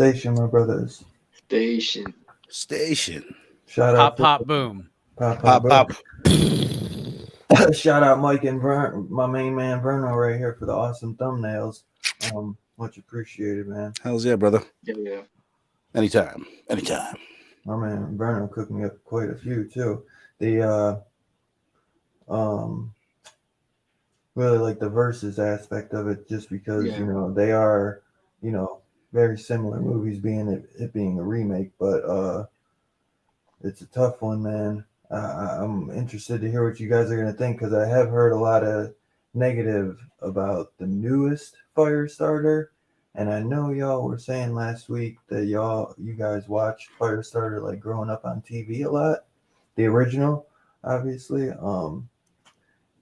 Station, my brothers. Station. Shout Pop, out pop, boom. Pop. Shout out Mike and my main man Verno right here for the awesome thumbnails. Much appreciated, man. Hell's yeah, brother. Yeah. Anytime. My man Verno cooked me up quite a few too. The really like the versus aspect of it, just because you know they are, you know, very similar movies, being it being a remake, but it's a tough one, man. I'm interested to hear what you guys are gonna think, because I have heard a lot of negative about the newest FireStarter, and I know y'all were saying last week that you guys watched FireStarter like growing up on TV a lot, the original, obviously.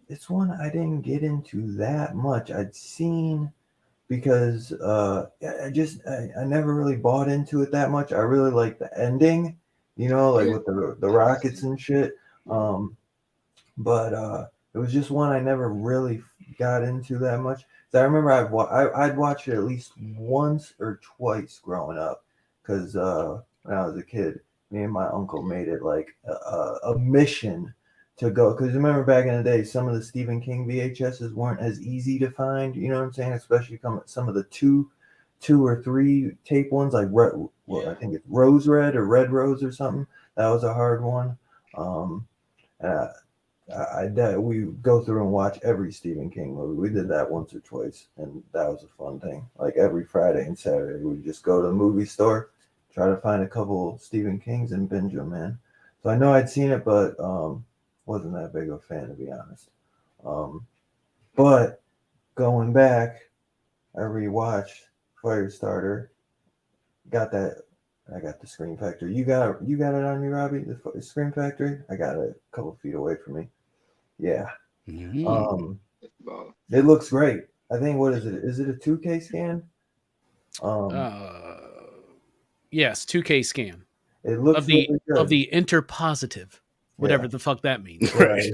It's one I didn't get into that much. I'd seen, because I never really bought into it that much. I really like the ending, you know, like with the rockets and shit. But it was just one I never really got into that much. So I remember I'd watch it at least once or twice growing up, because when I was a kid, me and my uncle made it like a mission to go, because remember back in the day, some of the Stephen King VHSs weren't as easy to find, you know what I'm saying? Especially some of the two or three tape ones, like I think it's Rose Red or Red Rose or something. That was a hard one. We go through and watch every Stephen King movie. We did that once or twice, and that was a fun thing. Like every Friday and Saturday, we'd just go to the movie store, try to find a couple Stephen Kings and binge them, man. So I know I'd seen it, but wasn't that big of a fan, to be honest. But going back, I rewatched FireStarter. I got the Scream Factory. You got it on you, Robbie? The Scream Factory? I got it a couple feet away from me. Yeah. Mm-hmm. It looks great. I think, what is it? Is it a 2K scan? Yes, 2K scan. It looks really good. Of the interpositive, whatever the fuck that means. Right.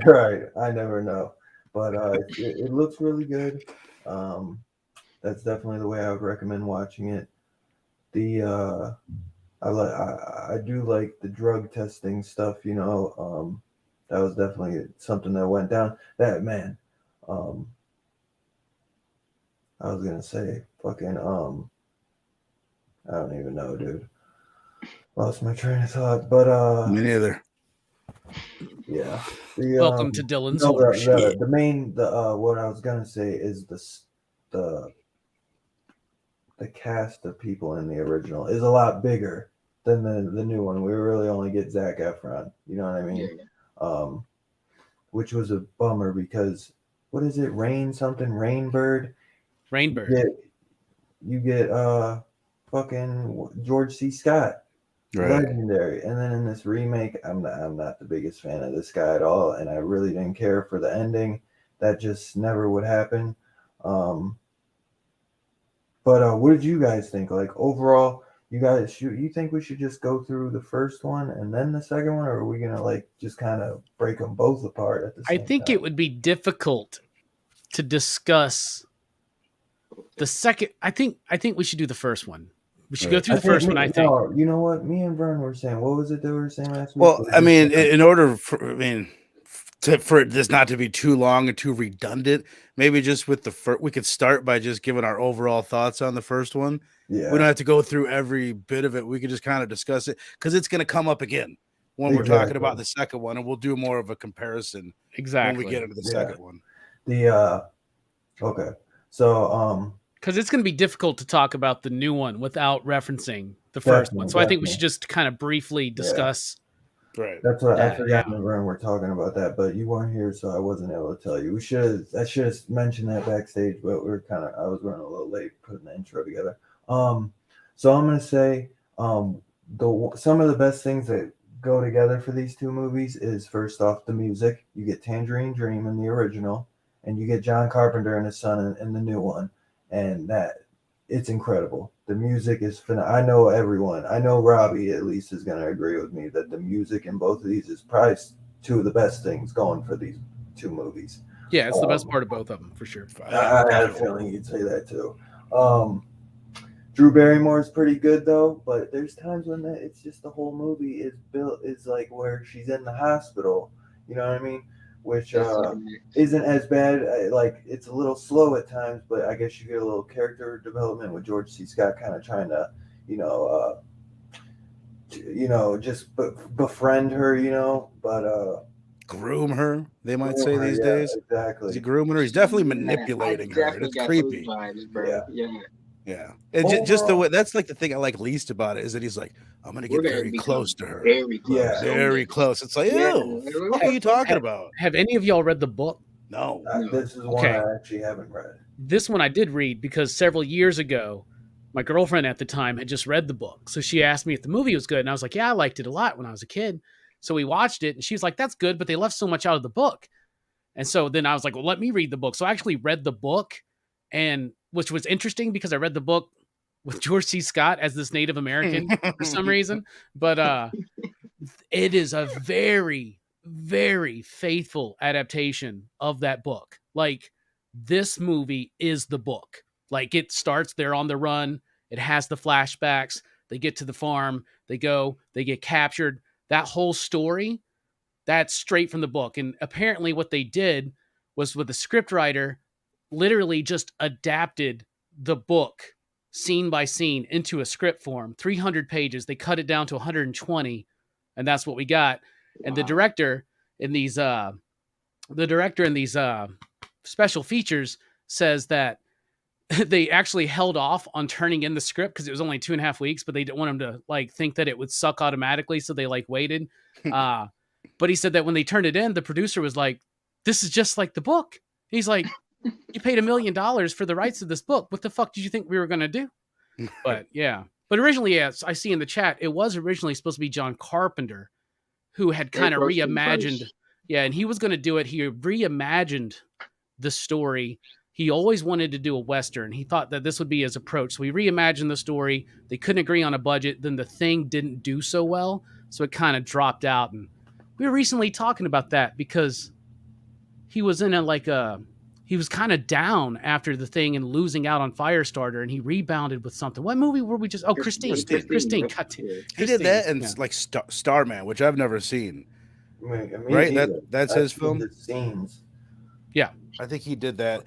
I never know, but it looks really good. That's definitely the way I would recommend watching it. I do like the drug testing stuff, you know. That was definitely something that went down. That, man, I was gonna say fucking I don't even know, dude. Lost my train of thought, but me neither. Yeah. Welcome to Dylan's the main what I was gonna say is the cast of people in the original is a lot bigger than the new one. We really only get Zac Efron. You know what I mean? Yeah. Which was a bummer because what is it? Rainbird. Rainbird. You get fucking George C. Scott. Right. Legendary. And then in this remake, I'm not the biggest fan of this guy at all, and I really didn't care for the ending. That just never would happen. But what did you guys think? Like overall, you think we should just go through the first one and then the second one, or are we gonna like just kind of break them both apart at the same time? I think it would be difficult to discuss the second. I think we should do the first one. We should go through the first one. I think. No, you know what? Me and Vern were saying. What was it that we were saying last week? Well, I mean, in order for this not to be too long and too redundant, maybe just with the first, we could start by just giving our overall thoughts on the first one. Yeah. We don't have to go through every bit of it. We could just kind of discuss it because it's going to come up again when we're talking about the second one, and we'll do more of a comparison when we get into the second one. Okay. So because it's going to be difficult to talk about the new one without referencing the first one. So I think we should just kind of briefly discuss. Right. That's what I forgot. We're talking about that, but you weren't here, so I wasn't able to tell you. I should have mentioned that backstage, but I was running a little late putting the intro together. So I'm gonna say some of the best things that go together for these two movies is first off the music. You get Tangerine Dream in the original, and you get John Carpenter and his son in the new one. And that it's incredible. The music is I know everyone. I know Robbie at least is going to agree with me that the music in both of these is probably two of the best things going for these two movies. Yeah, it's the best part of both of them for sure. I had a feeling you'd say that too. Drew Barrymore is pretty good though, but there's times when it's just the whole movie is like where she's in the hospital. You know what I mean? Which isn't as bad. Like it's a little slow at times, but I guess you get a little character development with George C. Scott kind of trying to, just befriend her, but groom her. They might say these days. Exactly. Is he grooming her? He's definitely manipulating her. It's creepy. Vibes, bro. Yeah. And just the way that's like the thing I like least about it is that he's like, I'm gonna get very close to her. Very close. Yeah. Very close. It's like, ew, what are you talking about? Have any of y'all read the book? No. This is one I actually haven't read. This one I did read because several years ago, my girlfriend at the time had just read the book. So she asked me if the movie was good. And I was like, yeah, I liked it a lot when I was a kid. So we watched it and she was like, that's good, but they left so much out of the book. And so then I was like, well, let me read the book. So I actually read the book, and which was interesting because I read the book with George C. Scott as this Native American for some reason. But it is a very, very faithful adaptation of that book. Like, this movie is the book. Like, it starts, they're on the run. It has the flashbacks. They get to the farm. They go, they get captured. That whole story, that's straight from the book. And apparently what they did was with the scriptwriter literally just adapted the book scene by scene into a script form, 300 pages. They cut it down to 120, and that's what we got. And the director in these special features says that they actually held off on turning in the script because it was only 2.5 weeks, but they didn't want them to like think that it would suck automatically. So they like waited. But he said that when they turned it in, the producer was like, this is just like the book. He's like, you paid $1 million for the rights to this book. What the fuck did you think we were going to do? But yeah. But originally, as I see in the chat, it was originally supposed to be John Carpenter who had kind of reimagined. Yeah. And he was going to do it. He reimagined the story. He always wanted to do a Western. He thought that this would be his approach. So he reimagined the story. They couldn't agree on a budget. Then the Thing didn't do so well. So it kind of dropped out. And we were recently talking about that because he was in he was kind of down after the Thing and losing out on Firestarter, and he rebounded with something. What movie were we just? Oh, Christine. Christine. He did that and like Starman, which I've never seen. Right? That's his film. The scenes. Yeah, I think he did that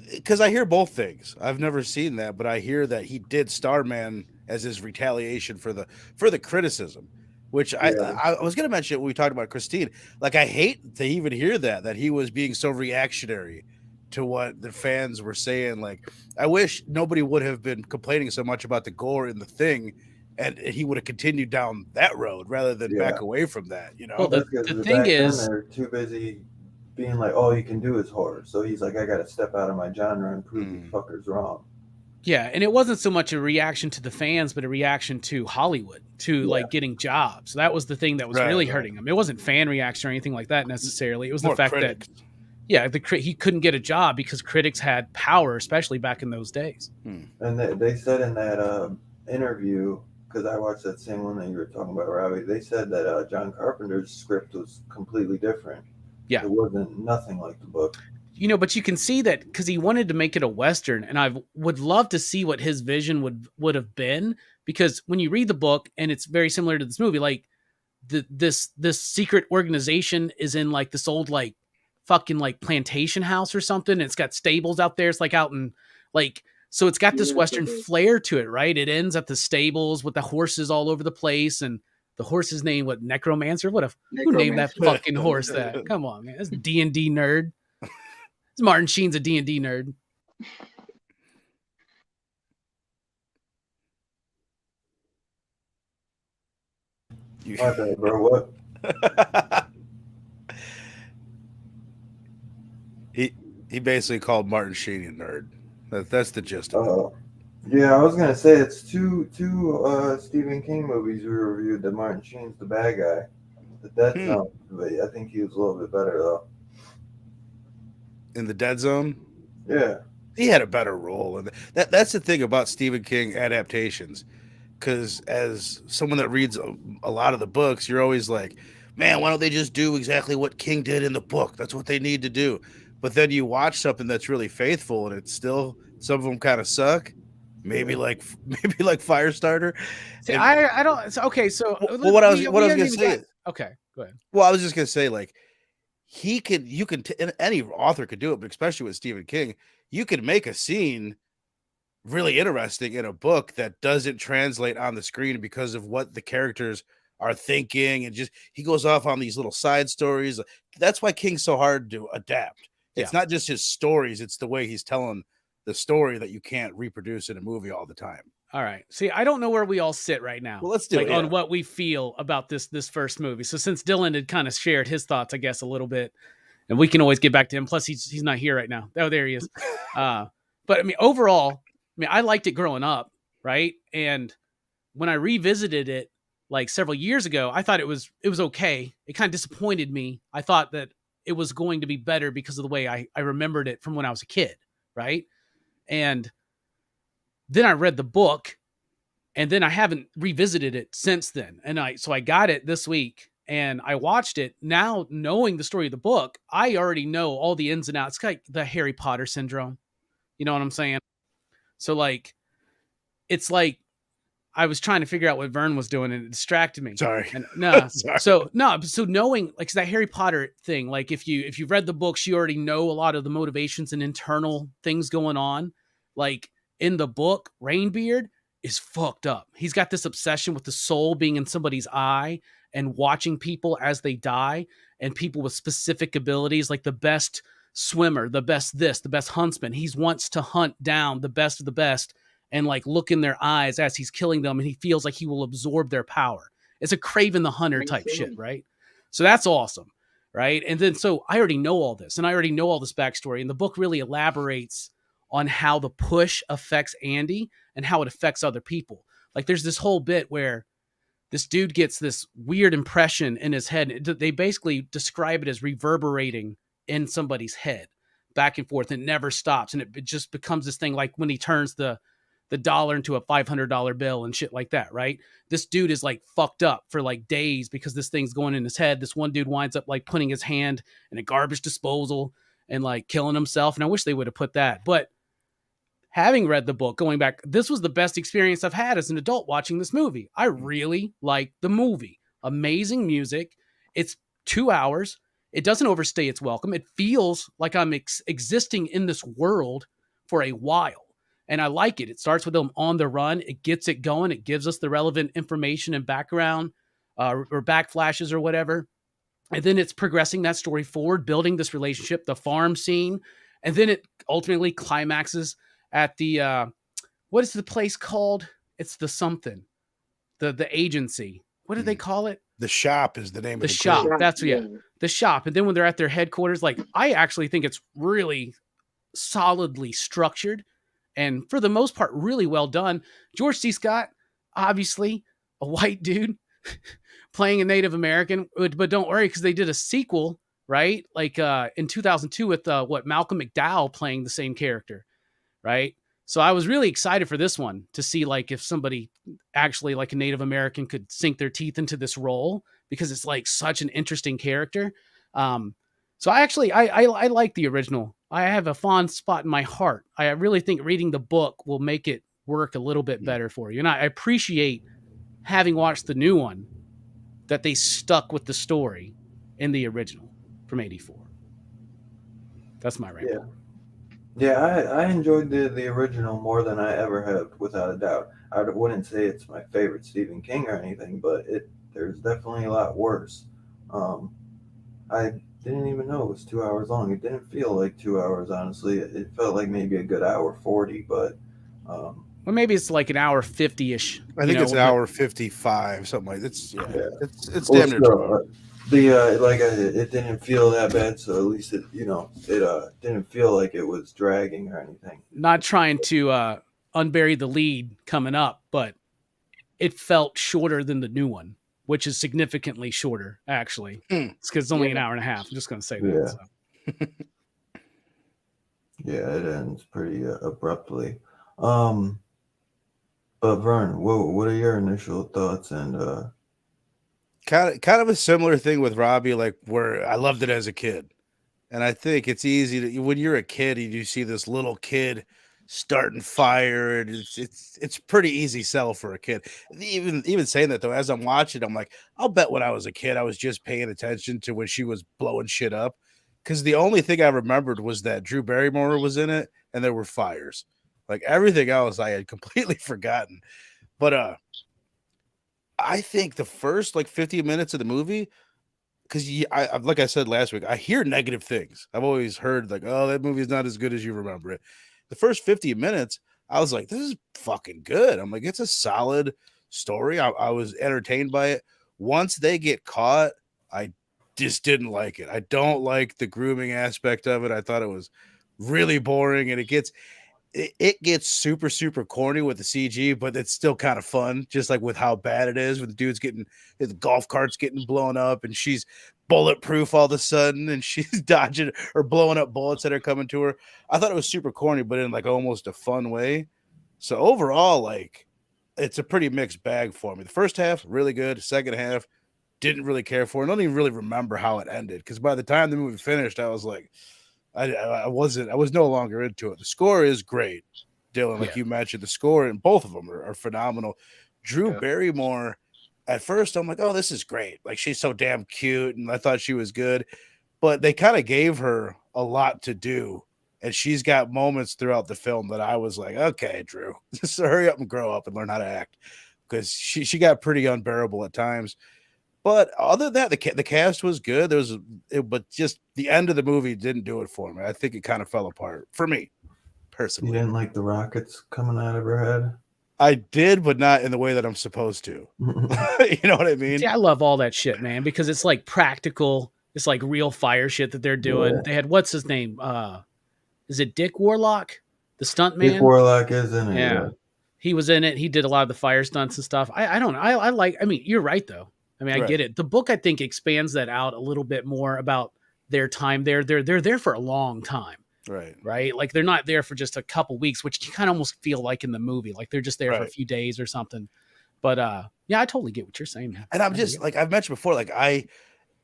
because I hear both things. I've never seen that, but I hear that he did Starman as his retaliation for the criticism. Which I was going to mention when we talked about Christine. Like, I hate to even hear that he was being so reactionary to what the fans were saying. Like, I wish nobody would have been complaining so much about the gore in the Thing and he would have continued down that road rather than back away from that. Well, the thing is, they're too busy being like, all you can do is horror. So he's like, I got to step out of my genre and prove these fuckers wrong. Yeah, and it wasn't so much a reaction to the fans, but a reaction to Hollywood, to like getting jobs. So that was the thing that was really hurting him. It wasn't fan reaction or anything like that necessarily. It was the fact that, he couldn't get a job because critics had power, especially back in those days. And they said in that interview, because I watched that same one that you were talking about, Robbie, they said that John Carpenter's script was completely different. Yeah. It wasn't nothing like the book. But you can see that because he wanted to make it a Western, and I would love to see what his vision would have been, because when you read the book, and it's very similar to this movie, like this secret organization is in like this old like fucking like plantation house or something, and it's got stables out there. It's like out in like, so it's got this Western flair to it, right? It ends at the stables with the horses all over the place, and the horse's name, what, Necromancer? Who named that fucking horse that? Come on, man. That's D&D nerd. Martin Sheen's a D&D nerd. My bad, bro. What? He basically called Martin Sheen a nerd. That's the gist of it. Yeah, I was gonna say it's two Stephen King movies we reviewed that Martin Sheen's the bad guy. But I think he was a little bit better though. In The Dead Zone? Yeah. He had a better role. And that's the thing about Stephen King adaptations. Because as someone that reads a lot of the books, you're always like, man, why don't they just do exactly what King did in the book? That's what they need to do. But then you watch something that's really faithful, and it's still, some of them kind of suck. Maybe like Firestarter. See, I don't. Okay, so what I was gonna say. Okay, go ahead. Well, I was just gonna say, like, any author could do it, but especially with Stephen King, you could make a scene really interesting in a book that doesn't translate on the screen because of what the characters are thinking, and just he goes off on these little side stories. That's why King's so hard to adapt. It's not just his stories; it's the way he's telling the story that you can't reproduce in a movie all the time. All right. See, I don't know where we all sit right now. Well, let's do it on what we feel about this first movie. So since Dylan had kind of shared his thoughts, I guess, a little bit, and we can always get back to him. Plus, he's not here right now. Oh, there he is. But I mean, overall, I liked it growing up, right? And when I revisited it like several years ago, I thought it was okay. It kind of disappointed me. I thought that it was going to be better because of the way I remembered it from when I was a kid, right? And then I read the book, and then I haven't revisited it since then. And so I got it this week, and I watched it. Now, knowing the story of the book, I already know all the ins and outs. It's like the Harry Potter syndrome. You know what I'm saying? So like, it's like I was trying to figure out what Vern was doing, and it distracted me. Sorry. And, no. Sorry. So knowing like that Harry Potter thing, like if you've read the books, you already know a lot of the motivations and internal things going on. Like in the book, Rainbeard is fucked up. He's got this obsession with the soul being in somebody's eye and watching people as they die, and people with specific abilities, like the best swimmer, the best huntsman. He wants to hunt down the best of the best and like look in their eyes as he's killing them, and he feels like he will absorb their power. It's a Craven the Hunter type shit, right? So that's awesome, right? And then so I already know all this, and I already know all this backstory, and the book really elaborates on how the push affects Andy and how it affects other people. Like there's this whole bit where this dude gets this weird impression in his head. They basically describe it as reverberating in somebody's head back and forth. It never stops. And it just becomes this thing like when he turns the dollar into a $500 bill and shit like that, right? This dude is like fucked up for like days because this thing's going in his head. This one dude winds up like putting his hand in a garbage disposal and like killing himself. And I wish they would have put that. But having read the book, going back, this was the best experience I've had as an adult watching this movie. I really liked the movie. Amazing music. It's 2 hours. It doesn't overstay its welcome. It feels like I'm existing in this world for a while. And I like it. It starts with them on the run. It gets it going. It gives us the relevant information and background or back flashes or whatever. And then it's progressing that story forward, building this relationship, the farm scene. And then it ultimately climaxes at the, what is the place called? It's the something. the agency. What did they call it? The Shop is the name of The the Shop. group. That's the Shop. And then when they're at their headquarters, like I actually think it's really solidly structured and for the most part really well done. George C. Scott, obviously a white dude playing a Native American, but don't worry because they did a sequel, right? Like in 2002 with Malcolm McDowell playing the same character, right? So I was really excited for this one to see like if somebody actually like a Native American could sink their teeth into this role because it's like such an interesting character. So I like the original. I have a fond spot in my heart. I really think reading the book will make it work a little bit better for you. And I appreciate having watched the new one that they stuck with the story in the original from '84. That's my rant. Yeah, I enjoyed the original more than I ever have, without a doubt. I wouldn't say it's my favorite Stephen King or anything, but there's definitely a lot worse. I didn't even know it was 2 hours long. It didn't feel like 2 hours, honestly. It felt like maybe a good hour 40, but well, maybe it's like an hour 50-ish. I think it's an hour 55, something like that. It's damn near 2 hours. It didn't feel that bad, so at least it didn't feel like it was dragging or anything. Not trying to unbury the lead coming up, but it felt shorter than the new one, which is significantly shorter, actually. It's because it's only an hour and a half. I'm just going to say that. So. Yeah, it ends pretty abruptly. But Vern, what are your initial thoughts? And kind of a similar thing with Robbie, like where I loved it as a kid, and I think it's easy to when you're a kid and you see this little kid starting fire, and it's pretty easy sell for a kid. Even saying that though, as I'm watching, I'm like, I'll bet when I was a kid, I was just paying attention to when she was blowing shit up, because the only thing I remembered was that Drew Barrymore was in it and there were fires. Like everything else, I had completely forgotten. But I think the first like 50 minutes of the movie, because I like I said last week, I hear negative things. I've always heard like, oh, that movie is not as good as you remember it. The first 50 minutes, I was like, this is fucking good. I'm like, it's a solid story. I was entertained by it. Once they get caught, I just didn't like it. I don't like the grooming aspect of it. I thought it was really boring, and it gets super, super corny with the CG, but it's still kind of fun, just like with how bad it is, with the dude's the golf cart's getting blown up and she's bulletproof all of a sudden and she's dodging or blowing up bullets that are coming to her. I thought it was super corny, but in like almost a fun way. So overall, like it's a pretty mixed bag for me. The first half, really good. The second half, didn't really care for it. I don't even really remember how it ended, because by the time the movie finished, I was like, I was no longer into it. The score is great, Dylan, like you mentioned. The score and both of them are phenomenal. Drew Barrymore, at first I'm like, oh, this is great. Like she's so damn cute, and I thought she was good, but they kind of gave her a lot to do, and she's got moments throughout the film that I was like, okay, Drew, just hurry up and grow up and learn how to act, because she got pretty unbearable at times. But other than that, the cast was good. But just the end of the movie didn't do it for me. I think it kind of fell apart for me, personally. You didn't like the rockets coming out of her head? I did, but not in the way that I'm supposed to. You know what I mean? See, I love all that shit, man, because it's like practical. It's like real fire shit that they're doing. Yeah. They had, what's his name? Is it Dick Warlock, the stunt man? Dick Warlock is in it. Yeah. He was in it. He did a lot of the fire stunts and stuff. I don't know. I mean, you're right though. I mean, I get it. The book, I think, expands that out a little bit more about their time there. They're there for a long time. Right. Like they're not there for just a couple weeks, which you kind of almost feel like in the movie. Like they're just there for a few days or something. But yeah, I totally get what you're saying, man. And I'm just like I've mentioned before, like I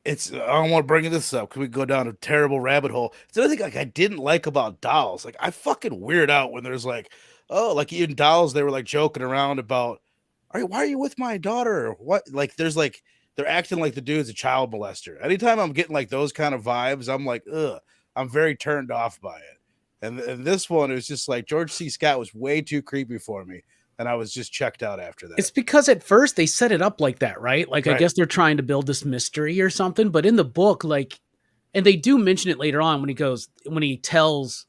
don't want to bring this up because we go down a terrible rabbit hole. It's another thing like I didn't like about dolls. Like I fucking weird out when there's like, oh, like even dolls, they were like joking around about, why are you with my daughter? Or what? Like there's like they're acting like the dude's a child molester. Anytime I'm getting like those kind of vibes, I'm like, ugh, I'm very turned off by it. And this one, it was just like George C. Scott was way too creepy for me. And I was just checked out after that. It's because at first they set it up like that, right? Like, I guess they're trying to build this mystery or something. But in the book, like, and they do mention it later on when he tells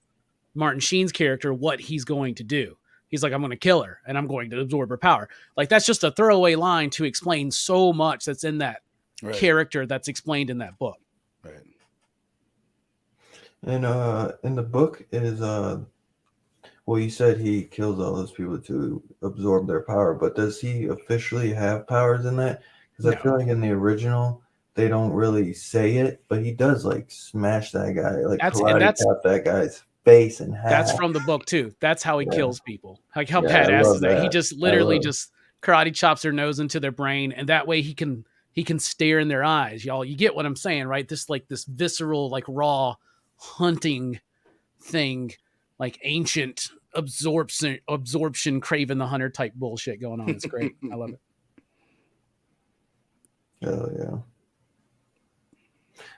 Martin Sheen's character what he's going to do. He's like, I'm going to kill her and I'm going to absorb her power. Like, that's just a throwaway line to explain so much that's in that character that's explained in that book. Right. And in the book, it is well, you said he kills all those people to absorb their power, but does he officially have powers in that? Because I feel like in the original, they don't really say it, but he does like smash that guy, like karate chop that guy's face in half. That's from the book too. That's how he kills people. Like, how badass is that? He just literally just karate chops their nose into their brain, and that way he can stare in their eyes. Y'all, you get what I'm saying, right? This like this visceral, like raw hunting thing, like ancient absorption Craven the Hunter type bullshit going on. It's great. I love it. Oh yeah.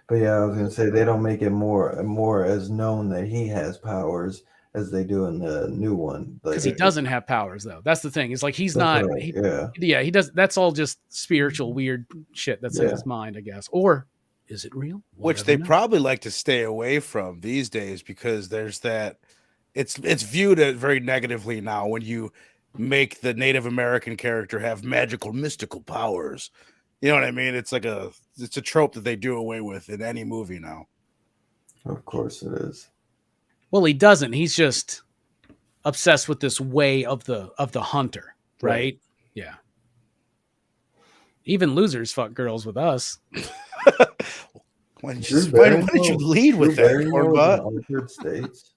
But yeah, I was gonna say they don't make it more as known that he has powers as they do in the new one. Because he doesn't have powers, though. That's the thing. It's like he's not. Right. He does. That's all just spiritual, weird shit that's in his mind, I guess. Or is it real? Which they probably like to stay away from these days because there's that. It's viewed very negatively now when you make the Native American character have magical, mystical powers. You know what I mean? It's like it's a trope that they do away with in any movie now. Of course it is. Well, he doesn't. He's just obsessed with this way of the hunter, right? Yeah. Even losers fuck girls with us. Why did you lead with that, Cornbot? Altered States.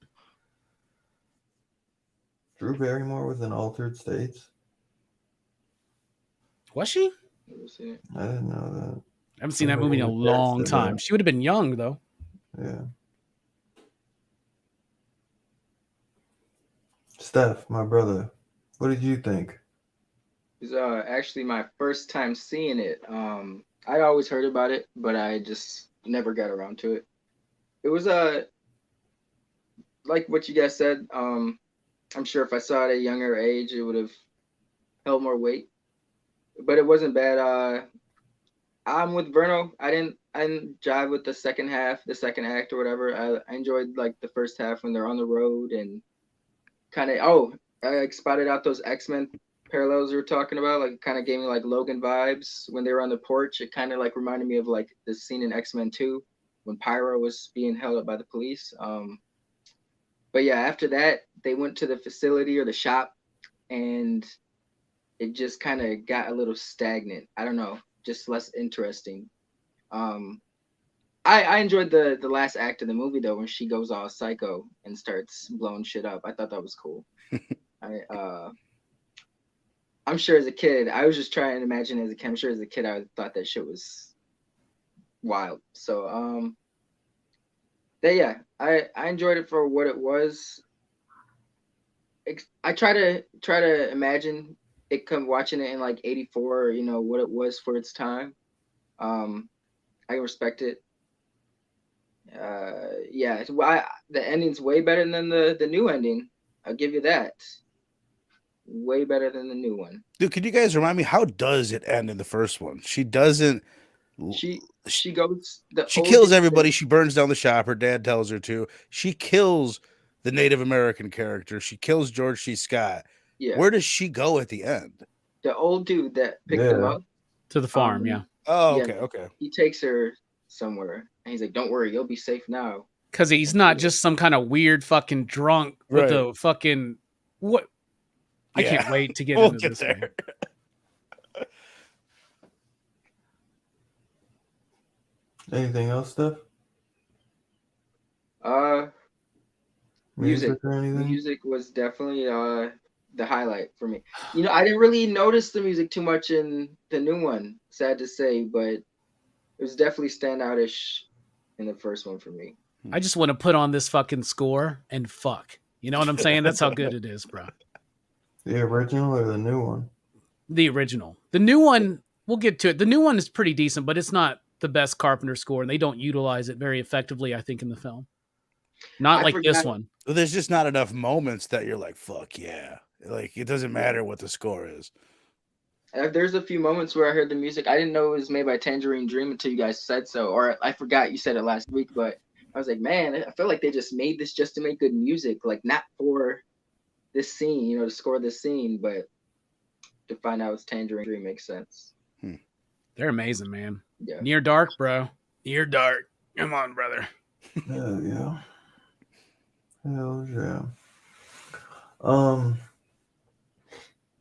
Drew Barrymore was in Altered States. Was she? I didn't know that. I haven't seen that movie in a long time. She would have been young, though. Yeah. Steph, my brother, what did you think? It was actually my first time seeing it. I'd always heard about it, but I just never got around to it. It was like what you guys said. I'm sure if I saw it at a younger age, it would have held more weight. But it wasn't bad. I'm with Verno. I didn't jive with the second half, the second act or whatever. I enjoyed like the first half when they're on the road and kind of I spotted out those X-Men parallels we were talking about. Like, kind of gave me like Logan vibes when they were on the porch. It kind of like reminded me of like the scene in X-Men 2 when Pyro was being held up by the police. But yeah, after that they went to the facility or the shop, and it just kind of got a little stagnant. I don't know, just less interesting. I enjoyed the last act of the movie though, when she goes all psycho and starts blowing shit up. I thought that was cool. I'm sure as a kid, I was just trying to imagine as a kid. I'm sure as a kid, I thought that shit was wild. So yeah, I enjoyed it for what it was. I try to imagine it watching it in like '84, you know, what it was for its time. I respect it. Yeah, the ending's way better than the new ending. I'll give you that. Way better than the new one. Dude, can you guys remind me, how does it end in the first one? She doesn't. She goes. She kills everybody. She burns down the shop. Her dad tells her to. She kills the Native American character. She kills George C. Scott. Yeah. Where does she go at the end? The old dude that picked them up to the farm. Yeah. Oh, okay, okay. He takes her somewhere, and he's like, "Don't worry, you'll be safe now." Because he's not just some kind of weird fucking drunk with the fucking what. I can't wait to get into this there. Anything else, Steph? Music or anything? Music was definitely the highlight for me. You know, I didn't really notice the music too much in the new one, sad to say, but it was definitely standoutish in the first one for me. I just want to put on this fucking score and fuck. You know what I'm saying? That's how good it is, bro. The original or the new one? The original. The new one, we'll get to it. The new one is pretty decent, but it's not the best Carpenter score, and they don't utilize it very effectively, I think, in the film. Not like this one. Well, there's just not enough moments that you're like, fuck yeah. Like, it doesn't matter what the score is. There's a few moments where I heard the music. I didn't know it was made by Tangerine Dream until you guys said so, or I forgot you said it last week, but I was like, man, I feel like they just made this just to make good music, like not for this scene, to score this scene, but to find out it's Tangerine makes sense. They're amazing, man. Yeah. Near Dark, bro. Near Dark. Come on, brother. Hell yeah. Hell yeah.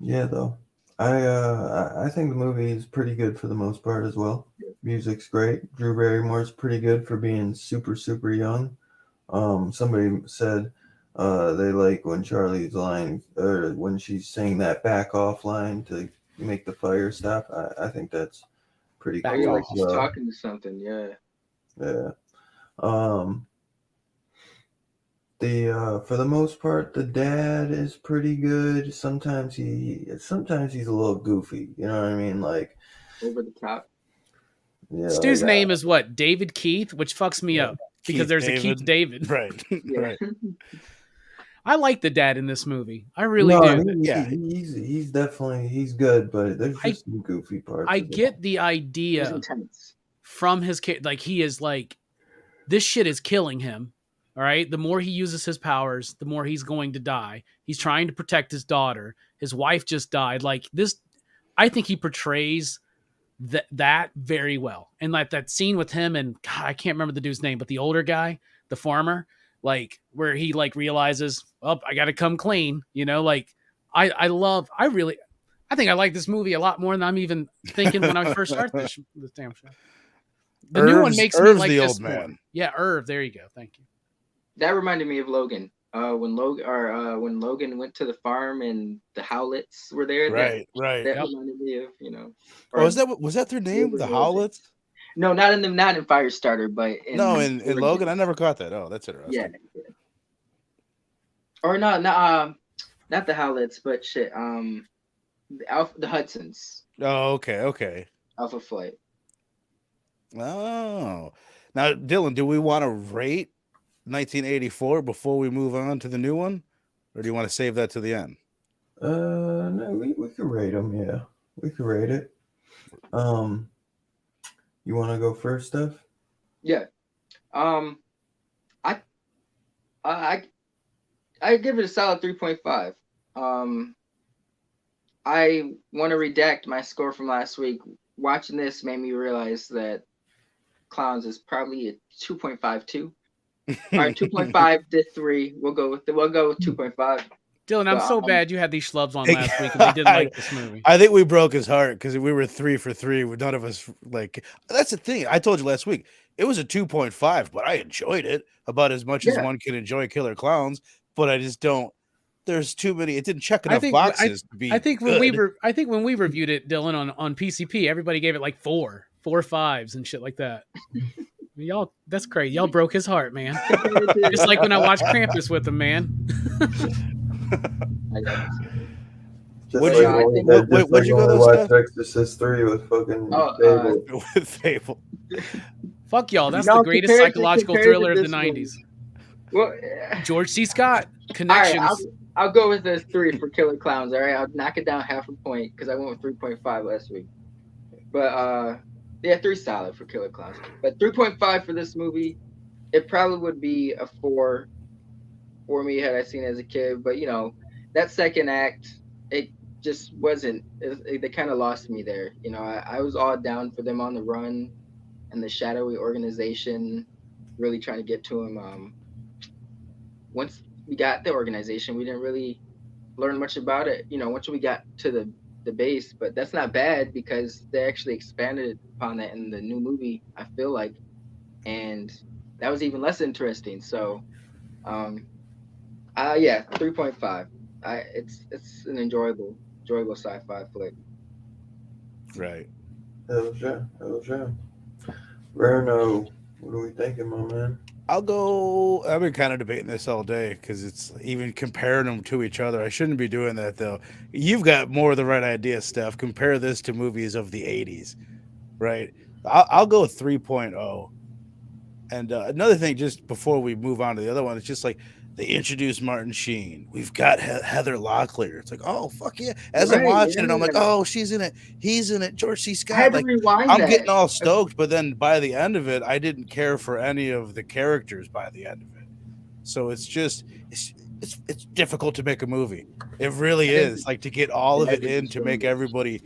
Yeah, though. I think the movie is pretty good for the most part as well. Music's great. Drew Barrymore's pretty good for being super, super young. Somebody said they like when Charlie's line, or when she's saying that back off line to make the fire stop. I think that's pretty Back cool. Like off. she's talking to something, yeah. Yeah. For the most part, the dad is pretty good. Sometimes he's a little goofy. You know what I mean? Like Over the top. Yeah. Stu's name is what? David Keith, which fucks me up because there's a Keith David. Right. Right. I like the dad in this movie. I really do. He's definitely good, but there's just some goofy parts. I get the idea from his kid. Like he is like, this shit is killing him. All right. The more he uses his powers, the more he's going to die. He's trying to protect his daughter. His wife just died. Like this, I think he portrays that very well. And like that scene with him and God, I can't remember the dude's name, but the older guy, the farmer, like where he like realizes, oh, I got to come clean. Like I think I like this movie a lot more than I'm even thinking when I first started this damn show. The new one makes me like the this old man. more. Yeah, Irv. There you go. Thank you. That reminded me of Logan. When Logan went to the farm and the Howlets were there. Right. That reminded me of, was that their name? The Howlets? No, not in FireStarter, but in Logan. I never caught that. Oh, that's interesting. Yeah. Or no, not the Howlets, but shit. The Hudsons. Oh, okay. Alpha Flight. Oh, now Dylan, do we want to rate 1984 before we move on to the new one, or do you want to save that to the end? No, we could rate them. Yeah, we could rate it. You want to go first, Steph? Yeah. I give it a solid 3.5. I want to redact my score from last week. Watching this made me realize that Clowns is probably a 2.52. All right, 2.5 to 3. We'll go with 2.5. Dylan, I'm so bad you had these schlubs on last week and they didn't like this movie. I think we broke his heart because we were 3 for 3. None of us like. That's the thing. I told you last week it was a 2.5, but I enjoyed it about as much as one can enjoy Killer Clowns. But I just don't. There's too many. It didn't check enough boxes to be. I think when we reviewed it, Dylan, on PCP, everybody gave it like 4 5s and shit like that. Y'all, that's crazy. Y'all broke his heart, man. Just like when I watched Krampus with him, man. Would you go watch Exorcist 3 with fucking Fable? With Fable. Fuck y'all. That's the greatest psychological thriller of the 90s. Well, George C. Scott, Connections. All right, I'll go with this 3 for Killer Clowns. All right, I'll knock it down half a point because I went with 3.5 last week. But 3 solid for Killer Clowns. But 3.5 for this movie, it probably would be a 4 for me had I seen it as a kid. But that second act, it just wasn't. They kind of lost me there. I was all down for them on the run, and the shadowy organization really trying to get to him. Once we got the organization, we didn't really learn much about it. Once we got to the base, but that's not bad because they actually expanded upon that in the new movie, I feel like, and that was even less interesting. So 3.5. It's an enjoyable sci-fi flick. Right. Hell yeah. Verno, what are we thinking, my man? I'll go. I've been kind of debating this all day because it's even comparing them to each other. I shouldn't be doing that though. You've got more of the right idea, Steph. Compare this to movies of the 80s, right? I'll go 3.0. And another thing, just before we move on to the other one, it's just like they introduced Martin Sheen. We've got Heather Locklear. It's like, oh, fuck yeah. As I'm watching it, I'm like, oh, she's in it. He's in it. George C. Scott. Like, I'm getting all stoked, but then by the end of it, I didn't care for any of the characters by the end of it. So it's just, it's difficult to make a movie. It really is. Like to get all of it in to make everybody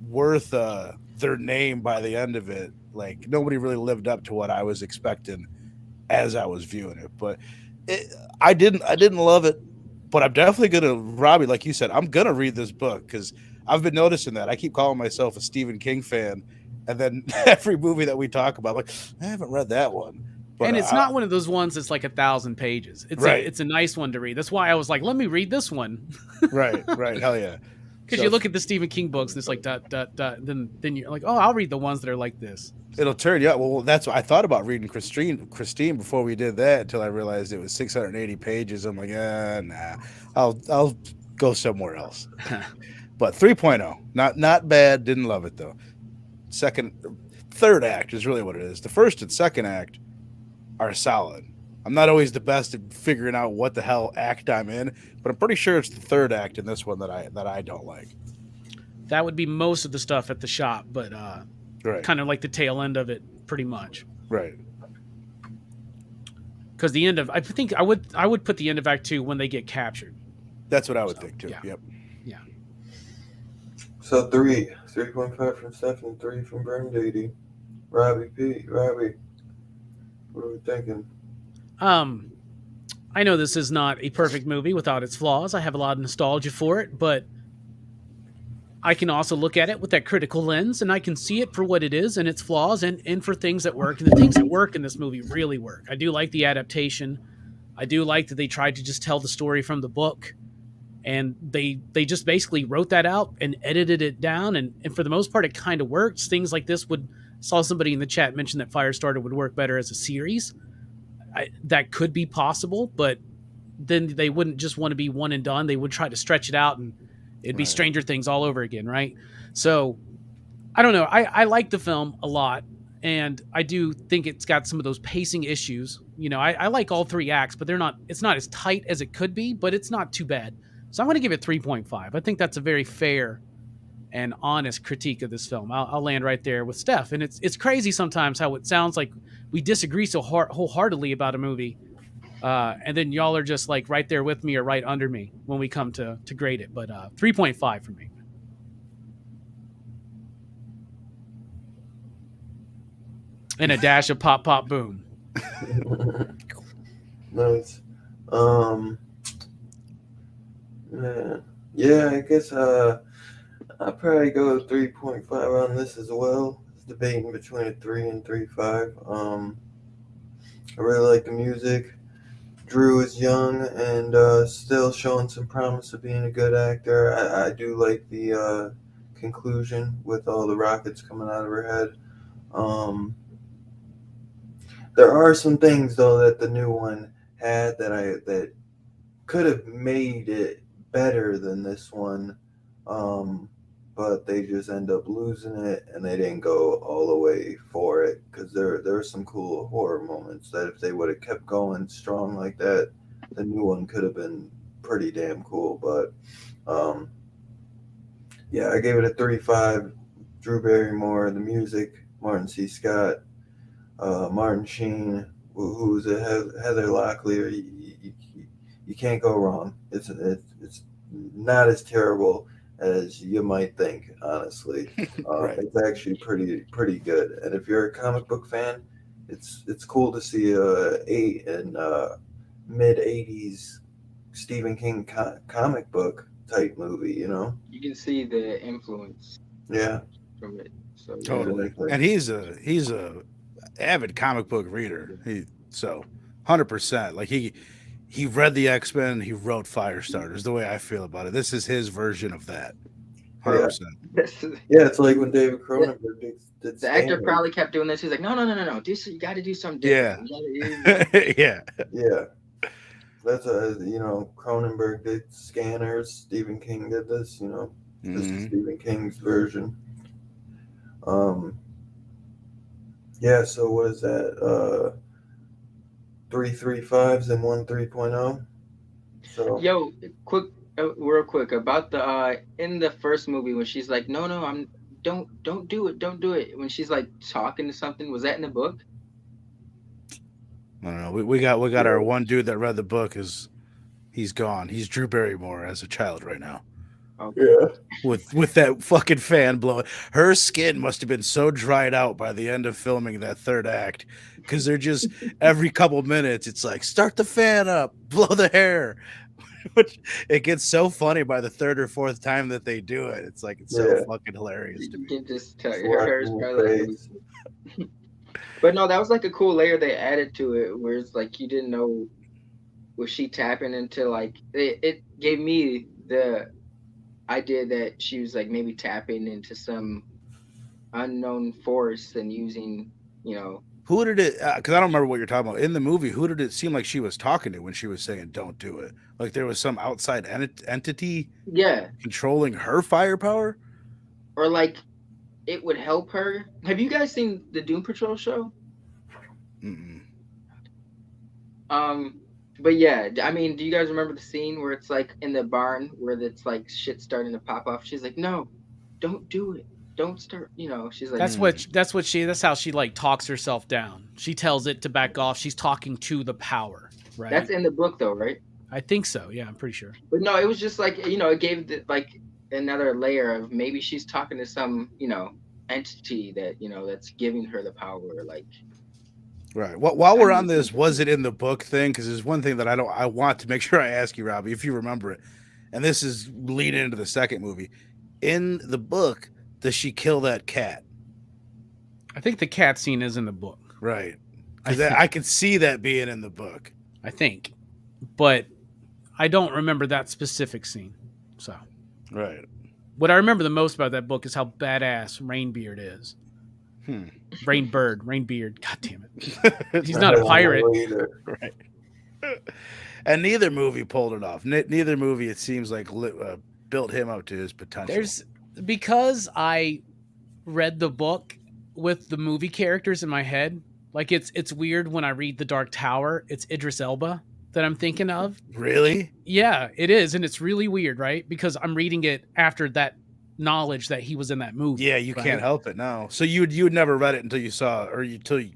worth their name by the end of it. Like nobody really lived up to what I was expecting as I was viewing it. But it, I didn't love it. But I'm definitely gonna, Robbie, like you said, I'm gonna read this book because I've been noticing that I keep calling myself a Stephen King fan, and then every movie that we talk about, I'm like I haven't read that one. But And it's not one of those ones that's like 1,000 pages. It's a nice one to read. That's why I was like, let me read this one. right, hell yeah. Because you look at the Stephen King books and it's like dot dot dot. Then you're like, oh, I'll read the ones that are like this. It'll turn you up. Well, that's what I thought about reading Christine before we did that until I realized it was 680 pages. I'm like, nah, I'll go somewhere else. But 3.0, not bad. Didn't love it though. Third act is really what it is. The first and second act are solid. I'm not always the best at figuring out what the hell act I'm in, but I'm pretty sure it's the third act in this one that I don't like. That would be most of the stuff at the shop, but kind of like the tail end of it, pretty much. Right. Because the end of, I think I would put the end of Act 2 when they get captured. That's what I would think too. Yeah. Yep. Yeah. So 3.5 from Stephanie, 3 from Brandady. Robbie, what are we thinking? I know this is not a perfect movie without its flaws. I have a lot of nostalgia for it, but I can also look at it with that critical lens, and I can see it for what it is and its flaws, and for things that work. And the things that work in this movie really work. I do like the adaptation. I do like that they tried to just tell the story from the book, and they just basically wrote that out and edited it down, and for the most part, it kind of works. Things like this saw somebody in the chat mention that FireStarter would work better as a series. That could be possible, but then they wouldn't just want to be one and done. They would try to stretch it out, and it'd be Stranger Things all over again, right? So I don't know. I like the film a lot, and I do think it's got some of those pacing issues. You know, I like all three acts, but it's not as tight as it could be, but it's not too bad. So I'm going to give it 3.5. I think that's a very fair and honest critique of this film. I'll land right there with Steph. And it's crazy sometimes how it sounds like we disagree so wholeheartedly about a movie, and then y'all are just like right there with me or right under me when we come to grade it. But 3.5 for me. And a dash of pop pop boom. Nice. Yeah, I guess I'll probably go 3.5 on this as well. It's debating between a 3 and 3.5. I really like the music. Drew is young and still showing some promise of being a good actor. I do like the conclusion with all the rockets coming out of her head. There are some things though that the new one had that could have made it better than this one, but they just end up losing it, and they didn't go all the way for it because there are some cool horror moments that if they would have kept going strong like that, the new one could have been pretty damn cool. But yeah, I gave it a 3.5. Drew Barrymore, the music, Martin C. Scott, Martin Sheen, who's a Heather Locklear. You can't go wrong. It's not as terrible as you might think, honestly. It's actually pretty good. And if you're a comic book fan, it's cool to see a mid 80s Stephen King comic book type movie. You know, you can see the influence. Yeah, from it. So totally. And he's a avid comic book reader. 100%. Like he read the X-Men, he wrote Firestarter, is the way I feel about it. This is his version of that. 100%. Yeah, it's like when David Cronenberg did the actor probably kept doing this. He's like, no. You got to do something different. Yeah. Yeah. That's Cronenberg did Scanners. Stephen King did this, This is Stephen King's version. Yeah, so what is that? 3 3.5s and 1 3.0. So yo, real quick about the in the first movie when she's like, no, don't do it. When she's like talking to something, was that in the book? I don't know. We got our one dude that read the book He's gone. He's Drew Barrymore as a child right now. Okay. Yeah. With that fucking fan blowing. Her skin must have been so dried out by the end of filming that third act, because they're just every couple minutes it's like, start the fan up, blow the hair. Which it gets so funny by the third or fourth time that they do it. It's like, it's so fucking hilarious to You me. can just tell her hair's probably like face. But no, that was like a cool layer they added to it, where it's like you didn't know, was she tapping into like it gave me the idea that she was like maybe tapping into some unknown force and using, you know. Who did it? Because I don't remember what you're talking about in the movie. Who did it seem like she was talking to when she was saying "Don't do it"? Like there was some outside entity, controlling her firepower, or like it would help her. Have you guys seen the Doom Patrol show? Mm-mm. But yeah, I mean, do you guys remember the scene where it's like in the barn where it's like shit starting to pop off? She's like, "No, don't do it. Don't start." You know, she's like, that's how she like talks herself down. She tells it to back off. She's talking to the power, right? That's in the book though, right? I think so. Yeah, I'm pretty sure. But no, it was just like, you know, it gave like another layer of maybe she's talking to some, you know, entity that, you know, that's giving her the power, like. Right. Well, while we're on this, was it in the book thing? Because there's one thing that I want to make sure I ask you, Robbie, if you remember it. And this is leading into the second movie. In the book, does she kill that cat? I think the cat scene is in the book. Right. I could see that being in the book. I think. But I don't remember that specific scene. So. Right. What I remember the most about that book is how badass Rainbeard is. Rainbeard. God damn it. He's not a pirate. Right. And neither movie pulled it off. Neither movie, it seems like, built him up to his potential. Because I read the book with the movie characters in my head. Like it's weird when I read The Dark Tower. It's Idris Elba that I'm thinking of. Really? Yeah, it is, and it's really weird, right? Because I'm reading it after that knowledge that he was in that movie. Yeah, you can't help it now. So you had never read it until you saw, or till you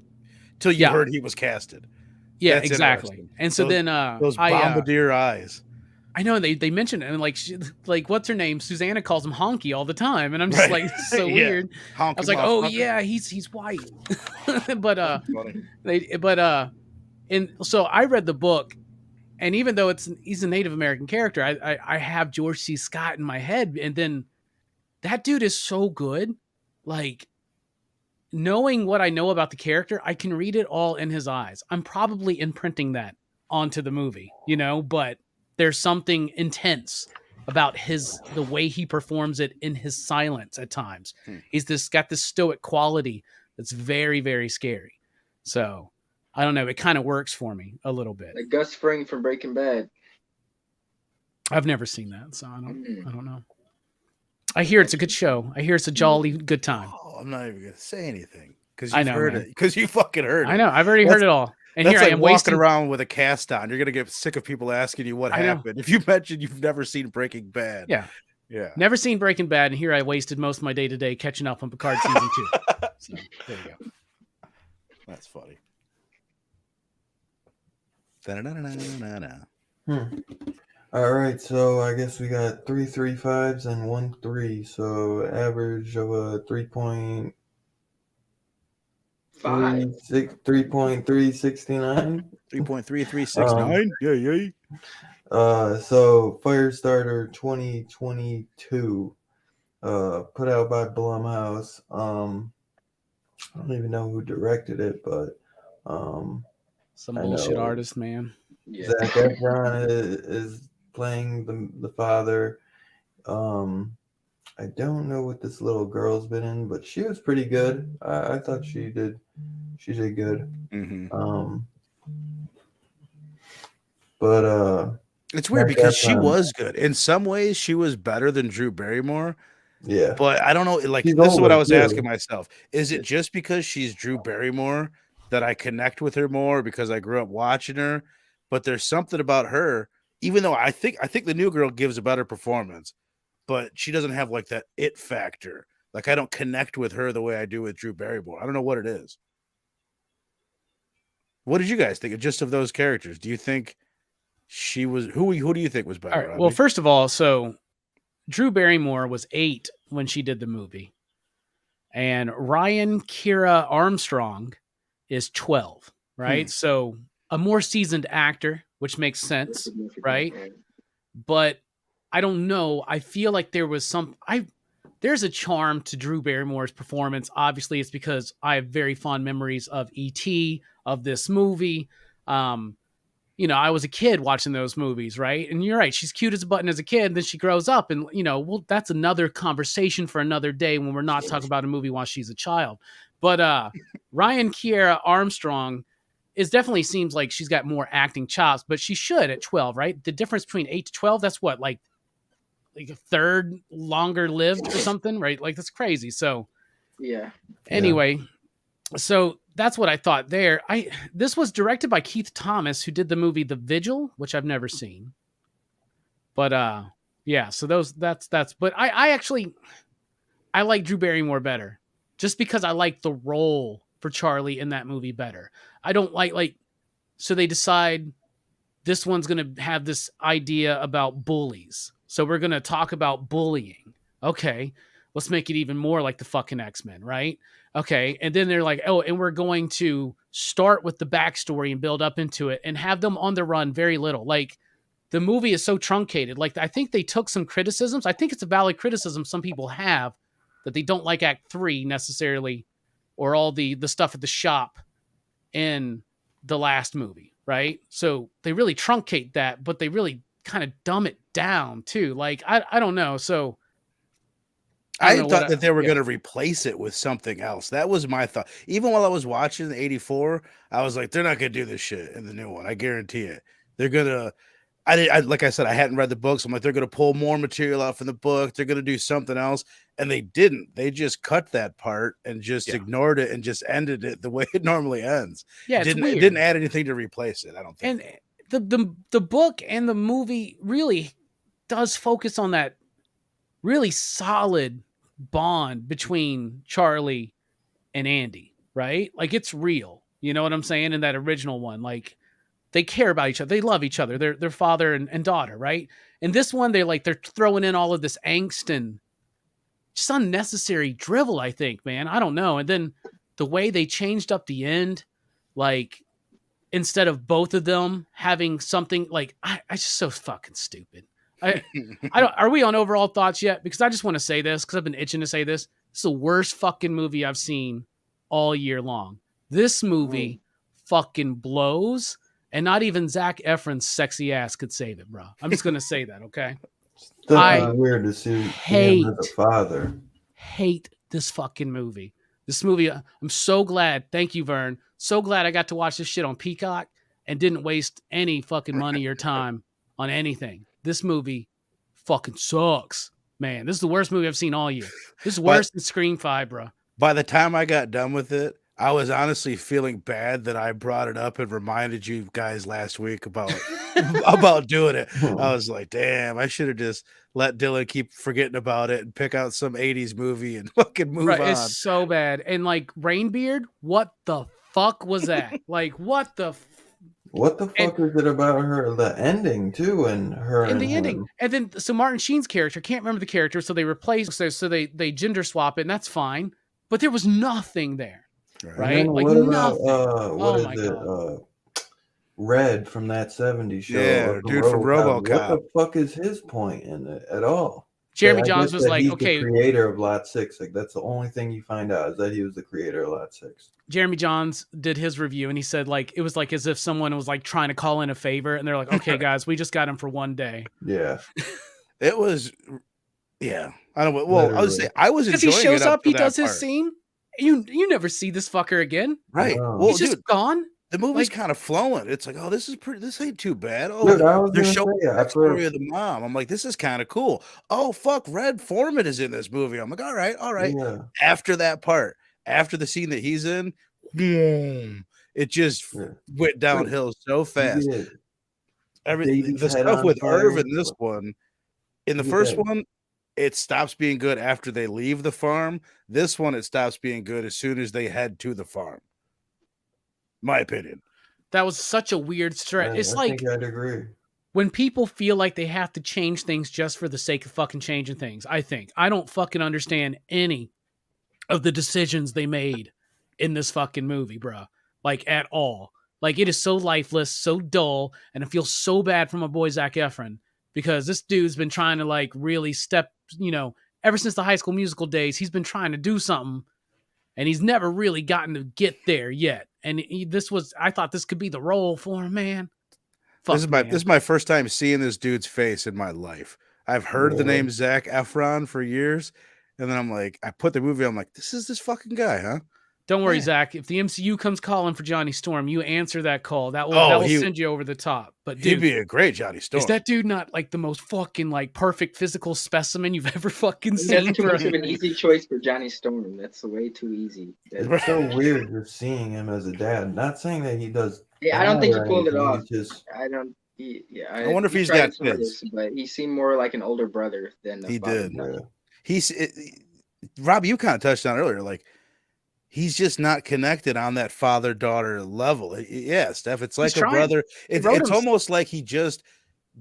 heard he was casted. Yeah, that's exactly. And so then those bombardier eyes. I know they mentioned it, and like what's her name? Susanna calls him Honky all the time, and I'm just like, so weird. I was like, oh yeah, he's white. but and so I read the book, and even though he's a Native American character, I have George C. Scott in my head, and then that dude is so good. Like, knowing what I know about the character, I can read it all in his eyes. I'm probably imprinting that onto the movie, you know, but there's something intense about the way he performs it in his silence at times. He's got this stoic quality that's very, very scary. So I don't know. It kind of works for me a little bit. Like Gus Fring from Breaking Bad. I've never seen that, so I don't know. I hear it's a good show. I hear it's a jolly good time. Oh, I'm not even gonna say anything because you've heard it. Because you fucking heard it. I know. I've already heard it all. And that's here like I am walking around with a cast on. You're gonna get sick of people asking you what happened. If you mention you've never seen Breaking Bad. Yeah. Never seen Breaking Bad, and here I wasted most of my day today catching up on Picard season 2. So there you go. That's funny. All right, so I guess we got 3 3.5s and 1 3, so average of a 3.369. 3.3369. Yeah. So Firestarter 2022, put out by Blumhouse. I don't even know who directed it, but some bullshit artist, man. Yeah. Zac Efron is playing the father. I don't know what this little girl's been in, but she was pretty good. I thought she did good. Mm-hmm. But it's weird because she was good. In some ways, she was better than Drew Barrymore. Yeah. But I don't know. Like, this is what I was asking myself. Is it just because she's Drew Barrymore that I connect with her more because I grew up watching her? But there's something about her, even though I think the new girl gives a better performance, but she doesn't have like that it factor. Like, I don't connect with her the way I do with Drew Barrymore. I don't know what it is. What did you guys think just of those characters? Do you think she was. Who do you think was better? All right. Robbie? Well, first of all, so Drew Barrymore was 8 when she did the movie, and Ryan Kira Armstrong is 12. Right. So a more seasoned actor, which makes sense, right? But I don't know. I feel like there was there's a charm to Drew Barrymore's performance. Obviously, it's because I have very fond memories of E.T., of this movie. I was a kid watching those movies, right? And you're right. She's cute as a button as a kid. Then she grows up and, well, that's another conversation for another day when we're not talking about a movie while she's a child. But Ryan Kiera Armstrong definitely seems like she's got more acting chops, but she should at 12, right? The difference between 8 to 12, that's what, like a third longer lived or something, right? Like that's crazy. So yeah. Anyway, so that's what I thought there. This was directed by Keith Thomas, who did the movie The Vigil, which I've never seen. But yeah, so that's but I like Drew Barrymore better. Just because I like the role for Charlie in that movie better. I don't like so they decide this one's going to have this idea about bullies. So we're going to talk about bullying. Okay, let's make it even more like the fucking X-Men, right? Okay, and then they're like, oh, and we're going to start with the backstory and build up into it and have them on the run very little. Like, the movie is so truncated. Like, I think they took some criticisms. I think it's a valid criticism some people have that they don't like Act 3 necessarily, or all the stuff at the shop in the last movie, right? So they really truncate that, but they really kind of dumb it down too. Like, I don't know. So I thought that they were going to replace it with something else. That was my thought. Even while I was watching 84, I was like, they're not going to do this shit in the new one. I guarantee it. They're going to, like I said, I hadn't read the books. I'm like, they're going to pull more material out from the book. They're going to do something else. And they didn't. They just cut that part and just ignored it and just ended it the way it normally ends. Yeah, it didn't add anything to replace it, I don't think. And the book and the movie really does focus on that really solid bond between Charlie and Andy, right? Like, it's real. You know what I'm saying? In that original one, like, they care about each other. They love each other. They're father and daughter, right? And this one, they're throwing in all of this angst and just unnecessary drivel, I think, man. I don't know. And then the way they changed up the end, like, instead of both of them having something, like, I just so fucking stupid. Are we on overall thoughts yet? Because I just want to say this, because I've been itching to say this. It's the worst fucking movie I've seen all year long. This movie fucking blows, and not even Zac Efron's sexy ass could save it, bro. I'm just gonna say that, okay? It's weird to see him as a father. Hate this fucking movie. This movie, I'm so glad. Thank you, Vern. So glad I got to watch this shit on Peacock and didn't waste any fucking money or time on anything. This movie fucking sucks, man. This is the worst movie I've seen all year. This is worse than Scream 5, bro. By the time I got done with it, I was honestly feeling bad that I brought it up and reminded you guys last week about doing it. I was like, damn, I should have just let Dylan keep forgetting about it and pick out some 80s movie and fucking move on. It's so bad. And like Rainbeard, what the fuck was that? Like, what the fuck is it about her? The ending too, and her and the ending, and then so Martin Sheen's character, can't remember the character, so they replaced, so they gender swap it, and that's fine. But there was nothing there, right? Like, what nothing. About, what is it? Red from that '70s show. Yeah, dude from RoboCop. What the fuck is his point in it at all? Jeremy Johns was like, he's okay, the creator of Lot 6. Like, that's the only thing you find out, is that he was the creator of Lot 6. Jeremy Johns did his review, and he said, like, it was like as if someone was like trying to call in a favor, and they're like, okay, guys, we just got him for one day. Yeah. It was, yeah. I don't know. Well, literally. I was saying, I was enjoying it. Because he shows up, he does his scene. You never see this fucker again. Right. Oh. Well, he's just gone. The movie's kind of flowing. It's like, oh, this ain't too bad. Oh, dude, they're showing the story of the mom. I'm like, this is kind of cool. Oh, fuck, Red Foreman is in this movie. I'm like, all right. Yeah. After that part, after the scene that he's in, boom, it just went downhill so fast. Everything, the stuff with Irv in this one, in the first one, it stops being good after they leave the farm. This one, it stops being good as soon as they head to the farm. My opinion. That was such a weird stretch. I think I'd agree. when people feel like they have to change things just for the sake of fucking changing things, I don't fucking understand any of the decisions they made in this fucking movie, bro. Like, at all. Like, it is so lifeless, so dull, and I feel so bad for my boy Zac Efron because this dude's been trying to like really step, ever since the High School Musical days, he's been trying to do something, and he's never really gotten to get there yet. And I thought this could be the role for him, man. This is my first time seeing this dude's face in my life. I've heard the name Zac Efron for years, and then I'm like, I put the movie, I'm like, this is this fucking guy, huh? Don't worry, Zach. If the MCU comes calling for Johnny Storm, you answer that call. That will send you over the top. But dude, he'd be a great Johnny Storm. Is that dude not like the most fucking like perfect physical specimen you've ever fucking seen? That's too much of an easy choice for Johnny Storm. That's way too easy. It's so weird just seeing him as a dad. Not saying that he does. Yeah, I don't think he pulled it off. I wonder if he's got kids. But he seemed more like an older brother than he did. Yeah. Robbie, you kind of touched on earlier, like he's just not connected on that father-daughter level. Yeah, Steph, it's like a brother. It's almost like he just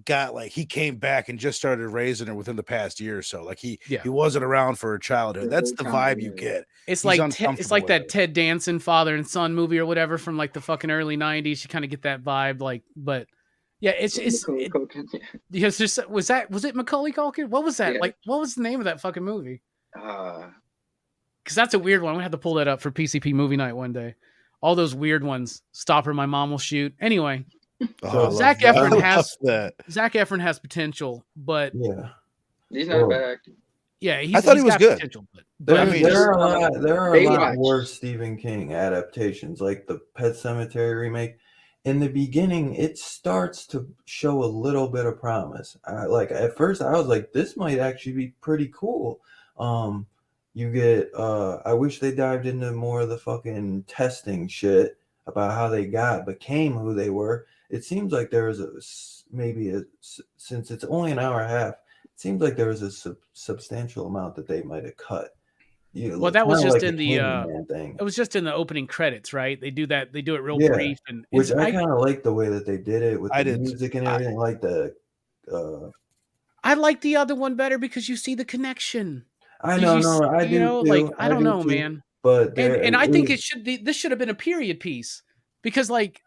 got he came back and just started raising her within the past year or so. Like he wasn't around for her childhood. That's the vibe you get. It's like that Ted Danson father and son movie or whatever from like the fucking early 90s. You kind of get that vibe, but yeah, was it Macaulay Culkin? What was that? Yeah. Like, what was the name of that fucking movie? Because that's a weird one. We had to pull that up for PCP movie night one day. All those weird ones. Stopper, My Mom Will Shoot. Anyway, Zac Efron has potential, but he's not a bad actor. Yeah, I thought he was good. There are a lot more Stephen King adaptations, like the Pet Sematary remake. In the beginning, it starts to show a little bit of promise. At first, I was like, this might actually be pretty cool. You get, I wish they dived into more of the fucking testing shit about how they became who they were. It seems like there was since it's only an hour and a half, it seems like there was a substantial amount that they might have cut. Well, that was just in the thing. It was just in the opening credits, right? They do that. They do it real brief, and which I kind of like the way that they did it with the music and everything. I like the other one better because you see the connection. I know, I do. I don't know, man. But I think this should have been a period piece because like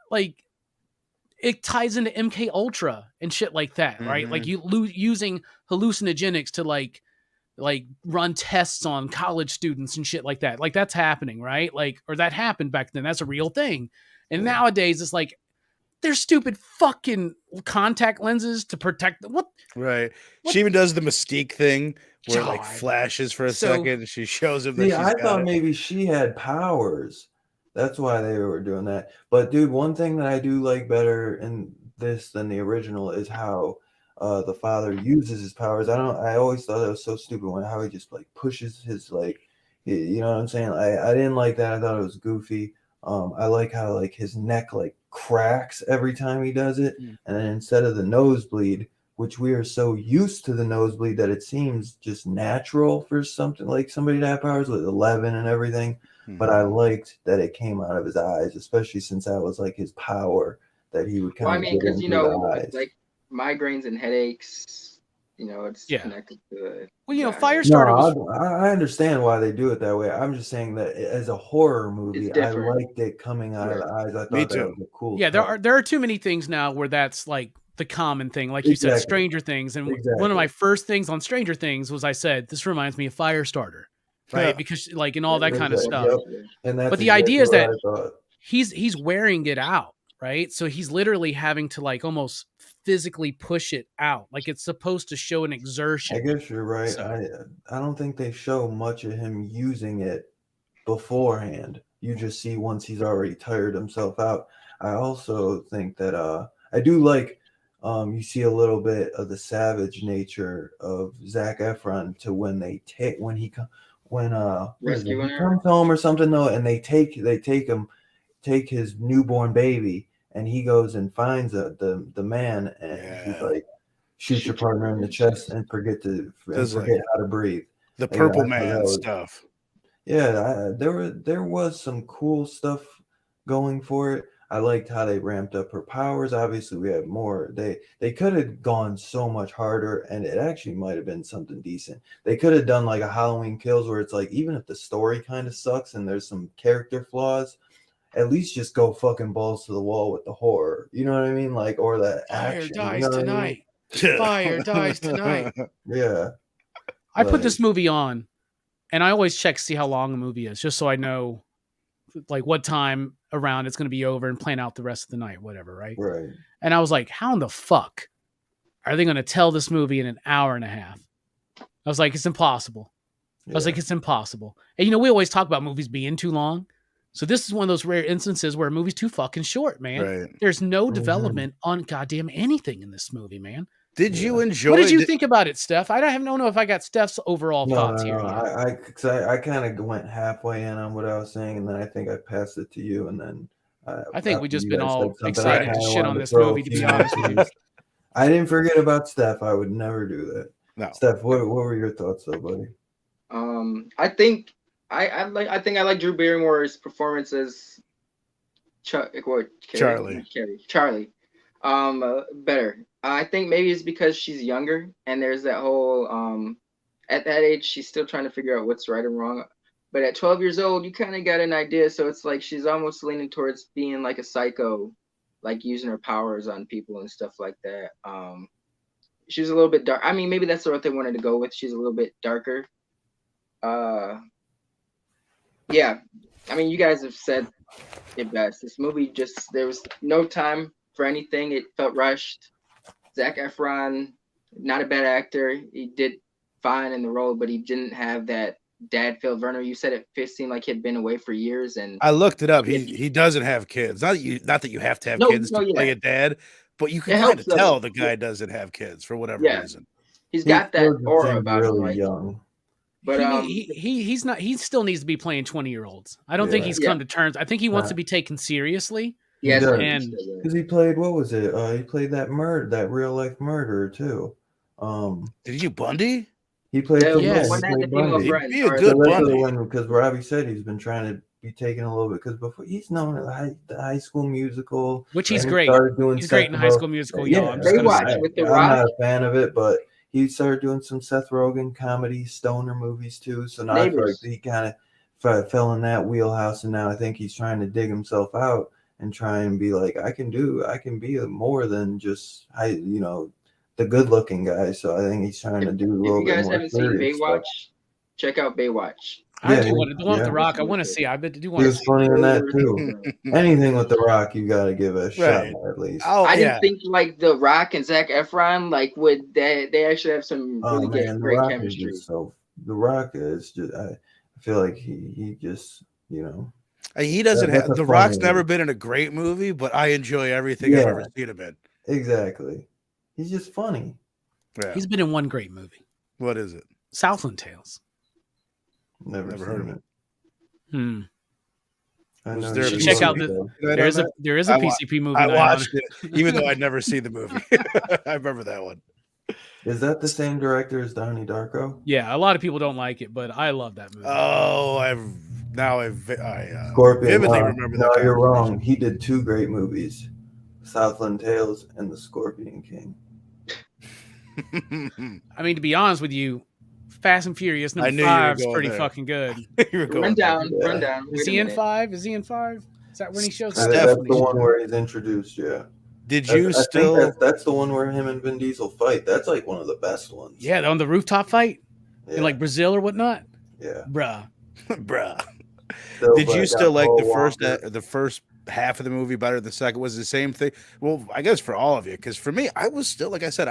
it ties into MK Ultra and shit like that, right? Like using hallucinogenics to like run tests on college students and shit like that. Like that's happening, right? Or that happened back then. That's a real thing. And nowadays it's like there's stupid fucking contact lenses to protect what? Right. She even does the Mystique thing where it flashes for a second and she shows him that I thought maybe she had powers. That's why they were doing that. But dude, one thing that I do like better in this than the original is how the father uses his powers. I always thought that was so stupid how he just pushes his you know what I'm saying? I didn't like that. I thought it was goofy. I like how his neck cracks every time he does it, and then instead of the nosebleed, which we are so used to the nosebleed that it seems just natural for something like somebody to have powers with 11 and everything. But I liked that it came out of his eyes, especially since that was his power that he would kind of. Well, because like migraines and headaches, it's connected to it. Well, FireStarter. No, I understand why they do it that way. I'm just saying that as a horror movie, I liked it coming out of the eyes. I thought that was a cool. Yeah, there are too many things now where that's the common thing, like you said, Stranger Things. And one of my first things on Stranger Things was I said, this reminds me of FireStarter, right? Because and all that kind of stuff. Yep. But the idea is that he's wearing it out, right? So he's literally having to almost physically push it out. Like it's supposed to show an exertion. I guess you're right. So, I don't think they show much of him using it beforehand. You just see once he's already tired himself out. I also think that I do like you see a little bit of the savage nature of Zac Efron to when he comes home or something though, and they take his newborn baby, and he goes and finds the man, and he shoots your partner in the chest and forget how to breathe. The Purple Man stuff. Yeah, there was some cool stuff going for it. I liked how they ramped up her powers. Obviously, we had more. They could have gone so much harder, and it actually might have been something decent. They could have done like a Halloween Kills, where it's like even if the story kind of sucks and there's some character flaws, at least just go fucking balls to the wall with the horror. You know what I mean? Like, or the Fire action. dies You know what I mean? tonight. Fire dies tonight. Yeah. I put this movie on, and I always check to see how long a movie is, just so I know like what time around it's going to be over and plan out the rest of the night, whatever, right? Right. And I was like, how in the fuck are they going to tell this movie in an hour and a half? I was like, it's impossible. I was like, it's impossible. And, you know, we always talk about movies being too long. So this is one of those rare instances where a movie's too fucking short, man. Right. There's no development on goddamn anything in this movie, man. Did you enjoy? What did you think about it, Steph? I don't know if I got Steph's overall thoughts here. I kind of went halfway in on what I was saying, and then I think I passed it to you, and then I think we just been all excited to shit on this movie. To be honest with you, I didn't forget about Steph. I would never do that. No, Steph, what were your thoughts, though, buddy? I think I like Drew Barrymore's performance as Charlie. Better. I think maybe it's because she's younger, and there's that whole at that age she's still trying to figure out what's right and wrong. But at 12 years old, you kind of got an idea. So it's like she's almost leaning towards being like a psycho, like using her powers on people and stuff like that. She's a little bit dark. I mean, maybe that's what they wanted to go with. She's a little bit darker. Yeah. I mean, you guys have said it best. This movie just, there was no time for anything. It felt rushed. Zac Efron, not a bad actor. He did fine in the role, but he didn't have that dad feel. Werner, you said it seemed like he'd been away for years, and I looked it up. He doesn't have kids. Not that you have to have kids to play a dad, but you can kind of tell the guy doesn't have kids for whatever reason. He's got that aura about him. Really young. But he's not. He still needs to be playing 20-year-olds. I don't think he's come to terms. I think he wants to be taken seriously. Yes, and because he played, what was it? He played that real life murderer too. Did you Bundy? He played. Yes. He played Bundy. He'd be a good Bundy. Because Robbie said he's been trying to be taken a little bit, because before he's known at the High School Musical, which he's great. He's great in High School Musical. Yeah, I'm not a fan of it, but he started doing some Seth Rogen comedy stoner movies too. So now I feel like he kind of fell in that wheelhouse, and now I think he's trying to dig himself out and try and be like, I can be more than just the good looking guy. So I think he's trying to do a little bit more. If you guys haven't seen Baywatch, check out Baywatch. I do want the one with The Rock. I want to see. I bet do want to see. He was funny in that too. Anything with The Rock, you got to give a shot at least. I didn't think like The Rock and Zac Efron would they actually have some really great chemistry. The Rock is just, I feel like he just he doesn't have The Rock's never been in a great movie, but I enjoy everything I've ever seen him in. Exactly, he's just funny. Yeah. He's been in one great movie. What is it? Southland Tales. Never heard of it. Check out there is a PCP movie. I watched it, even though I'd never seen the movie. I remember that one. Is that the same director as Donnie Darko? Yeah, a lot of people don't like it, but I love that movie. Oh, I Scorpion. vividly remember that. No, you're wrong. He did two great movies, Southland Tales and The Scorpion King. I mean, to be honest with you, Fast and Furious number 5 is pretty fucking good. Run down. Is he in 5? Is he in 5? Is that when he shows up? That's the one where he's introduced, yeah. Did you still? That's the one where him and Vin Diesel fight. That's like one of the best ones. Yeah, on the rooftop fight in like Brazil or whatnot. Yeah, bruh. So, did you still like the first half of the movie better than the second? Was it the same thing? Well, I guess for all of you, because for me, I was still, like I said,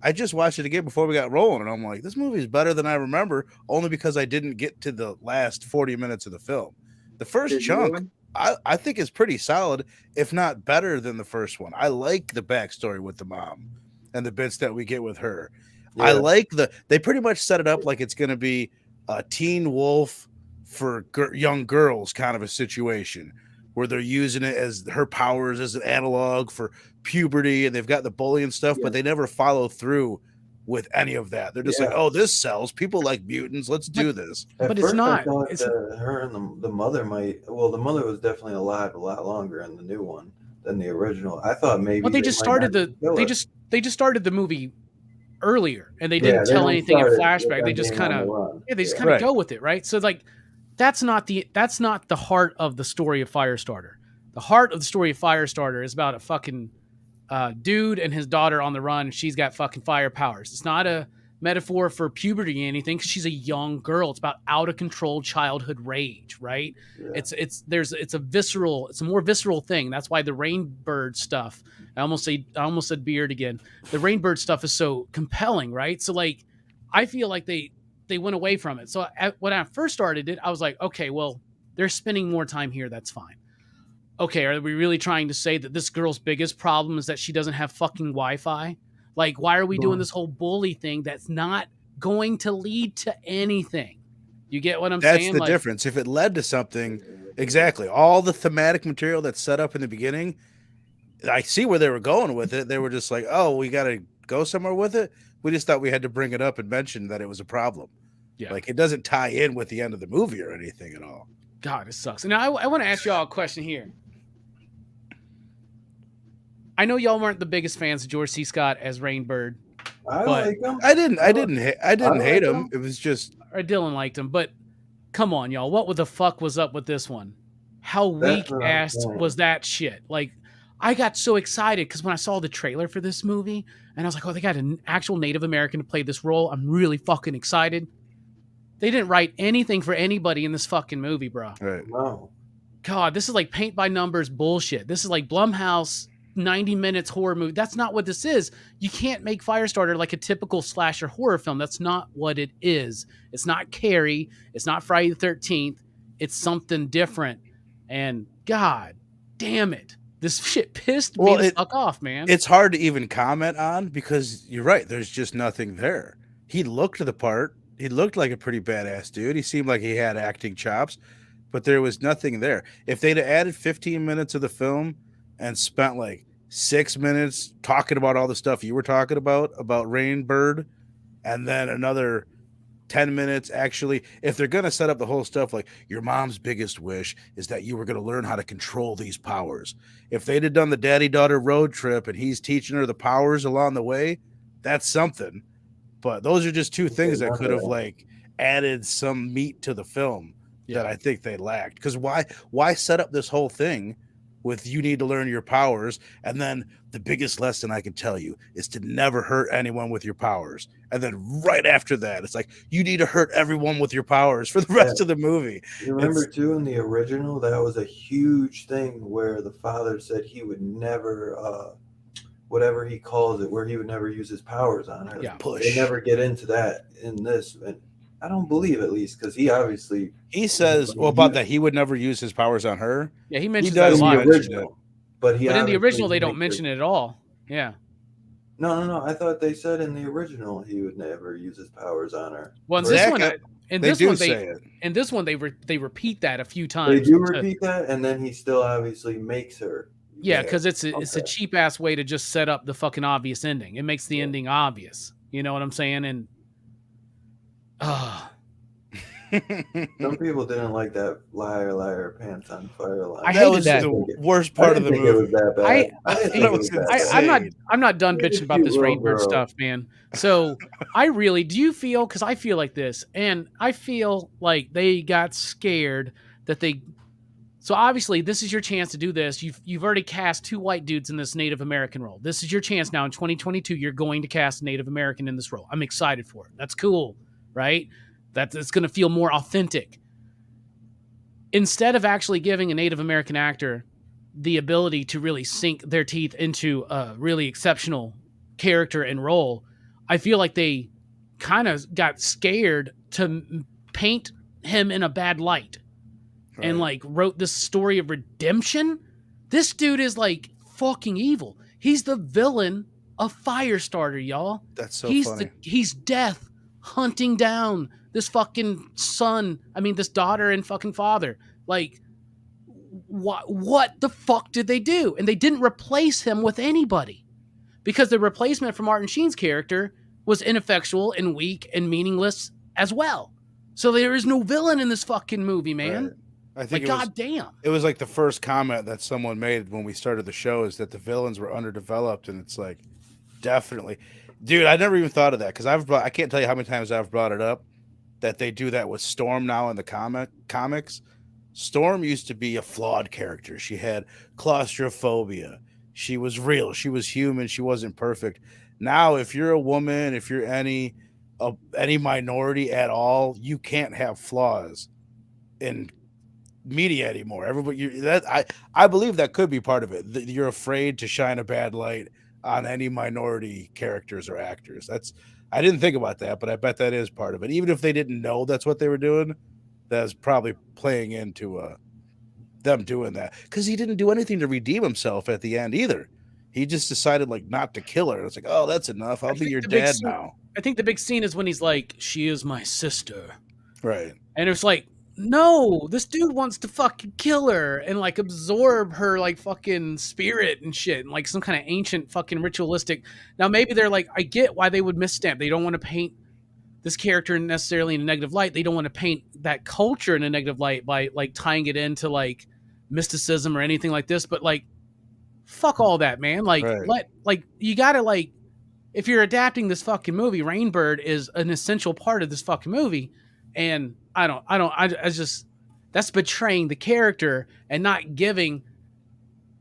I just watched it again before we got rolling, and I'm like, this movie is better than I remember, only because I didn't get to the last 40 minutes of the film. The first chunk, I think is pretty solid, if not better than the first one. I like the backstory with the mom and the bits that we get with her. Yeah. I like they pretty much set it up like it's going to be a Teen Wolf for young girls kind of a situation, where they're using it as her powers as an analog for puberty, and they've got the bullying stuff, but they never follow through with any of that. They're just like, oh, this sells. People like mutants. Let's do this. At But first it's not. I thought that her and the mother might. Well, the mother was definitely alive a lot longer in the new one than the original. I thought maybe. But they just started they just started the movie earlier, and they didn't tell anything in flashback. They just kind of go with it, right? So like, that's not the heart of the story of Firestarter. The heart of the story of Firestarter is about a fucking dude and his daughter on the run, and she's got fucking fire powers. It's not a metaphor for puberty or anything, because she's a young girl. It's about out of control childhood rage, right? Yeah. It's a more visceral thing. That's why the Rainbird stuff, I almost said beard again. The Rainbird stuff is so compelling, right? So like, I feel like they went away from it. So when I first started it, I was like, okay, well, they're spending more time here. That's fine. Okay, are we really trying to say that this girl's biggest problem is that she doesn't have fucking Wi-Fi? Like, why are we doing this whole bully thing that's not going to lead to anything? You get what I'm saying? That's the difference. If it led to something, exactly. All the thematic material that's set up in the beginning, I see where they were going with it. They were just like, oh, we got to go somewhere with it. We just thought we had to bring it up and mention that it was a problem. Yeah. Like, it doesn't tie in with the end of the movie or anything at all. God, it sucks. And now I want to ask y'all a question here. I know y'all weren't the biggest fans of George C. Scott as Rainbird. I like him. I didn't hate him. It was just, or Dylan liked him, but come on, y'all. What the fuck was up with this one? How weak-ass was that shit? Like, I got so excited because when I saw the trailer for this movie, and I was like, oh, they got an actual Native American to play this role. I'm really fucking excited. They didn't write anything for anybody in this fucking movie, bro. Right. No. God, this is like paint by numbers bullshit. This is like Blumhouse 90 minutes horror movie. That's not what this is. You can't make Firestarter like a typical slasher horror film. That's not what it is. It's not Carrie. It's not Friday the 13th. It's something different. And God damn it. This shit pissed me the fuck off, man. It's hard to even comment on because you're right. There's just nothing there. He looked the part. He looked like a pretty badass dude. He seemed like he had acting chops, but there was nothing there. If they'd have added 15 minutes of the film and spent like 6 minutes talking about all the stuff you were talking about Rainbird, and then another 10 minutes actually, if they're going to set up the whole stuff like your mom's biggest wish is that you were going to learn how to control these powers. If they'd have done the daddy-daughter road trip and he's teaching her the powers along the way, that's something. But those are just two things that could have like added some meat to the film that I think they lacked. Because why set up this whole thing with you need to learn your powers, and then the biggest lesson I can tell you is to never hurt anyone with your powers. And then right after that, it's like you need to hurt everyone with your powers for the rest of the movie. You remember too in the original, that was a huge thing where the father said he would never whatever he calls it, where he would never use his powers on her. Yeah, push. They never get into that in this, and I don't believe at least because he says about that he would never use his powers on her. Yeah, he mentions that a lot. But in the original they don't mention it at all. Yeah. No. I thought they said in the original he would never use his powers on her. Well, in this one, they repeat that a few times. They do repeat that, and then he still obviously makes her. Yeah, because it's a cheap ass way to just set up the fucking obvious ending. It makes the ending obvious. You know what I'm saying? And some people didn't like that liar, liar, pants on fire line. I hated that. The worst part of the movie. It was that bad. I'm not done bitching about this Rainbird stuff, man. So do you feel, because I feel like this, and I feel like they got scared that so obviously this is your chance to do this. You've already cast 2 white dudes in this Native American role. This is your chance now in 2022. You're going to cast a Native American in this role. I'm excited for it. That's cool, right? It's going to feel more authentic. Instead of actually giving a Native American actor the ability to really sink their teeth into a really exceptional character and role, I feel like they kind of got scared to paint him in a bad light. Right. And like wrote this story of redemption. This dude is like fucking evil. He's the villain of Firestarter, y'all. That's so funny. He's death hunting down this fucking this daughter and fucking father. Like, what the fuck did they do? And they didn't replace him with anybody, because the replacement for Martin Sheen's character was ineffectual and weak and meaningless as well. So there is no villain in this fucking movie, man. Right. I think goddamn. It was like the first comment that someone made when we started the show is that the villains were underdeveloped, and it's like, definitely, dude. I never even thought of that because I can't tell you how many times I've brought it up that they do that with Storm now in the comics. Storm used to be a flawed character. She had claustrophobia. She was real. She was human. She wasn't perfect. Now, if you're a woman, if you're any minority at all, you can't have flaws in media anymore. Everybody, I believe that could be part of it. You're afraid to shine a bad light on any minority characters or actors. I didn't think about that, but I bet that is part of it. Even if they didn't know that's what they were doing, that's probably playing into them doing that, because he didn't do anything to redeem himself at the end either. He just decided like not to kill her. It's like, oh, that's enough. I'll be your dad now. I think the big scene is when he's like, she is my sister. Right. And it's like, no, this dude wants to fucking kill her and like absorb her like fucking spirit and shit and like some kind of ancient fucking ritualistic. Now maybe they're like, I get why they would misstamp. They don't want to paint this character necessarily in a negative light. They don't want to paint that culture in a negative light by like tying it into like mysticism or anything like this. But like, fuck all that, man. Like, you gotta like, if you're adapting this fucking movie, Rainbird is an essential part of this fucking movie. And I just, that's betraying the character and not giving,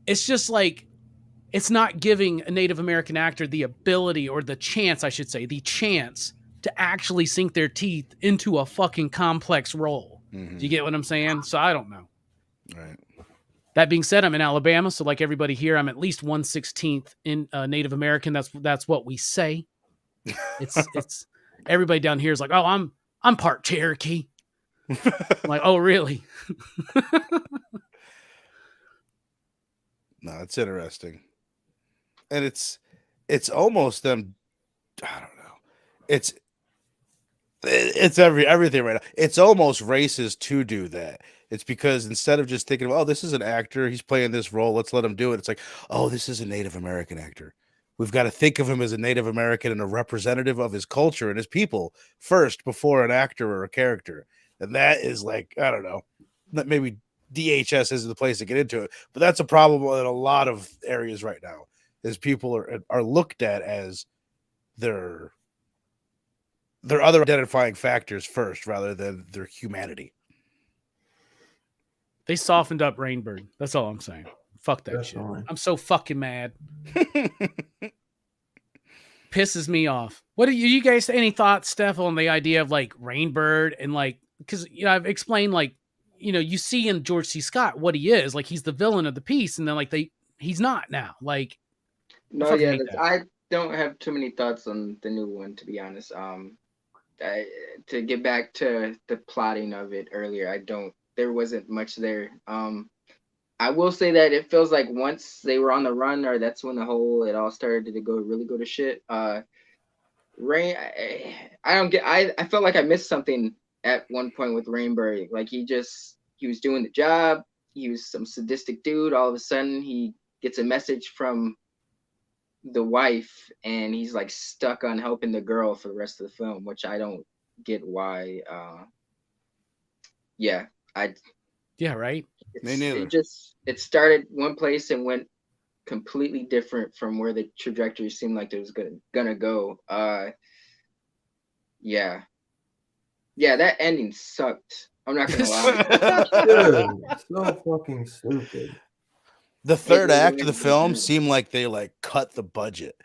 it's just like, it's not giving a Native American actor the ability or the chance, I should say, the chance to actually sink their teeth into a fucking complex role. Mm-hmm. Do you get what I'm saying? So I don't know. Right. That being said, I'm in Alabama, so like everybody here, I'm at least 1/16 in Native American. That's what we say. It's everybody down here is like, oh, I'm part Cherokee. I'm like, oh, really? No, it's interesting, and it's almost them. I don't know. It's everything right now. It's almost racist to do that. It's because instead of just thinking, oh, this is an actor, he's playing this role, let's let him do it. It's like, oh, this is a Native American actor. We've got to think of him as a Native American and a representative of his culture and his people first before an actor or a character. And that is like, I don't know, maybe DHS isn't the place to get into it, but that's a problem in a lot of areas right now, is people are looked at as their other identifying factors first rather than their humanity. They softened up Rainbird. That's all I'm saying. Fuck that shit. I'm so fucking mad. Pisses me off. What do you guys, any thoughts, Steph, on the idea of like Rainbird and like, because I've explained like, you see in George C. Scott what he is, like he's the villain of the piece, and then like he's not now. Like, no, yeah, I don't have too many thoughts on the new one, to be honest. To get back to the plotting of it earlier, there wasn't much there. I will say that it feels like once they were on the run, or that's when it all started to really go to shit. Rain, I felt like I missed something at one point with Rainbird. Like he was doing the job. He was some sadistic dude. All of a sudden he gets a message from the wife and he's like stuck on helping the girl for the rest of the film, which I don't get why. Yeah, right. Me neither. It started one place and went completely different from where the trajectory seemed like it was gonna go. Yeah, that ending sucked. I'm not gonna lie. Dude, so fucking stupid. The third act of the film seemed like they like cut the budget.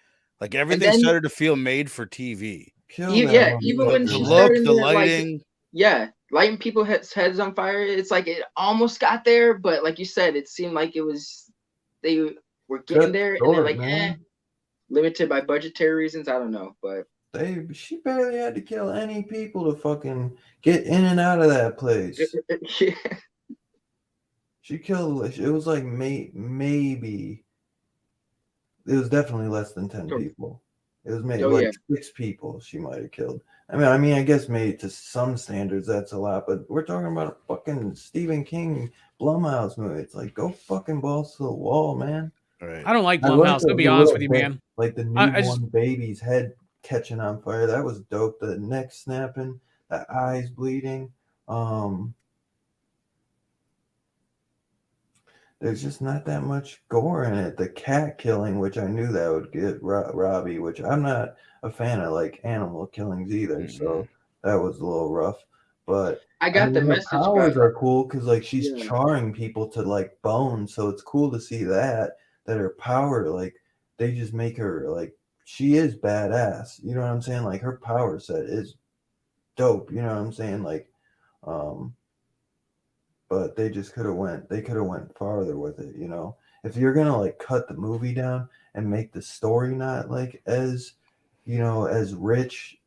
Like everything started to feel made for TV. Even when the look, the lighting. Lighting people's heads on fire. It's like it almost got there, but like you said, it seemed like they were getting there, and they're like, limited by budgetary reasons. I don't know, but she barely had to kill any people to fucking get in and out of that place. Yeah. She killed. It was like maybe. It was definitely less than 10 people. It was maybe 6 people she might have killed. I mean, I guess maybe to some standards that's a lot, but we're talking about a fucking Stephen King Blumhouse movie. It's like, go fucking balls to the wall, man. Right. I don't like Blumhouse, to be honest with you, man. Like the newborn baby's head catching on fire. That was dope. The neck snapping, the eyes bleeding. There's just not that much gore in it. The cat killing, which I knew that would get Robbie, which I'm not a fan of like animal killings either. So that was a little rough. But I got the her message. powers are cool because like she's Yeah. charring people to like bone. So it's cool to see that her power, like they just make her like she is badass. You know what I'm saying? Like her power set is dope. You know what I'm saying? Like, but they just could have went farther with it, you know. If you're gonna like cut the movie down and make the story not like as, you know, as rich,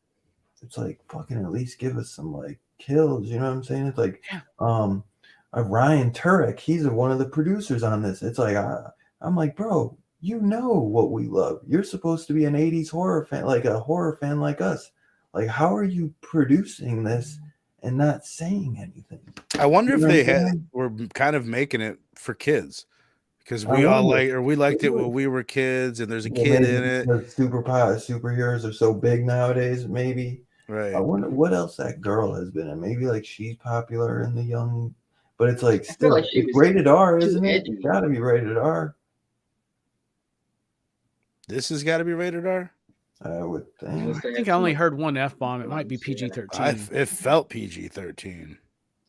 it's like fucking at least give us some like kills, you know what I'm saying? It's like Ryan Turek, he's one of the producers on this. It's like I'm like, bro, you know what we love. You're supposed to be an 80s horror fan, like a horror fan like us. Like, how are you producing this and not saying anything? I wonder if they were kind of making it for kids because we liked it when we were kids, and there's a kid in it. Superheroes are so big nowadays. Maybe right. I wonder what else that girl has been in. Maybe like she's popular in the young, but it's like still like it's rated R, isn't it? It's got to be rated R. This has got to be rated R. I would think. I think I only heard one F-bomb. It might be PG-13. It felt PG-13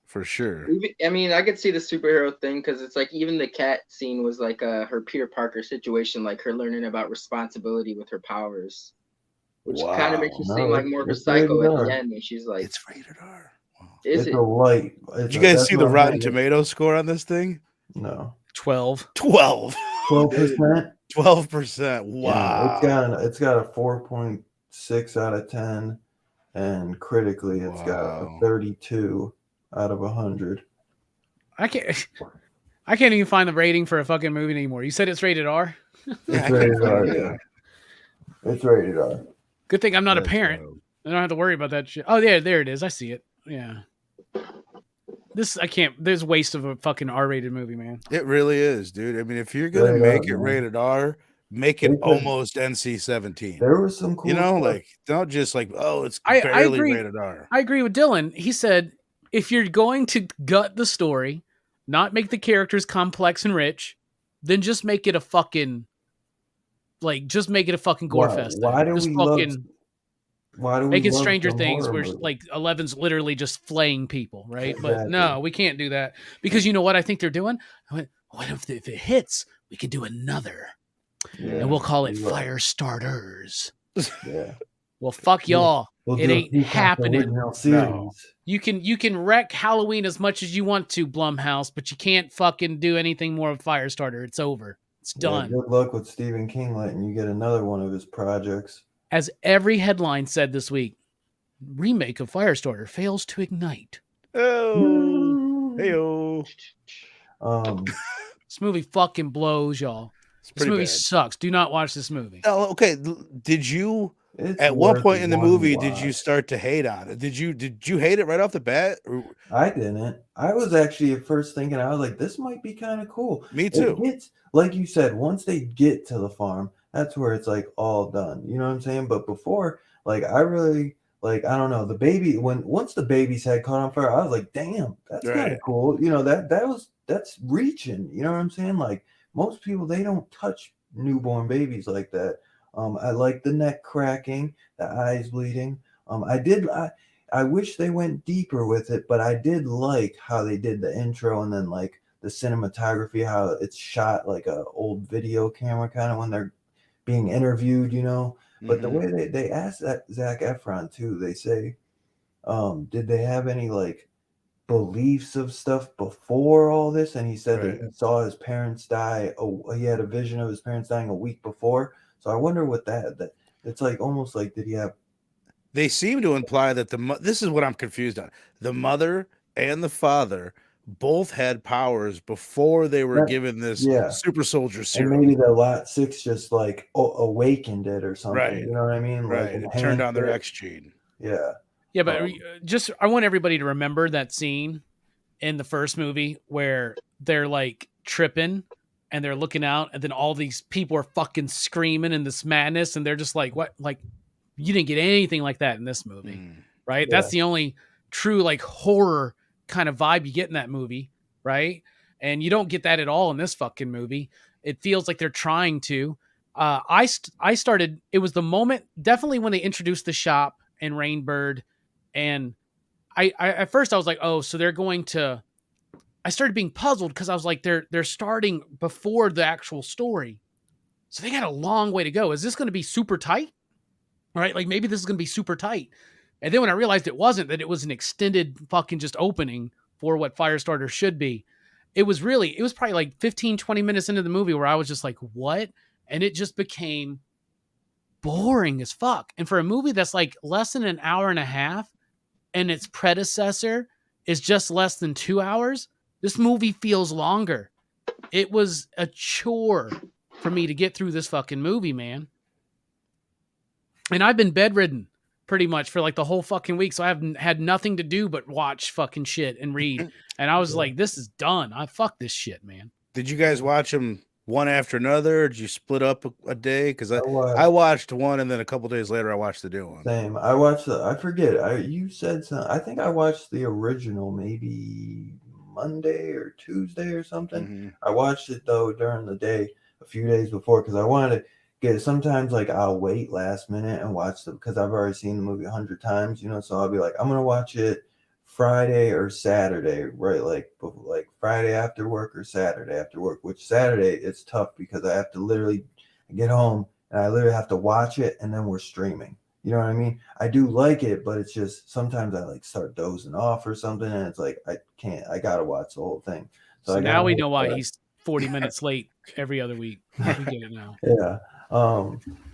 for sure. I mean, I could see the superhero thing because it's like even the cat scene was like her Peter Parker situation, like her learning about responsibility with her powers, which kind of makes you seem like more of a psycho at the end. And she's like, "It's rated R." Wow. It's a light. Did you guys see the Rotten Tomatoes score on this thing? No. 12%. 12%. 12%. Wow. Yeah, it's got a 4.6 out of 10, and critically it's got a 32 out of 100. I can't even find the rating for a fucking movie anymore. You said it's rated R? It's rated R, yeah. It's rated R. Good thing I'm not a parent. I don't have to worry about that shit. Oh, there it is. I see it. Yeah. There's waste of a fucking R-rated movie, man. It really is, dude. I mean, if you're gonna make it rated R, make it almost NC-17. There was some cool stuff. Like don't just like, oh, it's barely rated R. I agree with Dylan. He said if you're going to gut the story, not make the characters complex and rich, then just make it a fucking gore fest. Why do we making Stranger Things where like Eleven's literally just flaying people, right? Exactly. But no, we can't do that because you know what I think they're doing? What if it hits? We could do another, and we'll call it FireStarters. Yeah. Well, fuck y'all. It ain't happening. No. You can wreck Halloween as much as you want to, Blumhouse, but you can't fucking do anything more with FireStarter. It's over. It's done. Good luck with Stephen King letting you get another one of his projects. As every headline said this week, remake of FireStarter fails to ignite. Oh, hey-oh. This movie fucking blows, y'all. This movie sucks. Do not watch this movie. Oh, okay. Did you at one point in the movie did you start to hate on it? Did you hate it right off the bat? I didn't. I was actually at first thinking, I was like, this might be kind of cool. Me too. It's like you said, once they get to the farm, that's where it's like all done. You know what I'm saying? But before, like I really like I don't know, the baby once the baby's head caught on fire, I was like, damn, that's kind of cool. You know, that's reaching, you know what I'm saying? Like most people, they don't touch newborn babies like that. I like the neck cracking, the eyes bleeding. I wish they went deeper with it, but I did like how they did the intro and then like the cinematography, how it's shot like a old video camera kind of when they're being interviewed, you know. But the way they asked that Zac Efron too, they say, did they have any like beliefs of stuff before all this? And he said that he saw his parents die. He had a vision of his parents dying a week before. So I wonder what that it's like almost like did he have. They seem to imply that this is what I'm confused on. The mother and the father both had powers before they were given this super soldier serum. And maybe the Lot 6 just like awakened it or something. Right. You know what I mean? Right. Like it turned on their X gene. Yeah. Yeah, but I want everybody to remember that scene in the first movie where they're like tripping and they're looking out and then all these people are fucking screaming in this madness and they're just like, what? Like, You didn't get anything like that in this movie, right? Yeah. That's the only true like horror kind of vibe you get in that movie, right? And you don't get that at all in this fucking movie. It feels like they're trying to. I started. It was the moment, definitely when they introduced the shop and Rainbird, and I at first I was like, oh, so they're going to. I started being puzzled because I was like, they're starting before the actual story, so they got a long way to go. Is this going to be super tight? Right? Like maybe this is going to be super tight. And then when I realized it wasn't, that it was an extended fucking just opening for what Firestarter should be, it was probably like 15, 20 minutes into the movie where I was just like, what? And it just became boring as fuck. And for a movie that's like less than an hour and a half and its predecessor is just less than 2 hours, this movie feels longer. It was a chore for me to get through this fucking movie, man. And I've been bedridden pretty much for like the whole fucking week. So I haven't had nothing to do but watch fucking shit and read. And I was like, this is done. I fuck this shit, man. Did you guys watch them one after another? Or did you split up a day? Because I watched one, and then a couple days later I watched the new one. Same. I watched I forget. You said something. I think I watched the original maybe Monday or Tuesday or something. Mm-hmm. I watched it though during the day a few days before because I wanted to get. Sometimes like I'll wait last minute and watch them because I've already seen the movie 100 times, so I'll be like, I'm gonna watch it Friday or Saturday, right? Like Friday after work or Saturday after work. Which Saturday it's tough because I have to literally get home and I literally have to watch it and then we're streaming. You know what I mean? I do like it, but it's just sometimes I like start dozing off or something, and it's like I gotta watch the whole thing. So now we know why he's 40 minutes late every other week. We get it now. Yeah.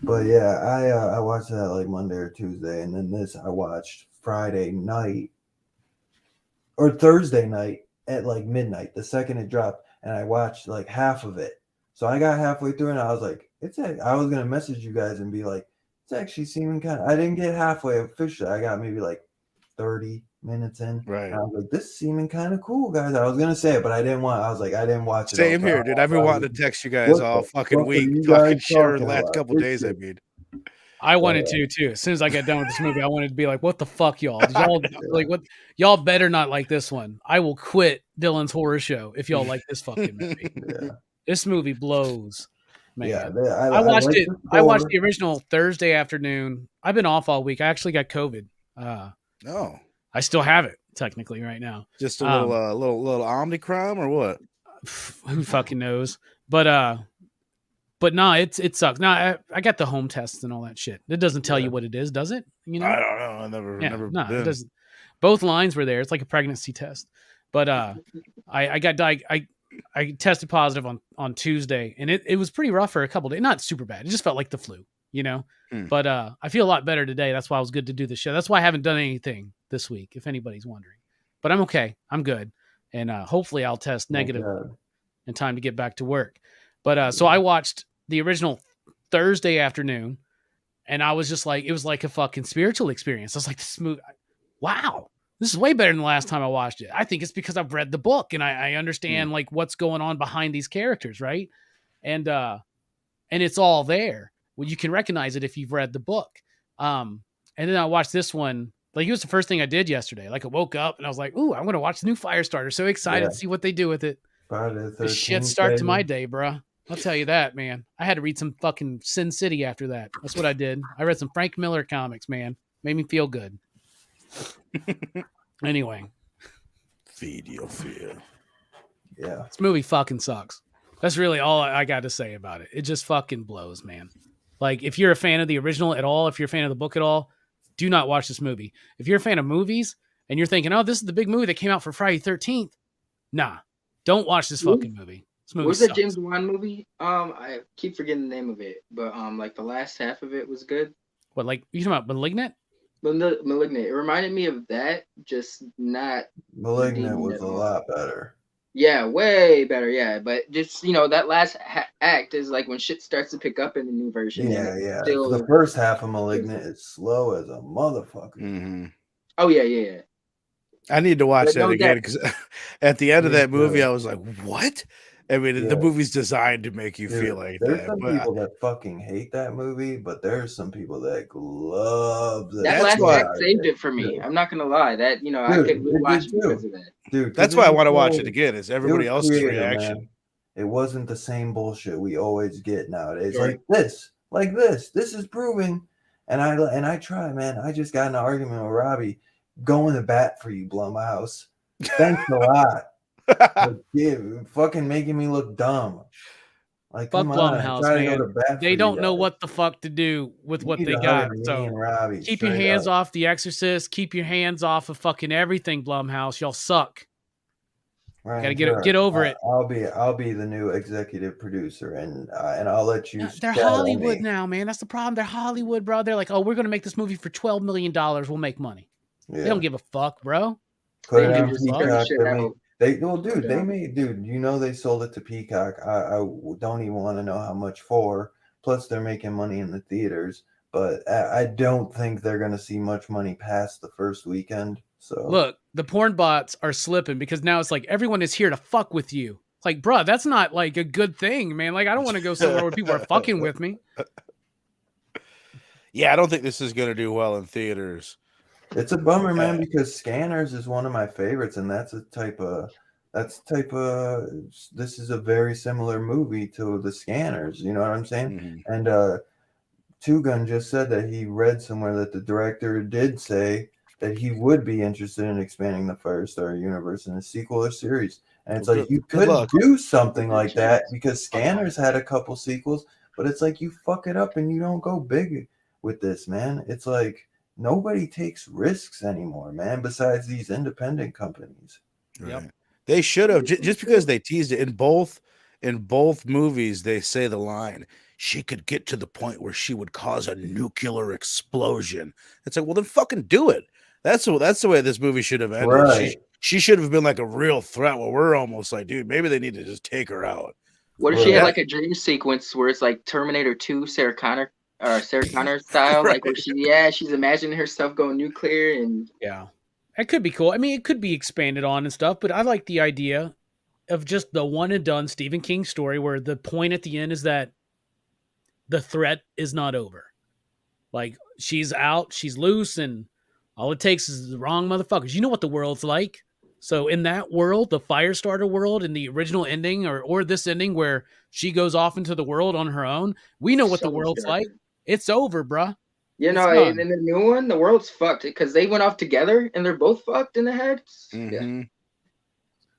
But yeah, I watched that like Monday or Tuesday, and then this I watched Friday night or Thursday night at like midnight, the second it dropped, and I watched like half of it. So I got halfway through and I was like, I was gonna message you guys and be like, it's actually seeming kind of. I didn't get halfway officially. I got maybe like 30 minutes in. Right. And I was like, this is seeming kind of cool, guys. I was gonna say it, but I didn't want. I was like, I didn't watch it. Same here, dude. I've been wanting to text you guys all fucking week, talking shit the last couple days. I mean, I wanted to too. As soon as I got done with this movie, I wanted to be like, "What the fuck, y'all? Did y'all like what? Y'all better not like this one. I will quit Dylan's horror show if y'all like this fucking movie. Yeah. This movie blows." Man. Yeah, I watched it. I watched the original Thursday afternoon. I've been off all week. I actually got COVID. No, I still have it technically right now. Just a little Omicron or what? Who fucking knows? But no, it sucks. No, I got the home tests and all that shit. It doesn't tell you what it is, does it? I don't know. I never. No, it doesn't. Both lines were there. It's like a pregnancy test. But I tested positive on Tuesday, and it was pretty rough for a couple of days. Not super bad. It just felt like the flu, But I feel a lot better today. That's why it was good to do the show. That's why I haven't done anything this week, if anybody's wondering. But I'm okay. I'm good. And hopefully I'll test negative in time to get back to work. But so I watched the original Thursday afternoon, and I was just like, it was like a fucking spiritual experience. I was like, this movie, wow. This is way better than the last time I watched it. I think it's because I've read the book and I understand like what's going on behind these characters, right? And it's all there. Well, you can recognize it if you've read the book. And then I watched this one. Like it was the first thing I did yesterday. Like I woke up and I was like, "Ooh, I'm going to watch the new Firestarter." So excited to see what they do with it. Friday, shit start to my day, bro. I'll tell you that, man. I had to read some fucking Sin City after that. That's what I did. I read some Frank Miller comics, man. Made me feel good. Anyway, feed your fear. Yeah, this movie fucking sucks. That's really all I got to say about it. It just fucking blows, man. Like, if you're a fan of the original at all, if you're a fan of the book at all, do not watch this movie. If you're a fan of movies and you're thinking, "Oh, this is the big movie that came out for Friday 13th," nah, don't watch this fucking movie. This movie was sucks. the James Wan movie? I keep forgetting the name of it, but like the last half of it was good. What, like you talking about Malignant? Malignant. It reminded me of that, just not. Malignant was a lot better. Yeah, way better. Yeah, but just that last act is like when shit starts to pick up in the new version. Yeah. The first half of Malignant is slow as a motherfucker. Mm-hmm. Oh yeah. I need to watch that again because at the end of that movie, I was like, "What?" I mean, the movie's designed to make you feel like there's that. some But people that fucking hate that movie, but there's some people that love that. That That's last why- act saved it for me. I'm not gonna lie. That I Dude, could it rewatch did it because of that. Dude, that's why I want to watch it again. Is everybody else's creative, reaction? Man. It wasn't the same bullshit we always get nowadays. Sure. Like this. This is proving. And I try, man. I just got in an argument with Robbie, going to bat for you, Blumhouse. Thanks a lot. Fucking making me look dumb. Like, fuck come on, Blumhouse, try man. to go to bat They for don't you know guys. what the fuck to do with You what need they to got. hire me So and Robbie, keep your hands off The Exorcist. Keep your hands off of fucking everything, Blumhouse. Y'all suck. Ryan, Gotta get over it. I'll be the new executive producer, and I'll let you. They're Hollywood now, man. That's the problem. They're Hollywood, bro. They're like, oh, we're gonna make this movie for $12 million. We'll make money. Yeah. They don't give a fuck, bro. Put They it don't on give a fuck. Peacock. Dude, you know they sold it to Peacock. I don't even want to know how much for. Plus, they're making money in the theaters, but I don't think they're gonna see much money past the first weekend. So Look, the porn bots are slipping because now it's like everyone is here to fuck with you. Like, bro, that's not like a good thing, man. Like, I don't want to go somewhere where people are fucking with me. Yeah, I don't think this is gonna do well in theaters. it's a bummer, man, because Scanners is one of my favorites, and this is a very similar movie to the Scanners. You know what I'm saying? Mm-hmm. And Two Gun just said that he read somewhere that the director did say that he would be interested in expanding the FireStarter universe in a sequel or series. And it's like, you could do something like that, because Scanners had a couple sequels, but it's like, you fuck it up and you don't go big with this, man. It's like, nobody takes risks anymore, man, besides these independent companies. Right. Yep. They should have, just because they teased it in both movies. They say the line, she could get to the point where she would cause a nuclear explosion. It's like, well, then fucking do it. That's the way this movie should have ended. Right. She should have been like a real threat. Well, we're almost like, dude, maybe they need to just take her out. What if she had like a dream sequence where it's like Terminator 2, Sarah Connor style, right. Like where she's imagining herself going nuclear, and it could be cool. I mean, it could be expanded on and stuff, but I like the idea of just the one and done Stephen King story where the point at the end is that the threat is not over. Like, she's out, she's loose, and all it takes is the wrong motherfuckers. You know what the world's like. So in that world, the FireStarter world, in the original ending or this ending where she goes off into the world on her own, we know what the world's like. It's over, bruh. You know, and in the new one, the world's fucked because they went off together and they're both fucked in the head. Mm-hmm.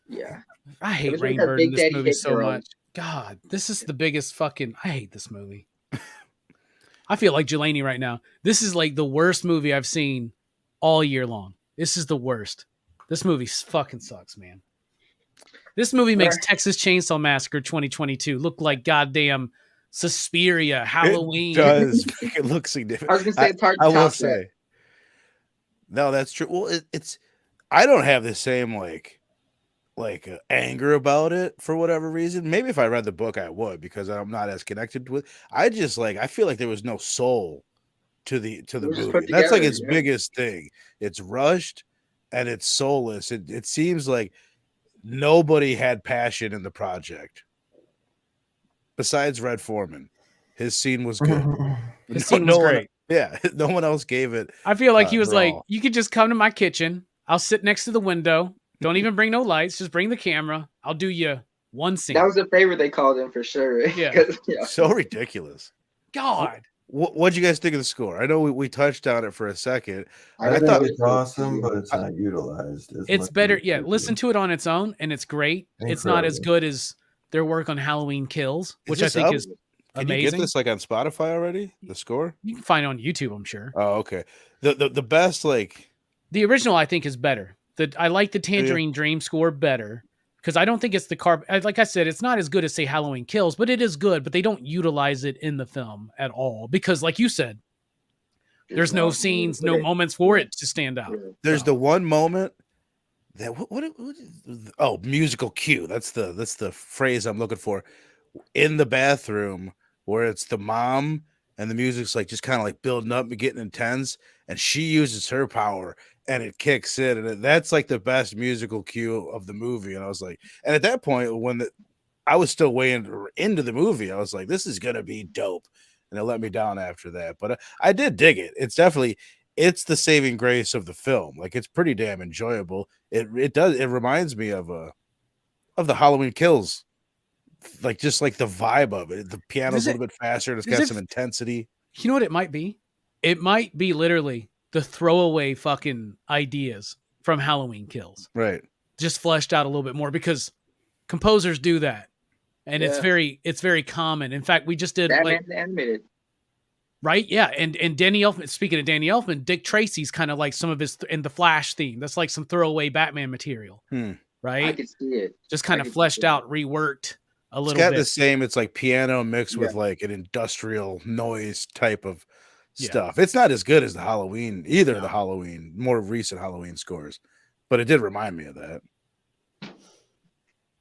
Yeah. I hate Rainbird in this movie so much. God, this is the biggest fucking... I hate this movie. I feel like Jelani right now. This is like the worst movie I've seen all year long. This is the worst. This movie fucking sucks, man. This movie makes Texas Chainsaw Massacre 2022 look like goddamn Suspiria, Halloween. It does. It looks significant. I was gonna say it's hard to I will top say. that. No, that's true. Well, it's. I don't have the same like anger about it for whatever reason. Maybe if I read the book, I would, because I'm not as connected with. I just I feel like there was no soul to the movie. That's like its biggest thing. It's rushed and it's soulless. It seems like nobody had passion in the project besides Red Foreman. His scene was good. His scene was great. No one else gave it. I feel like he was like, you could just come to my kitchen. I'll sit next to the window. Don't even bring no lights. Just bring the camera. I'll do you one scene. That was a favorite they called him for sure. Yeah. So ridiculous. God. What'd you guys think of the score? I know we touched on it for a second. I thought it's awesome, but it's not utilized. It's better. Yeah, listen to it on its own, and it's great. Incredible. It's not as good as their work on Halloween Kills, which I think is amazing. Can you get this on Spotify already? The score? You can find it on YouTube, I'm sure. Oh, okay. The best the original I think is better. I like the Tangerine Dream score better. Because I don't think it's like I said, it's not as good as, say, Halloween Kills, but it is good, but they don't utilize it in the film at all. Because, like you said, there's no scenes, no moments for it to stand out. There's the one moment that musical cue. That's the phrase I'm looking for. In the bathroom where it's the mom and the music's just kind of building up and getting intense, and she uses her power and it kicks in, and that's the best musical cue of the movie. And I was like, and at that point, when I was still way into the movie. I was like, this is gonna be dope, and it let me down after that. But I did dig it. It's the saving grace of the film. Like, it's pretty damn enjoyable. It reminds me of the Halloween Kills, like just like the vibe of it. The piano's a little bit faster, and it's got some intensity. You know what it might be? It might be literally the throwaway fucking ideas from Halloween Kills, right? Just fleshed out a little bit more, because composers do that, and it's very common. In fact, we just did Batman animated. Right, yeah, and Danny Elfman. Speaking of Danny Elfman, Dick Tracy's kind of like some of his in the Flash theme. That's like some throwaway Batman material, right? I can see it. Just kind of fleshed out, reworked a little bit. It's got the same. It's like piano mixed with like an industrial noise type of stuff. It's not as good as the Halloween, the Halloween, more recent Halloween scores, but it did remind me of that.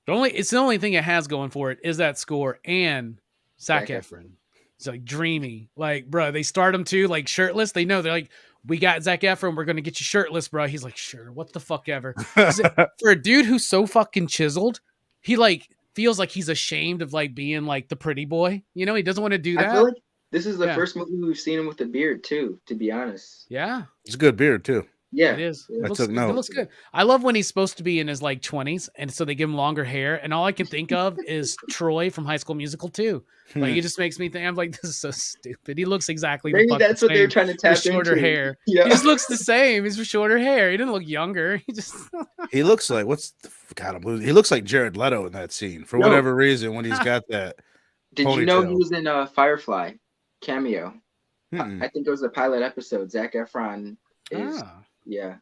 It's the only thing it has going for it is that score and Zac Efron. It's like dreamy, like, bro, they start him too, like shirtless. They know, they're like, we got Zac Efron, we're gonna get you shirtless, bro. He's like, sure, what the fuck ever. For a dude who's so fucking chiseled, he like feels like he's ashamed of like being like the pretty boy. You know, he doesn't want to do that. I feel like this is the first movie we've seen him with a beard too, to be honest. Yeah, it's a good beard too. Yeah, it is. It looks good. I love when he's supposed to be in his like 20s, and so they give him longer hair. And all I can think of is Troy from High School Musical 2. Like, it just makes me think, I'm like, this is so stupid. He looks exactly maybe that's what they're trying to tap into. Shorter hair. Yeah. He just looks the same. He's with shorter hair. He doesn't look younger. He looks like he looks like Jared Leto in that scene for whatever reason when he's got that. Did you know he was in Firefly cameo? I think it was a pilot episode. Zac Efron is. Yeah.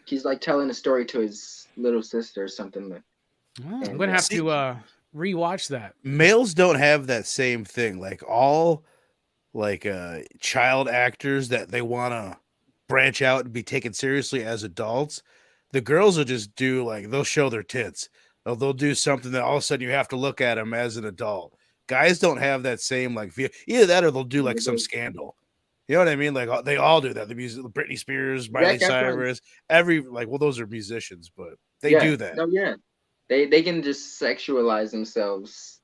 He's like telling a story to his little sister or something. I'm gonna have to rewatch that. Males don't have that same thing. Like all like child actors that they want to branch out and be taken seriously as adults. The girls will just do like, they'll show their tits. They'll do something that all of a sudden you have to look at them as an adult. Guys don't have that same like either that or they'll do like some scandal. You know what I mean? Like they all do that. The music, Britney Spears, Miley Cyrus, those are musicians, but they do that. No, yeah, they can just sexualize themselves.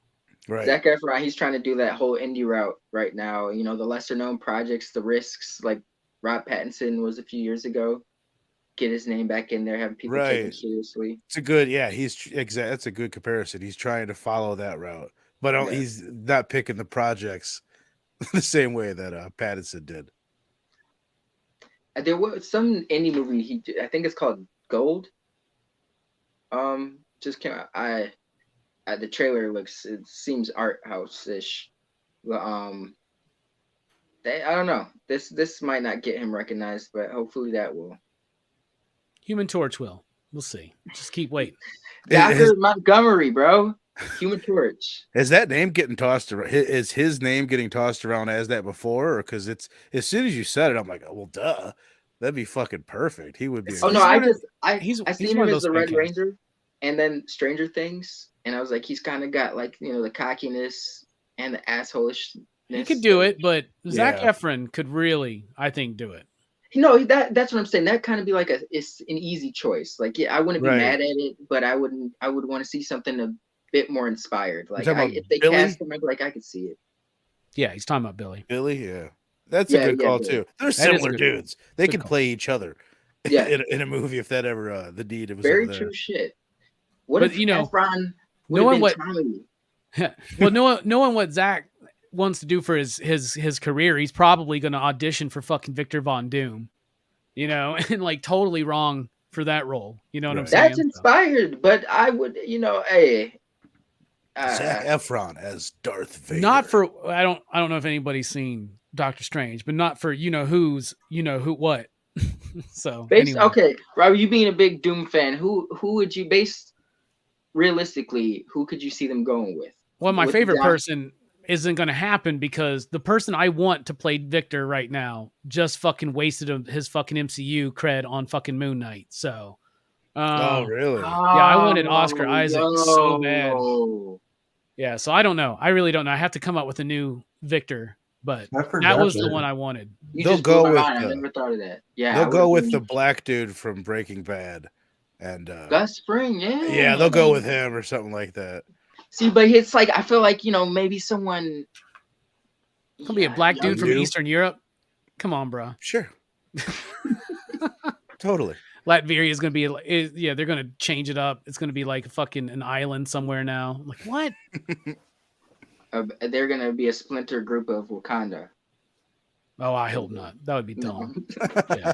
Right. Zac Efron, he's trying to do that whole indie route right now. You know, the lesser known projects, the risks, like Rob Pattinson was a few years ago. Get his name back in there, having people take him seriously. It's a good, that's a good comparison. He's trying to follow that route, but he's not picking the projects the same way that Pattinson did. There was some indie movie he did, I think it's called Gold. Just came out. The trailer it seems art house-ish. I don't know. This might not get him recognized, but hopefully that will. Human Torch will. We'll see. Just keep waiting. Dr. Montgomery, bro. Human Torch. Is that name getting tossed around? Is his name getting tossed around as that before? Or because it's as soon as you said it, I'm like, oh, well, duh. That'd be fucking perfect. He would be. Oh no, I seen him as the Red Ranger, and then Stranger Things, and I was like, he's kind of got like, you know, the cockiness and the assholishness. He could do it, but Zac Efron could really, I think, do it. No, that's what I'm saying. That kind of be like it's an easy choice. Like, yeah, I wouldn't be mad at it, but I would want to see something a bit more inspired. Like, if they cast him, I'd be like, I could see it. Yeah, he's talking about Billy. Yeah. That's a good call too. They're similar dudes. They can play each other. Yeah. in a movie if that ever the deed was very true shit. What if Efron knowing what Tommy? Well, knowing what Zach wants to do for his career, he's probably going to audition for fucking Victor Von Doom, you know, and like totally wrong for that role. You know what I'm saying? That's inspired, but I would, you know, Zac Efron as Darth Vader. Not for I don't know if anybody's seen Doctor Strange, but not for who what. So anyway. Okay, Robbie, you being a big Doom fan, who would you realistically, who could you see them going with? Well, my favorite person isn't going to happen because the person I want to play Victor right now just fucking wasted his fucking MCU cred on fucking Moon Knight. So, oh really? Yeah, I wanted Oscar Isaac so bad. Yeah, so I don't know. I really don't know. I have to come up with a new Victor, but that was the one I wanted. They'll go with. I never thought of that. Yeah, they'll go with the black dude from Breaking Bad, and Gus Fring. Yeah, they'll go with him or something like that. See, but it's like I feel like maybe someone. It's gonna be a black dude from you. Eastern Europe. Come on, bro. Sure. Totally. Latveria is gonna be yeah. They're gonna change it up. It's gonna be like fucking an island somewhere now. I'm like what? They're gonna be a splinter group of Wakanda. Oh, I hope not. That would be dumb. Yeah.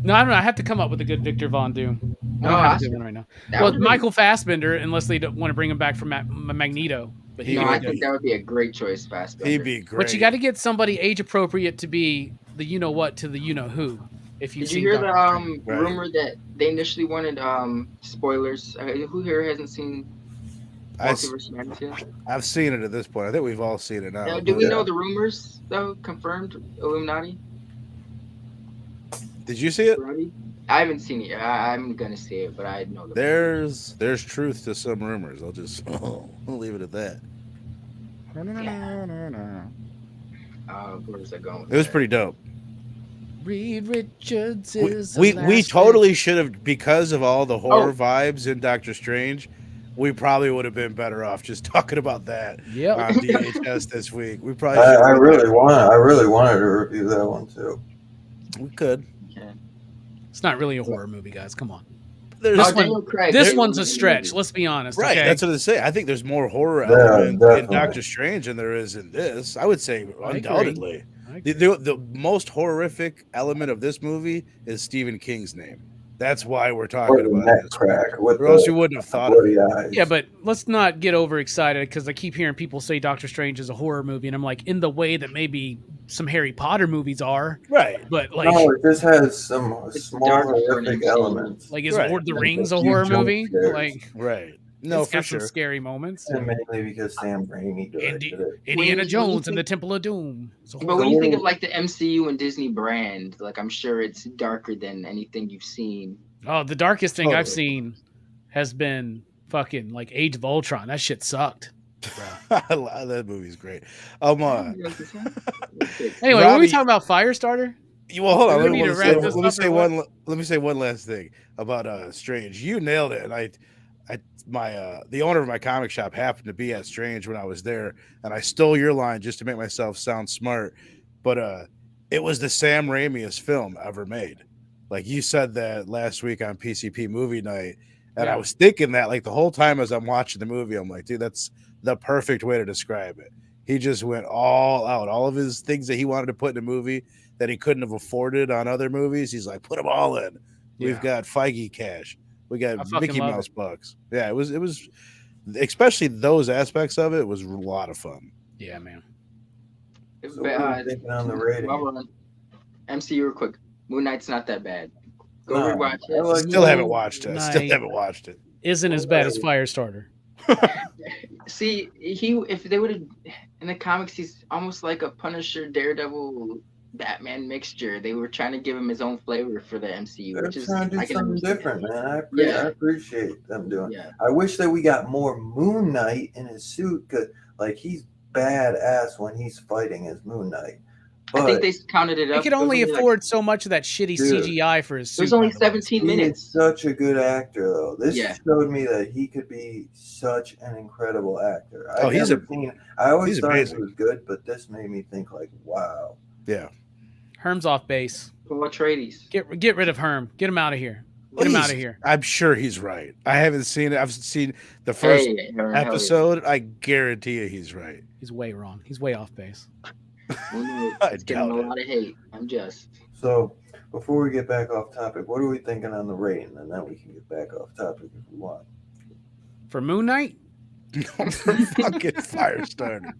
No, I don't know. I have to come up with a good Victor Von Doom. I don't have a good one right now. Well, Michael Fassbender, unless they don't want to bring him back from Magneto. But I think that would be a great choice, Fassbender. He'd be great. But you got to get somebody age appropriate to be the you know what to the you know who. If you did you hear the rumor that they initially wanted spoilers? Who here hasn't seen Multiverse Madness yet? I've seen it at this point. I think we've all seen it now. Do we know the rumors though? Confirmed Illuminati? Did you see it? I haven't seen it. I'm gonna see it, but I know there's truth to some rumors. I'll just I'll leave it at that. Where was I going? It was pretty dope. Reed Richards is we totally should have, because of all the horror vibes in Doctor Strange. We probably would have been better off just talking about that on DHS this week. We probably. I really wanted to review that one too. We could. It's not really a horror movie, guys. Come on. This one's a stretch. Let's be honest. Right. Okay? That's what I say. I think there's more horror element in Doctor Strange than there is in this. I would say undoubtedly. The most horrific element of this movie is Stephen King's name. That's why we're talking about this. Or else you wouldn't have thought of it. Yeah, but let's not get overexcited because I keep hearing people say Doctor Strange is a horror movie, and I'm like, in the way that maybe some Harry Potter movies are. Right. But like, no, it just has some small horrific elements. Like, is Lord of the Rings a horror movie? Like, right. No, it's for got sure. some scary moments. And mainly because Sam Raimi directed it. Indiana Jones and the Temple of Doom. But when you think of like the MCU and Disney brand, like I'm sure it's darker than anything you've seen. Oh, the darkest thing I've seen has been fucking like Age of Ultron. That shit sucked. That movie's great. Anyway, Robbie, what are we talking about? FireStarter? Well, hold on. Let me say one last thing about Strange. You nailed it, and the owner of my comic shop happened to be at Strange when I was there, and I stole your line just to make myself sound smart. But it was the Sam Raimiest film ever made. Like you said that last week on PCP movie night, and I was thinking that like the whole time as I'm watching the movie, I'm like, dude, that's the perfect way to describe it. He just went all out, all of his things that he wanted to put in a movie that he couldn't have afforded on other movies. He's like, put them all in. We've got Feige cash. We got Mickey Mouse bucks. Yeah, it was especially those aspects of it was a lot of fun. Yeah, man. So on the rating. MCU real quick. Moon Knight's not that bad. Go rewatch it. Still haven't watched it. Isn't as bad as Firestarter. See, if they would have in the comics, he's almost like a Punisher, Daredevil, Batman mixture. They were trying to give him his own flavor for the MCU. They're which is trying to do something different, man. I appreciate them doing. Yeah. I wish that we got more Moon Knight in his suit, because like he's badass when he's fighting as Moon Knight. But I think they counted it up. He could only afford so much of that shitty CGI for his suit. There's only 17 minutes. He's such a good actor, though. This showed me that he could be such an incredible actor. I always thought he was good, but this made me think like, wow. Yeah. Herm's off base. Paul Atreides. Get rid of Herm. Get him out of here. Get him out of here. I'm sure he's right. I haven't seen it. I've seen the first episode. I guarantee you he's right. He's way wrong. He's way off base. It's getting a lot of hate. I'm just. So, before we get back off topic, what are we thinking on the rating? And then we can get back off topic if we want. For Moon Knight? No, for fucking Firestarter.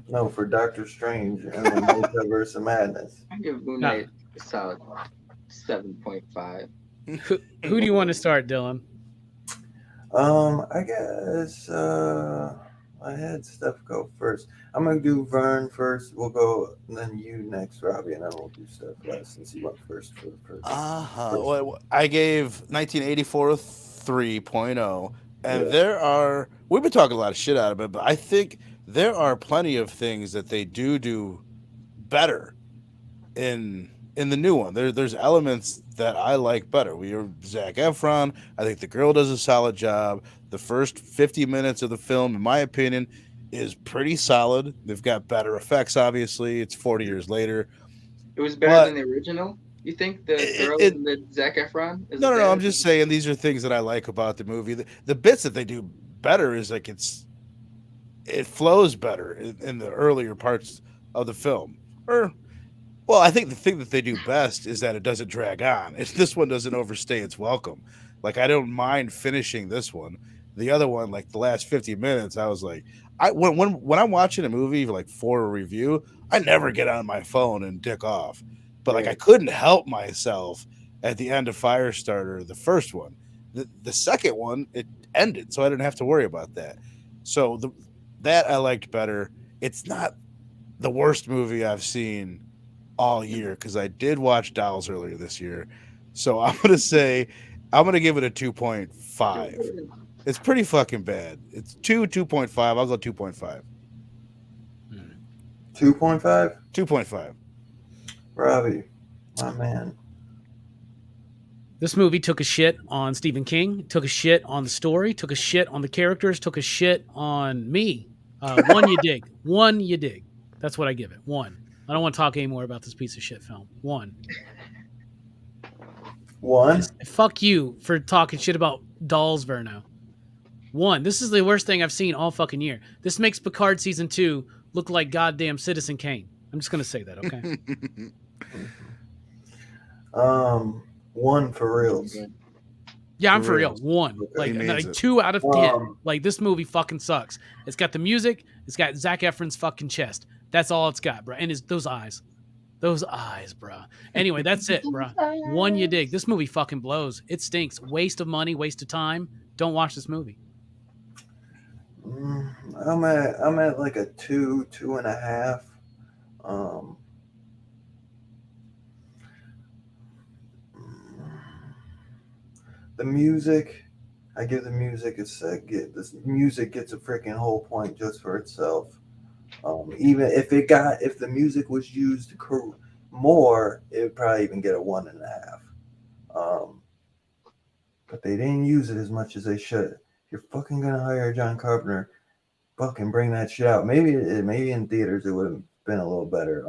No, for Doctor Strange and the Multiverse of Madness. I give Moon Knight a solid 7.5. Who do you want to start, Dylan? I guess I had Steph go first. I'm gonna do Vern first. We'll go, and then you next, Robbie, and then we'll do Steph last since he went first for the first. Well, I gave 1984 a 3.0, and we've been talking a lot of shit out of it, but I think there are plenty of things that they do better in in the new one, there's elements that I like better. We are Zac Efron. I think the girl does a solid job. The first 50 minutes of the film, in my opinion, is pretty solid. They've got better effects, obviously. It's 40 years later. It was better than the original? You think the girl in the Zac Efron is no, better? I'm just saying these are things that I like about the movie. The bits that they do better is like it flows better in the earlier parts of the film. Well, I think the thing that they do best is that it doesn't drag on. This one doesn't overstay its welcome. Like, I don't mind finishing this one. The other one, like the last 50 minutes, I was like, when I'm watching a movie like for a review, I never get on my phone and dick off. But like, I couldn't help myself at the end of Firestarter, the first one. The second one, it ended, so I didn't have to worry about that. So that I liked better. It's not the worst movie I've seen all year, because I did watch Dolls earlier this year. So I'm gonna give it a 2.5. It's pretty fucking bad. It's 2.5. I'll go 2.5. 2.5? 2.5. Robbie, my man. This movie took a shit on Stephen King, took a shit on the story, took a shit on the characters, took a shit on me. One you dig. One you dig. That's what I give it. One. I don't want to talk anymore about this piece of shit film. One. Fuck you for talking shit about Dolls, Verno. One. This is the worst thing I've seen all fucking year. This makes Picard season 2 look like goddamn Citizen Kane. I'm just gonna say that, okay? One for reals. Yeah, I'm for real. One. Like 2 out of 10. Like, this movie fucking sucks. It's got the music. It's got Zac Efron's fucking chest. That's all it's got, bro. And those eyes. Those eyes, bro. Anyway, that's it, bro. One you dig. This movie fucking blows. It stinks. Waste of money, waste of time. Don't watch this movie. I'm at like a 2.5. The music, I give the music a sec. This music gets a freaking whole point just for itself. Even if the music was used more, it would probably even get a 1.5. But they didn't use it as much as they should. If you're fucking gonna hire John Carpenter, fucking bring that shit out. Maybe in theaters it would have been a little better.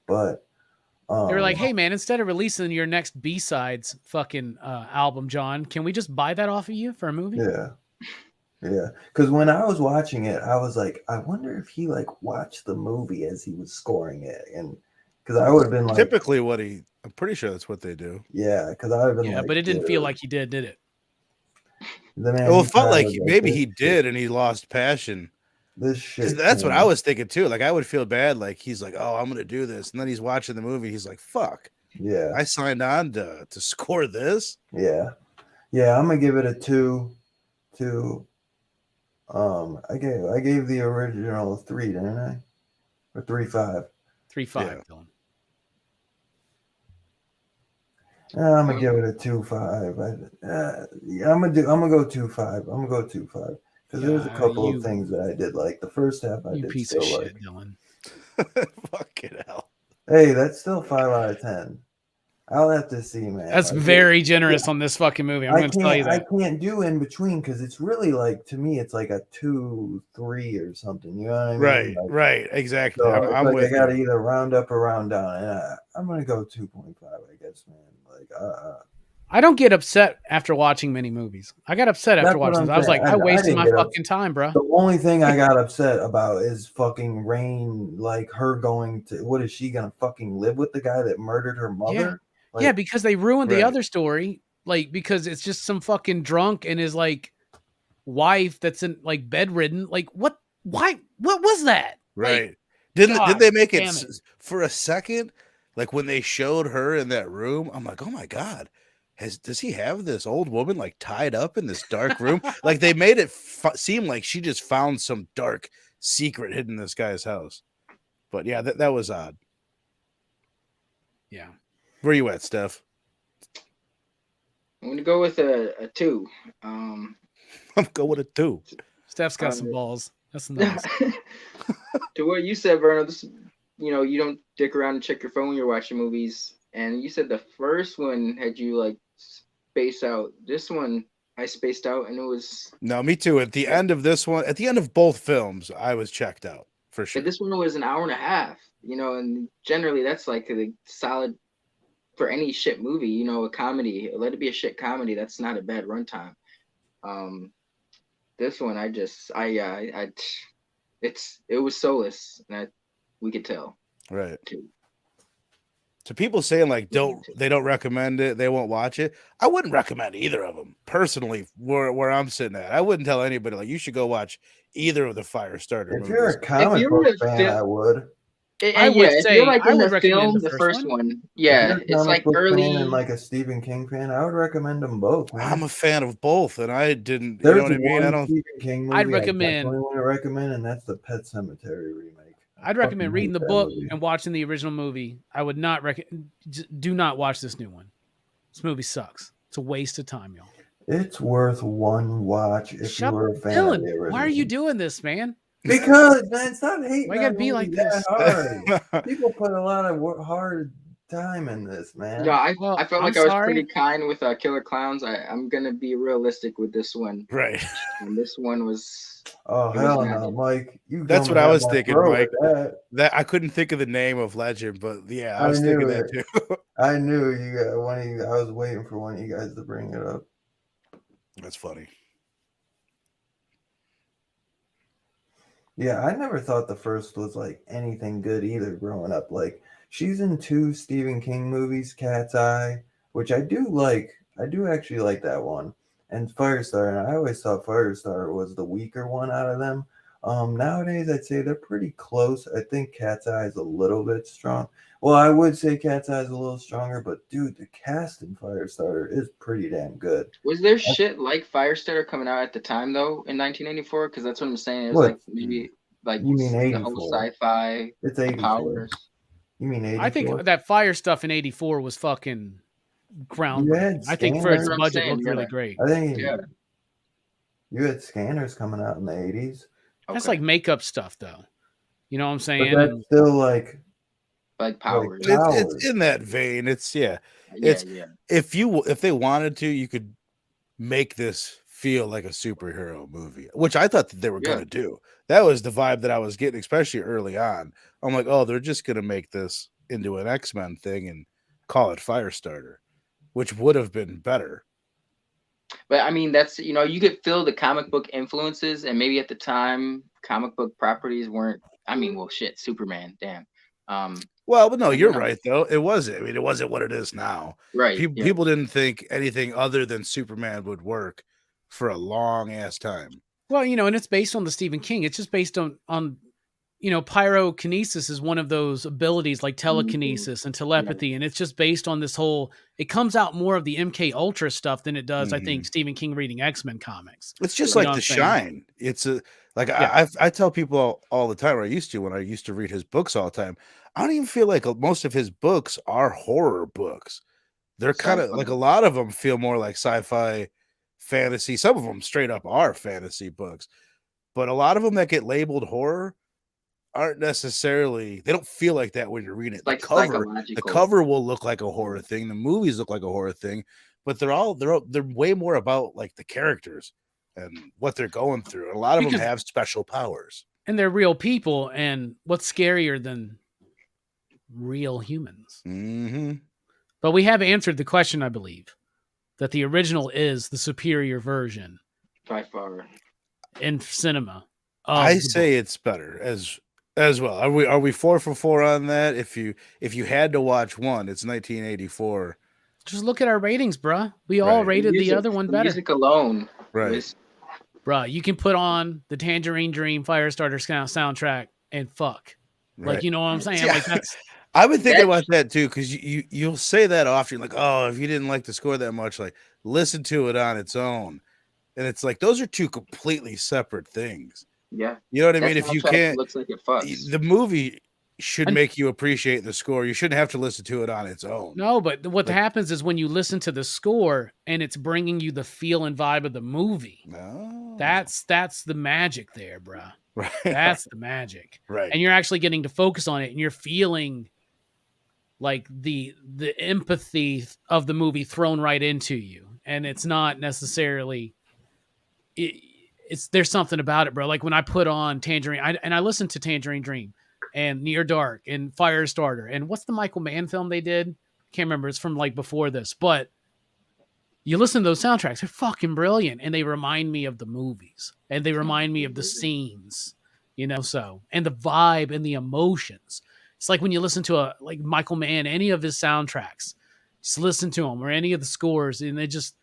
But they were like, hey man, instead of releasing your next B-sides fucking album, John, can we just buy that off of you for a movie? Yeah. Because when I was watching it, I was like, I wonder if he like watched the movie as he was scoring it, and because I would have been like, typically I'm pretty sure that's what they do. Yeah, because I would have been like, but it didn't feel like he did it? It felt like maybe he did, and he lost passion. This shit. That's what I was thinking too. Like, I would feel bad. Like, he's like, oh, I'm gonna do this, and then he's watching the movie. He's like, fuck. Yeah. I signed on to score this. Yeah. I'm gonna give it a 2. I gave the original 3, didn't I? Or 3.5. 3.5, Dylan. I'm gonna give it a 2.5. I'm gonna go 2.5. I'm gonna go 2.5 because there's a couple of things that I did like. The first half I did piece still of shit, like. Dylan. Fucking hell. Hey, that's still 5 out of 10. I'll have to see, man. That's very generous on this fucking movie. I'm going to tell you that. I can't do in between because it's really like, to me, it's like a 2, 3 or something. You know what I mean? Right. Exactly. So I'm like with I got to either round up or round down. And I'm going to go 2.5, I guess, man. Like, I don't get upset after watching many movies. I got upset after watching this. I was like, I wasted my fucking time, bro. The only thing I got upset about is fucking Rain, like her going to, what is she going to fucking live with the guy that murdered her mother? Yeah. Like, because they ruined the other story, like, because it's just some fucking drunk and his like wife that's in like bedridden. Like, what? Why? What was that? Right? Like, did they make it for a second? Like, when they showed her in that room, I'm like, oh my god, does he have this old woman like tied up in this dark room? Like, they made it seem like she just found some dark secret hidden in this guy's house. But yeah, that was odd. Yeah. Where you at, Steph? I'm gonna go with a 2. I'm going with a 2. Steph's got some balls. That's nice. To what you said, Verno, this you don't dick around and check your phone when you're watching movies. And you said the first one had you like space out. This one I spaced out, and it was. No, me too. At the end of this one, at the end of both films, I was checked out for sure. This one was an hour and a half. And generally that's like a solid for any shit movie. A comedy. Let it be a shit comedy. That's not a bad runtime. This one, it was soulless, and we could tell. Right. Too. So people saying like they don't recommend it, they won't watch it. I wouldn't recommend either of them personally. Where I'm sitting at, I wouldn't tell anybody like you should go watch either of the FireStarter movies. If you're a comic book fan, I would. I would say if you're like in I would the film, the first one. Yeah, it's like early and like a Stephen King fan. I would recommend them both. Man. I'm a fan of both, and I didn't. There's you know what I mean? I don't. Stephen King movie I'd recommend. I want to recommend, and that's the Pet Cemetery remake. I'd recommend reading the book and watching the original movie. I would not do not watch this new one. This movie sucks. It's a waste of time, y'all. It's worth one watch if you were a fan of the original. Why are you doing this, man? Because, man, stop hating. Why you gotta be like this? Hard. People put a lot of hard time in this, man. Yeah, I felt like I was pretty kind with Killer Clowns. I'm gonna be realistic with this one. Right. And this one was. Oh hell no, Mike! That's what I was thinking, Mike. That I couldn't think of the name of Legend, but yeah, I was thinking that too. I knew you got one of you. I was waiting for one of you guys to bring it up. That's funny. Yeah, I never thought the first was like anything good either growing up. Like she's in 2 Stephen King movies, Cat's Eye, which I do like. I do actually like that one. And FireStarter, and I always thought FireStarter was the weaker one out of them. Nowadays, I'd say they're pretty close. I think Cat's Eye is a little bit strong. Well, I would say Cat's Eye is a little stronger, but dude, the cast in FireStarter is pretty damn good. Was there shit like FireStarter coming out at the time though in 1984? Because that's what I'm saying. It was like maybe like you mean the whole sci-fi. It's 84. Powers. You mean 84? I think that fire stuff in '84 was fucking groundbreaking. I think for its budget looked really great. I think you had Scanners coming out in the 80s. That's like makeup stuff, though. You know what I'm saying? But that's still like Powers. It's in that vein. It's if they wanted to, you could make this feel like a superhero movie, which I thought that they were going to do. That was the vibe that I was getting, especially early on. I'm like, oh, they're just going to make this into an X-Men thing and call it FireStarter, which would have been better. But I mean, that's, you could feel the comic book influences, and maybe at the time comic book properties weren't, shit, Superman, damn. Well, but no, you're right though. It wasn't. I mean, it wasn't what it is now. Right. People didn't think anything other than Superman would work for a long ass time. Well, and it's based on the Stephen King. It's just based on pyrokinesis is one of those abilities like telekinesis and telepathy. And it's just based on this whole, it comes out more of the MK Ultra stuff than it does, I think, Stephen King reading X-Men comics. It's just like The Shine. It's I tell people all the time, or I used to, when I used to read his books all the time, I don't even feel like most of his books are horror books. They're kind of like, a lot of them feel more like sci-fi fantasy. Some of them straight up are fantasy books, but a lot of them that get labeled horror aren't necessarily, they don't feel like that when you're reading it. Like the cover will look like a horror thing, the movies look like a horror thing, but they're way more about like the characters and what they're going through. And a lot of them have special powers. And they're real people, and what's scarier than real humans? Mm-hmm. But we have answered the question, I believe, that the original is the superior version. By far. In cinema. I say it's better as well. Are we 4 for 4 on that? If you had to watch one, it's 1984. Just look at our ratings, bruh. We all rated the other one better. Music alone. Right. Bruh, you can put on the Tangerine Dream FireStarter soundtrack and fuck. Right. Like, you know what I'm saying? Like that's I've been thinking about that too, because you'll say that often, like, oh, if you didn't like the score that much, like, listen to it on its own. And it's like, those are two completely separate things. Yeah. You know what I mean? If you can't, looks like it fucks. The movie should make you appreciate the score. You shouldn't have to listen to it on its own. No, but what happens is when you listen to the score and it's bringing you the feel and vibe of the movie. No. That's the magic there, bro. Right. That's the magic. Right. And you're actually getting to focus on it and you're feeling like the empathy of the movie thrown right into you. And it's not necessarily there's something about it, bro. Like when I put on Tangerine, I listened to Tangerine Dream and Near Dark and Firestarter and what's the Michael Mann film they did? Can't remember. It's from like before this, but you listen to those soundtracks, they're fucking brilliant. And they remind me of the movies and they remind me of the scenes, you know, so, and the vibe and the emotions. It's like when you listen to like Michael Mann, any of his soundtracks, just listen to them or any of the scores and they just,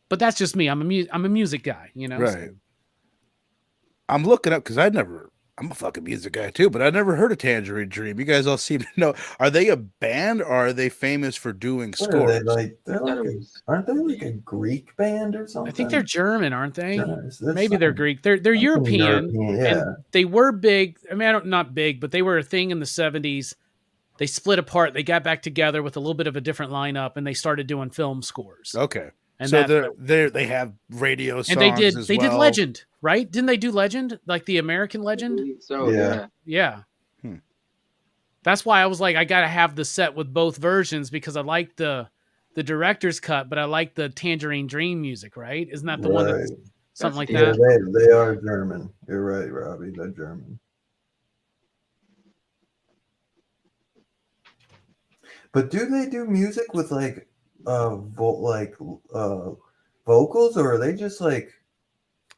but that's just me. I'm a music guy, you know? Right. So. I'm looking up because I'm a fucking music guy too, but I never heard of Tangerine Dream. You guys all seem to know. Are they a band or are they famous for doing scores? Aren't they like a Greek band or something? I think they're German, aren't they? Maybe they're Greek. They're European, yeah. And they were big. I mean, not big, but they were a thing in the 70s. They split apart. They got back together with a little bit of a different lineup, and they started doing film scores. Okay. And so they have radio songs. And they did Legend, right? Didn't they do Legend, like the American Legend? So yeah. That's why I was like, I gotta have the set with both versions because I like the director's cut, but I like the Tangerine Dream music, right? Isn't that the one that's something like that? Yeah, they are German. You're right, Robbie. They're German. But do they do music with like vocals, or are they just like?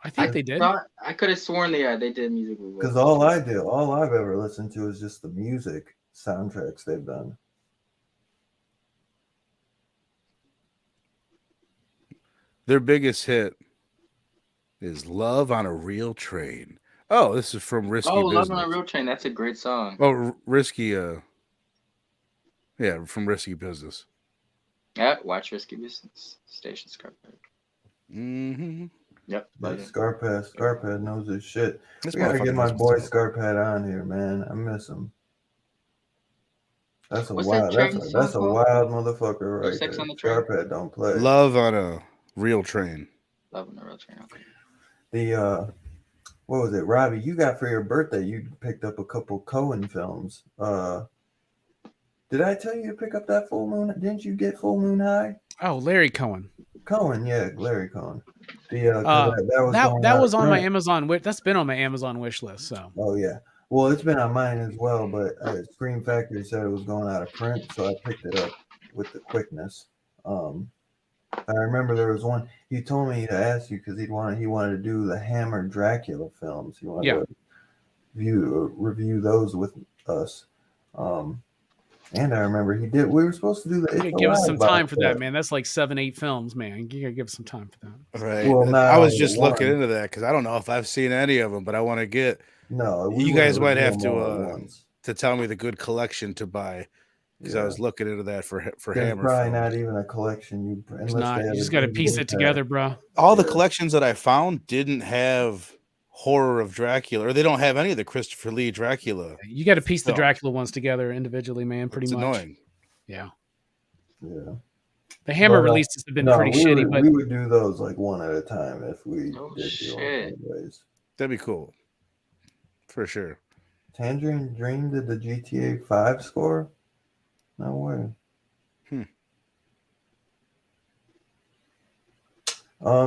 I think they did. I could have sworn they did music with vocals. Because all I've ever listened to is just the music soundtracks they've done. Their biggest hit is "Love on a Real Train." Oh, this is from Risky Business. "Love on a Real Train." That's a great song. Oh, Risky. Yeah, from Risky Business. Yeah, watch Risky Business. Station Scarphead. Mm-hmm. Yep. Scarphead knows his shit. We gotta get my boy Scarphead on here, man. I miss him. That's a wild motherfucker right there. Scarphead don't play. Love on a Real Train. Love on a Real Train. Okay. The what was it, Robbie? You got for your birthday? You picked up a couple Coen films. Did I tell you to pick up that Full Moon? Didn't you get Full Moon High? Oh, Larry Cohen. Yeah, Larry Cohen. That was on my Amazon. That's been on my Amazon wish list. So. Oh yeah. Well, it's been on mine as well, but Scream Factory said it was going out of print, so I picked it up with the quickness. I remember there was one he told me to ask you because he wanted to do the Hammer Dracula films. He wanted to review those with us. And I remember we were supposed to do the. Give us some time for that, man. That's like 7-8 films, man. You gotta give us some time for that. Right. Well, I was just looking into that because I don't know if I've seen any of them, but I want to get. No, you guys might have to tell me the good collection to buy because I was looking into that for Hammer. Probably films. Not even a collection. It's not. You just got to piece it together, bro. All the collections that I found didn't have Horror of Dracula, or they don't have any of the Christopher Lee Dracula. You got to piece the Dracula ones together individually, man. Pretty much. Annoying. Yeah. Yeah. The Hammer releases have been pretty shitty, but we would do those like one at a time if we did do them anyways. That'd be cool. For sure. Tangerine Dream did the GTA 5 score? No way.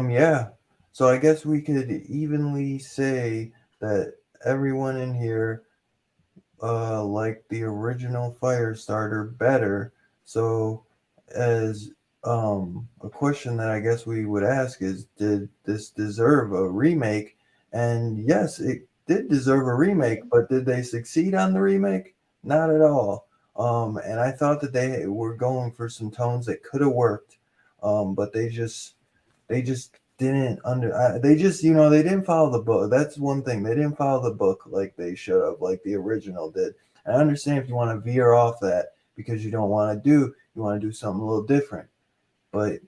Yeah. So I guess we could evenly say that everyone in here liked the original Firestarter better. So as a question that I guess we would ask is, did this deserve a remake? And yes, it did deserve a remake, but did they succeed on the remake? Not at all. And I thought that they were going for some tones that could have worked, but they just didn't they didn't follow the book. That's one thing. They didn't follow the book like they should have, like the original did. I understand if you want to veer off that because you want to do something a little different, but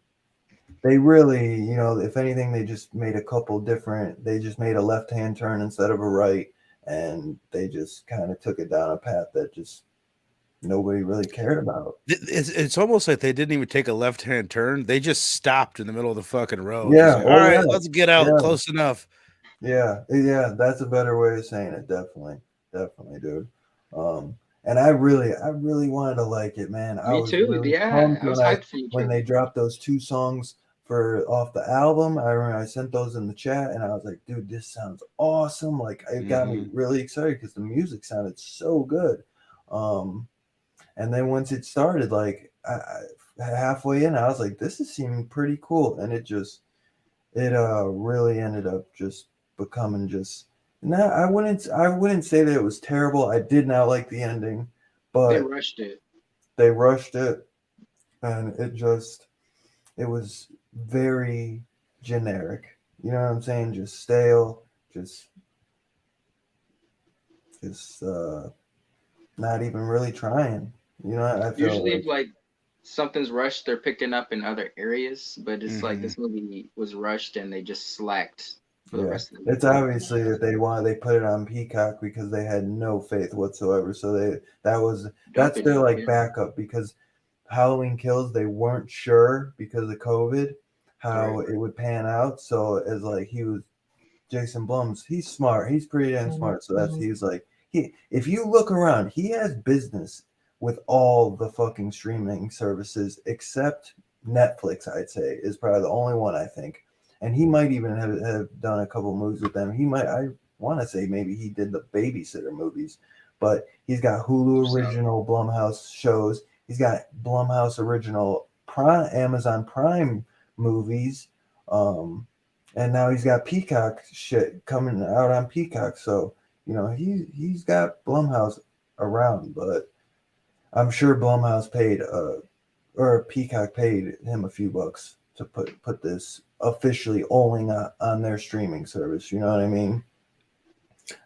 they really, if anything, they just made they just made a left-hand turn instead of a right, and they just kind of took it down a path that just nobody really cared about. It's almost like they didn't even take a left-hand turn. They just stopped in the middle of the fucking road. Yeah. Like, all right, let's get out close enough. Yeah. That's a better way of saying it. Definitely, dude. And I really wanted to like it, man. I was too. really Yeah, pumped I was hyped for you when too. they dropped those 2 songs for off the album. I remember I sent those in the chat, and I was like, dude, this sounds awesome. Like, it got me really excited because the music sounded so good. And then once it started, like halfway in, I was like, this is seeming pretty cool, and it really ended up just becoming just. No, I wouldn't say that it was terrible. I did not like the ending, but they rushed it. And it was very generic. You know what I'm saying? Just stale, just not even really trying. You know, I feel Usually if like something's rushed, they're picking up in other areas, but it's like this movie was rushed and they just slacked for the rest of the movie. It's obviously that they put it on Peacock because they had no faith whatsoever. So that's their like backup, because Halloween Kills, they weren't sure because of COVID how it would pan out. So as like Jason Blum's, he's smart. He's pretty damn smart. So he's like, if you look around, he has business with all the fucking streaming services except Netflix, I'd say, is probably the only one, I think. And he might even have done a couple movies with them. I want to say maybe he did the Babysitter movies, but he's got Hulu original Blumhouse shows. He's got Blumhouse original Amazon Prime movies. And now he's got Peacock shit coming out on Peacock. So, you know, he's got Blumhouse around, but I'm sure Blumhouse paid or Peacock paid him a few bucks to put this officially only on their streaming service. You know what I mean?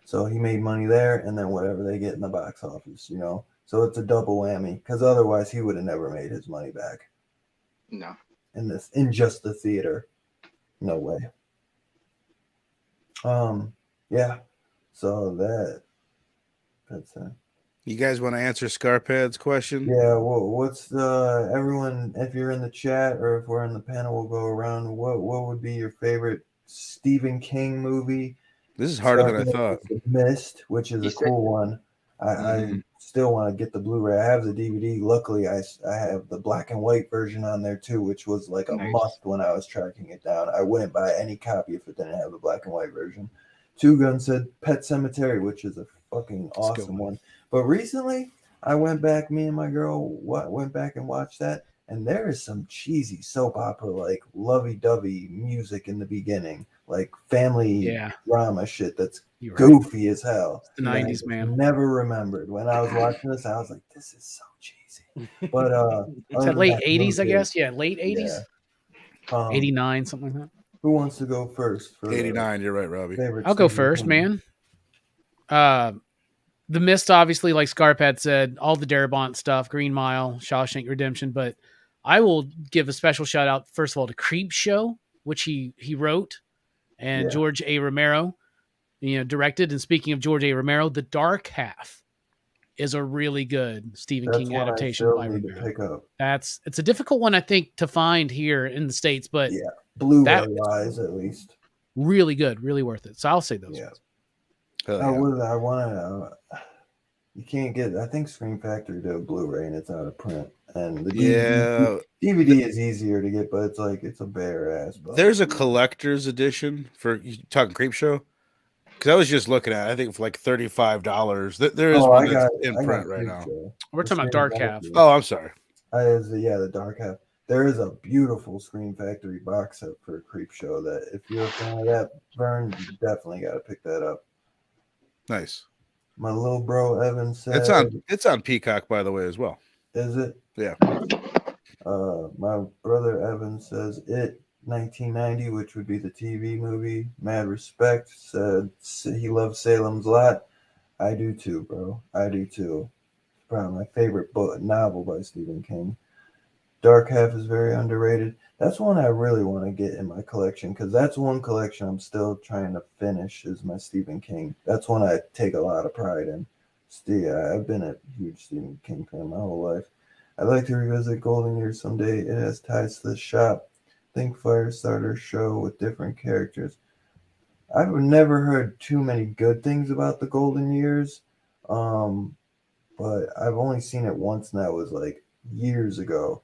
So he made money there, and then whatever they get in the box office, you know. So it's a double whammy, because otherwise he would have never made his money back. No. In just the theater. No way. Yeah. So that's it. You guys want to answer Scarpad's question? Yeah. Well, what's everyone? If you're in the chat or if we're in the panel, we'll go around. What would be your favorite Stephen King movie? This is harder than I thought. Mist, which is a cool one. I still want to get the Blu-ray. I have the DVD. Luckily, I have the black and white version on there too, which was like a must when I was tracking it down. I wouldn't buy any copy if it didn't have the black and white version. Two Gun said Pet Sematary, which is a fucking awesome one. But recently, I went back. Me and my girl went back and watched that, and there is some cheesy soap opera like lovey-dovey music in the beginning, like family drama shit that's goofy as hell. It's the 90s, man. Never remembered when I was watching this. I was like, this is so cheesy. But it's that late 80s, I guess. Yeah, late 80s. Yeah. 89, something like that. Who wants to go first? 89. You're right, Robbie. I'll go first, man. The Mist, obviously, like Scarpad said, all the Darabont stuff, Green Mile, Shawshank Redemption, but I will give a special shout out, first of all, to Creep Show, which he wrote, and George A. Romero, directed. And speaking of George A. Romero, The Dark Half is a really good Stephen King adaptation by Romero. It's a difficult one, I think, to find here in the States, but Blu-ray wise, at least, really good, really worth it. So I'll say those ones. I want to. You can't get. I think Scream Factory did a Blu-ray and it's out of print. And the DVD is easier to get, but it's a bare ass. There's a collector's edition for you talking Creep Show, because I was just looking at it, I think for like $35. There is one that's in print right now. We're talking about Dark Half. Oh, I'm sorry. The Dark Half. There is a beautiful Scream Factory box set for Creep Show that if you're a fan of that, Vern, you definitely got to pick that up. Nice. My little bro Evan said it's on Peacock, by the way, as well. Is it? Yeah. My brother Evan says It 1990, which would be the TV movie. Mad Respect said he loves Salem's Lot. I do too, bro. I do too. It's probably my favorite novel by Stephen King. Dark Half is very underrated. That's one I really want to get in my collection because that's one collection I'm still trying to finish. Is my Stephen King. That's one I take a lot of pride in. I've been a huge Stephen King fan my whole life. I'd like to revisit Golden Years someday. It has ties to the shop. Think FireStarter show with different characters. I've never heard too many good things about the Golden Years, um, but I've only seen it once, and that was like years ago.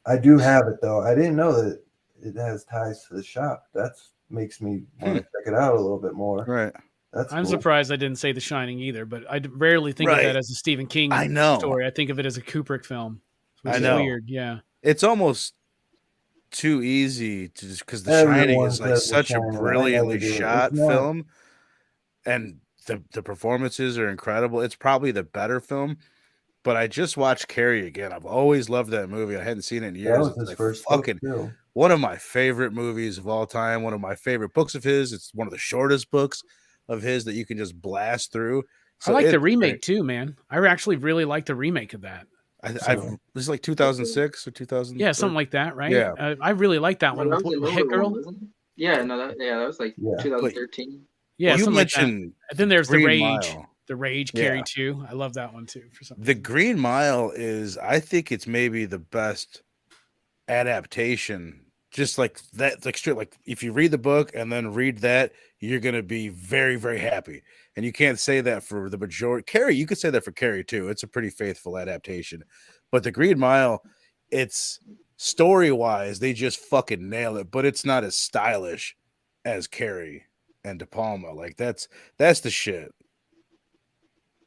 I do have it though. I didn't know that it has ties to the shop. That makes me want to check it out a little bit more. Right. I'm Cool. surprised I didn't say The Shining either, but I rarely think of that as a Stephen King story. I think of it as a Kubrick film, which is weird. Yeah. It's almost too easy to just because The Shining is like such a brilliantly shot film, and the performances are incredible. It's probably the better film. But I just watched Carrie again. I've always loved that movie. I hadn't seen it in years. That was his first fucking one of my favorite movies of all time. One of my favorite books of his. It's one of the shortest books of his that you can just blast through. So I like the remake too, man. I actually really like the remake of that. This is like 2006 or 2000. Yeah, something like that, right? Yeah, I really like that one. With Hit Girl. Yeah, no, that was like 2013. Yeah, you mentioned. Like and then there's Green the Rage. Mile. The Rage, Carrie 2. I love that one too. For some The Green Mile is, I think it's maybe the best adaptation. Just like that, like straight, like if you read the book and then read that, you're gonna be very, very happy. And you can't say that for the majority. Carrie, you could say that for Carrie too. It's a pretty faithful adaptation. But The Green Mile, it's story-wise, they just fucking nail it. But it's not as stylish as Carrie and De Palma. Like that's the shit.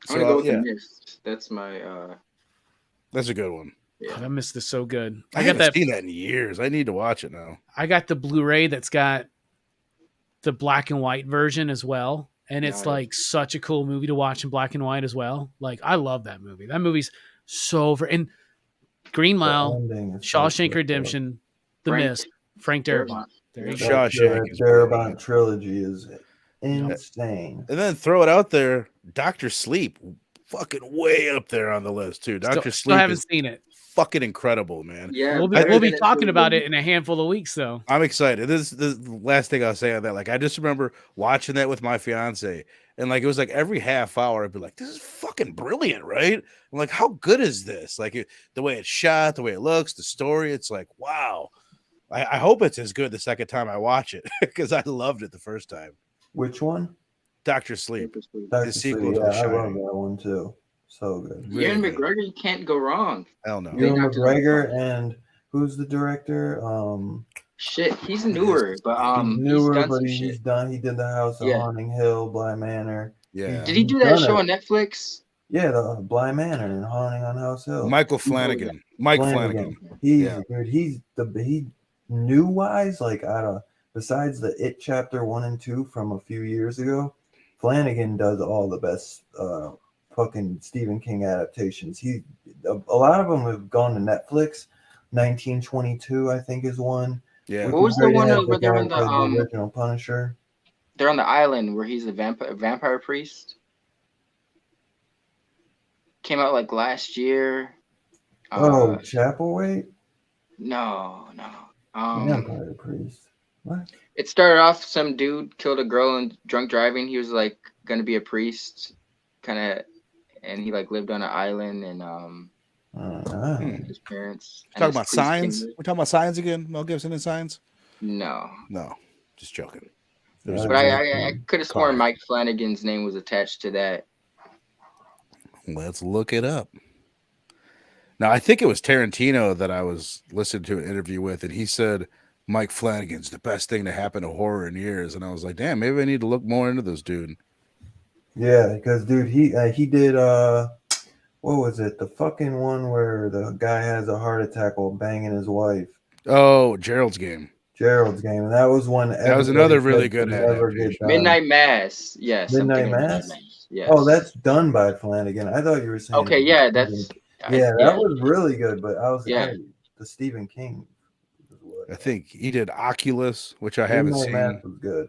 I'm gonna go with The Mist. That's my. That's a good one. Yeah, that Mist is so good. I haven't seen that in years. I need to watch it now. I got the Blu-ray that's got the black and white version as well, and it's like such a cool movie to watch in black and white as well. Like I love that movie. That movie's so and Green Mile, Shawshank Redemption, The Mist, Frank Darabont. There you go. Shawshank Darabont trilogy is insane. And then throw it out there, Dr. Sleep, fucking way up there on the list too. Dr. Sleep, still haven't seen it. Fucking incredible, man. Yeah, we'll be talking about it in a handful of weeks, though. I'm excited. This is the last thing I'll say on that. Like, I just remember watching that with my fiance, and like it was like every half hour, I'd be like, "This is fucking brilliant, right?" I'm like, "How good is this?" Like the way it's shot, the way it looks, the story. It's like, wow. I hope it's as good the second time I watch it because I loved it the first time. Which one? Dr. Sleep. The sequel. Yeah, I love that one too. So good. Really Ewan McGregor, you can't go wrong. Hell no. Ewan McGregor and who's the director? Shit, he's newer, but he's newer, but he's done. He did The House of Haunting Hill, Bly Manor. Yeah. Did he do that show on Netflix? Yeah, the Bly Manor and Haunting on House Hill. Michael Flanagan. Mike Flanagan. He's new wise, like besides the It Chapter 1 and 2 from a few years ago, Flanagan does all the best fucking Stephen King adaptations. A lot of them have gone to Netflix. 1922, I think, is one. Yeah. What was the one where they're on the original Punisher? They're on the island where he's the vampire priest. Came out like last year. Chapelwaite? No. Vampire priest. What? It started off some dude killed a girl in drunk driving. He was like gonna be a priest, and he like lived on an island and his parents. Talking about Signs? We're talking about Signs again? Mel Gibson and Signs? No, just joking. But I could have sworn Mike Flanagan's name was attached to that. Let's look it up. Now, I think it was Tarantino that I was listening to an interview with, and he said Mike Flanagan's the best thing to happen to horror in years. And I was like, damn, maybe I need to look more into this dude. Yeah, because dude, he did what was it? The fucking one where the guy has a heart attack while banging his wife. Oh, Gerald's Game. And that was one. That was another really good adaptation. Midnight Mass. Yes. Midnight Mass. Yes. Oh, that's done by Flanagan. I thought you were saying. Okay, yeah, that's. That was really good, but I was the Stephen King. I think he did Oculus, which I haven't seen. Mass was good.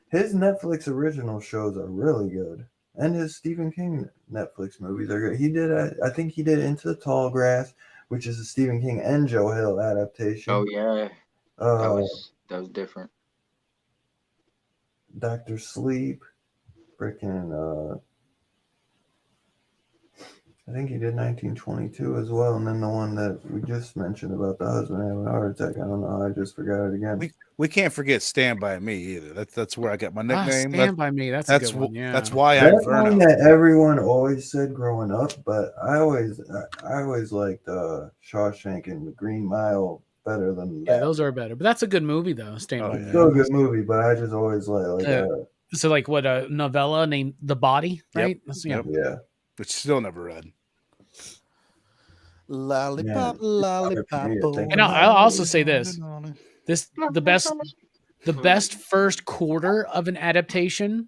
His Netflix original shows are really good, and his Stephen King Netflix movies are good. He did. I think he did Into the Tall Grass, which is a Stephen King and Joe Hill adaptation. Oh yeah, that was different. Dr. Sleep, freaking I think he did 1922 as well, and then the one that we just mentioned about the husband having a heart attack. I don't know. I just forgot it again. We can't forget Stand By Me either. That's where I got my nickname. Stand By Me. That's a good one. Yeah. That's why that's I'm one that everyone always said growing up, but I always liked Shawshank and The Green Mile better than that. Yeah, those are better. But that's a good movie though. Stand By Me. Still a good movie, but I just always so like what a novella named The Body, right? Yep. Yeah. Which still never read. Lollipop, lollipop. And I'll also say this: the best first quarter of an adaptation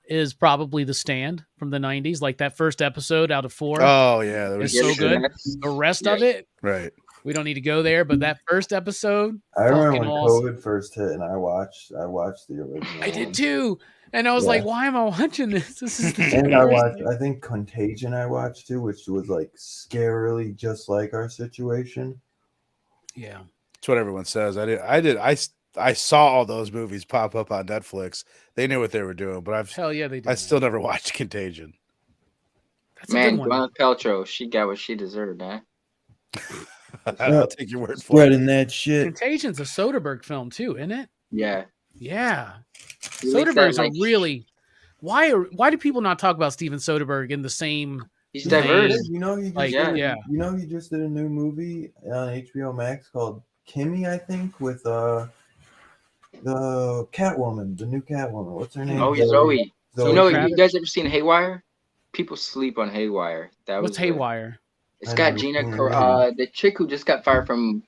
is probably The Stand from the 90s. Like that first episode out of 4. Oh yeah, that was so good. The rest of it, right? We don't need to go there, but that first episode, I remember when COVID first hit, and I watched the original. I did too. And I was like, why am I watching this? This is the and I think Contagion I watched too, which was like scarily just like our situation. Yeah. That's what everyone says. I saw all those movies pop up on Netflix. They knew what they were doing, but hell yeah, they did. I still never watched Contagion. That's man, Gwyneth Paltrow, she got what she deserved, man. I'll take your word for it. Spreading that shit. Contagion's a Soderbergh film too, isn't it? Yeah. Yeah. Soderbergh's a really. Why do people not talk about Steven Soderbergh in the same? He's diverse. You know, he just did a new movie on HBO Max called Kimmy, I think, with the Catwoman, the new Catwoman. What's her name? Oh, Zoe. You know, you guys ever seen Haywire? People sleep on Haywire. What's Haywire? It's got Gina, the chick who just got fired from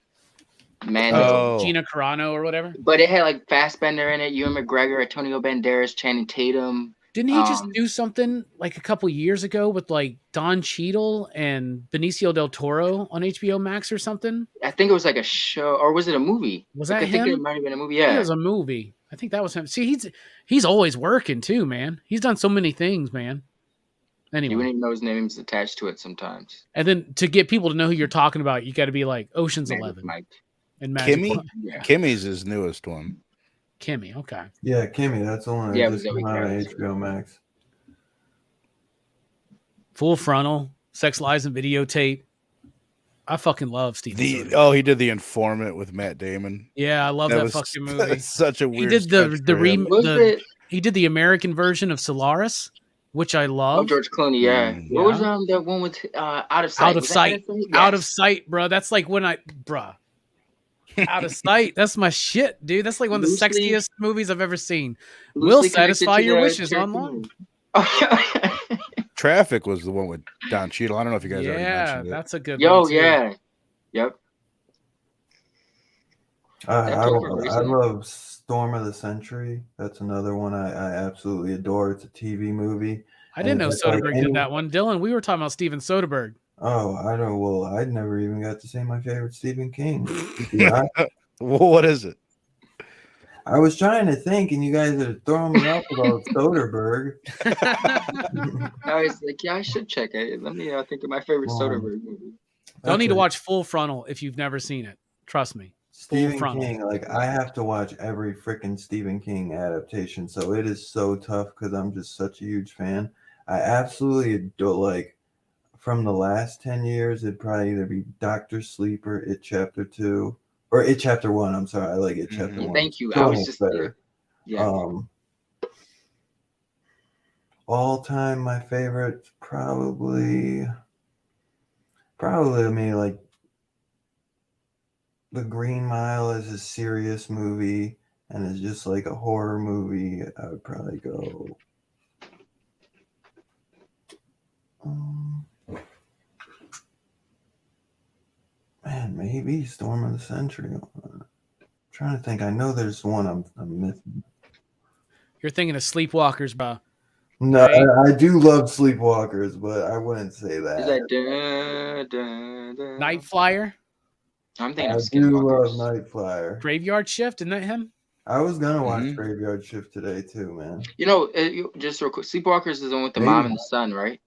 Mando. Gina Carano or whatever. But it had like Fassbender in it, Ewan McGregor, Antonio Banderas, Channing Tatum. Didn't he just do something like a couple years ago with like Don Cheadle and Benicio del Toro on HBO Max or something? I think it was like a show, or was it a movie? Was that him? I think it might have been a movie. Yeah, it was a movie. I think that was him. See, he's always working too, man. He's done so many things, man. Anyway, you wouldn't even know his name's attached to it sometimes. And then to get people to know who you're talking about, you got to be like Ocean's 11. Mike. And Kimmy? Yeah. Kimmy's his newest one. Kimmy, okay. Yeah, Kimmy, that's the one that just came out on HBO Max. Full Frontal, Sex, Lies, and Videotape. I fucking love Steven Soderbergh. Oh, he did The Informant with Matt Damon. Yeah, I love that fucking movie. That's such a weird. He did he did the American version of Solaris, which I love. Oh, George Clooney, yeah. What was that one with Out of Sight? Out of Sight. Yes. Out of Sight, bro. That's like when Out of Sight. That's my shit, dude. That's like one of the sexiest movies I've ever seen. Will satisfy your wishes online. Traffic was the one with Don Cheadle. I don't know if you guys already mentioned it. That's a good one. Yeah. Yep. I love Storm of the Century. That's another one I absolutely adore. It's a TV movie. I didn't know Soderbergh did that one. Dylan, we were talking about Steven Soderbergh. Oh, I don't. Well, I never even got to say my favorite Stephen King. Well, what is it? I was trying to think, and you guys are throwing me off about Soderbergh. I was like, yeah, I should check it. Let me think of my favorite Soderbergh movie. Don't need to watch Full Frontal if you've never seen it. Trust me. Stephen King, like I have to watch every freaking Stephen King adaptation, so it is so tough because I'm just such a huge fan. I absolutely adore, like, from the last 10 years, it'd probably either be Dr. Sleep or It Chapter 2. Or It Chapter 1, I'm sorry. I like It Chapter 1. Thank you. So I was just better. Yeah. All time, my favorite, probably, I mean, like, The Green Mile is a serious movie and is just like a horror movie. I would probably go. Man, maybe Storm of the Century. I'm trying to think. I know there's one I'm missing. You're thinking of Sleepwalkers, bro. No, right? I do love Sleepwalkers, but I wouldn't say that. Is that Night Flyer? I'm thinking of I do love Night Flyer. Graveyard Shift, isn't that him? I was gonna watch Graveyard Shift today too, man. You know, just real quick, Sleepwalkers is the one with the mom and the son, right?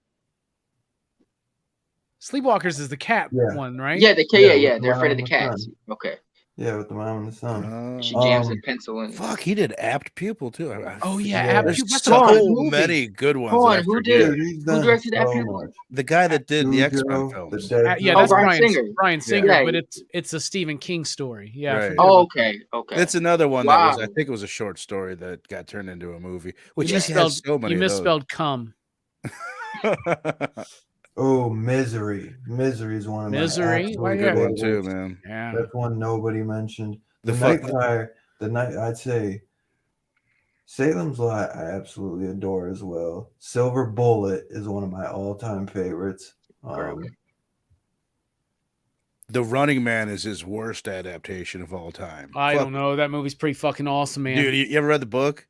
Sleepwalkers is the cat Yeah. one, right? Yeah, the cat. Yeah, Yeah, with the they're afraid mom of the and the cats. son. Okay. Yeah, with the mom and the son. She jams Um, a pencil in. Fuck, he did Apt Pupil too. Oh yeah, Yeah. App There's Pupil. That's a Come on, good so movie. many good ones Hold that on, I who forget. did? Dude, he's Who done directed App so Pupil? much. The guy that did the X-Men Cujo, films. the Dead Yeah, Oh, that's Bryan Brian Singer. Brian Singer, Yeah. but it's a Stephen King story. Yeah, I Right. forget Oh, about that. okay. That's another one that was, I Wow. think it was a short story that got turned into a movie, which You has misspelled. so many You of those. misspelled cum. Oh, Misery. Misery is one of Misery? my Why, absolute yeah. Good one too, favorites. man. Yeah. That's one nobody mentioned. The The fuck- Night Fire. I'd say Salem's Lot I absolutely adore as well. Silver Bullet is one of my all-time favorites. The Running Man is his worst adaptation of all time. I don't know. That movie's pretty fucking awesome, man. Dude, you ever read the book?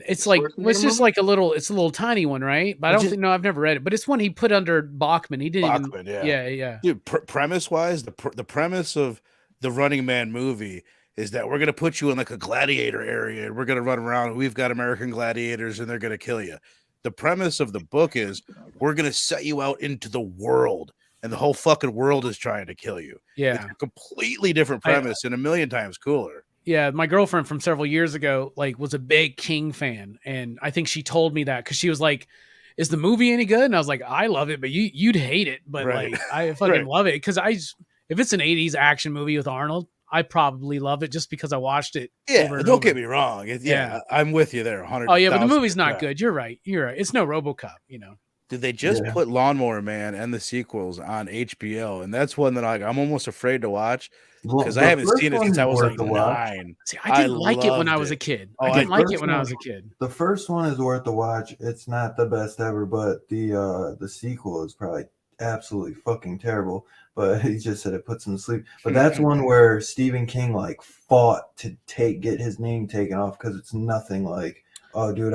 It's like Schwarzenegger it's just movie? like a little tiny one, right? But I It's don't just- think I've never read it. But it's one he put under Bachman. He didn't Bachman, even. yeah. Yeah. Dude, premise-wise, the premise of the Running Man movie is that we're going to put you in like a gladiator area and we're going to run around. We've got American gladiators and they're going to kill you. The premise of the book is we're going to set you out into the world and the whole fucking world is trying to kill you. Yeah. It's a completely different premise and a million times cooler. Yeah, my girlfriend from several years ago was a big King fan, and I think she told me that because she was like, "Is the movie any good?" And I was like, "I love it, but you'd hate it." But Right. like, I fucking love it because if it's an '80s action movie with Arnold, I probably love it just because I watched it. Yeah, over and don't over. get me wrong. I'm with you there. 100. Oh yeah, but the movie's not good. You're right. It's no RoboCop. Did they just put Lawnmower Man and the sequels on HBO? And that's one that I'm almost afraid to watch because I haven't seen it since I was like 9. See, I didn't like it when I was a kid. I didn't like it when I was a kid. The first one is worth the watch. It's not the best ever, but the sequel is probably absolutely fucking terrible. But he just said it puts him to sleep. But that's one where Stephen King fought to get his name taken off because it's nothing like, oh dude,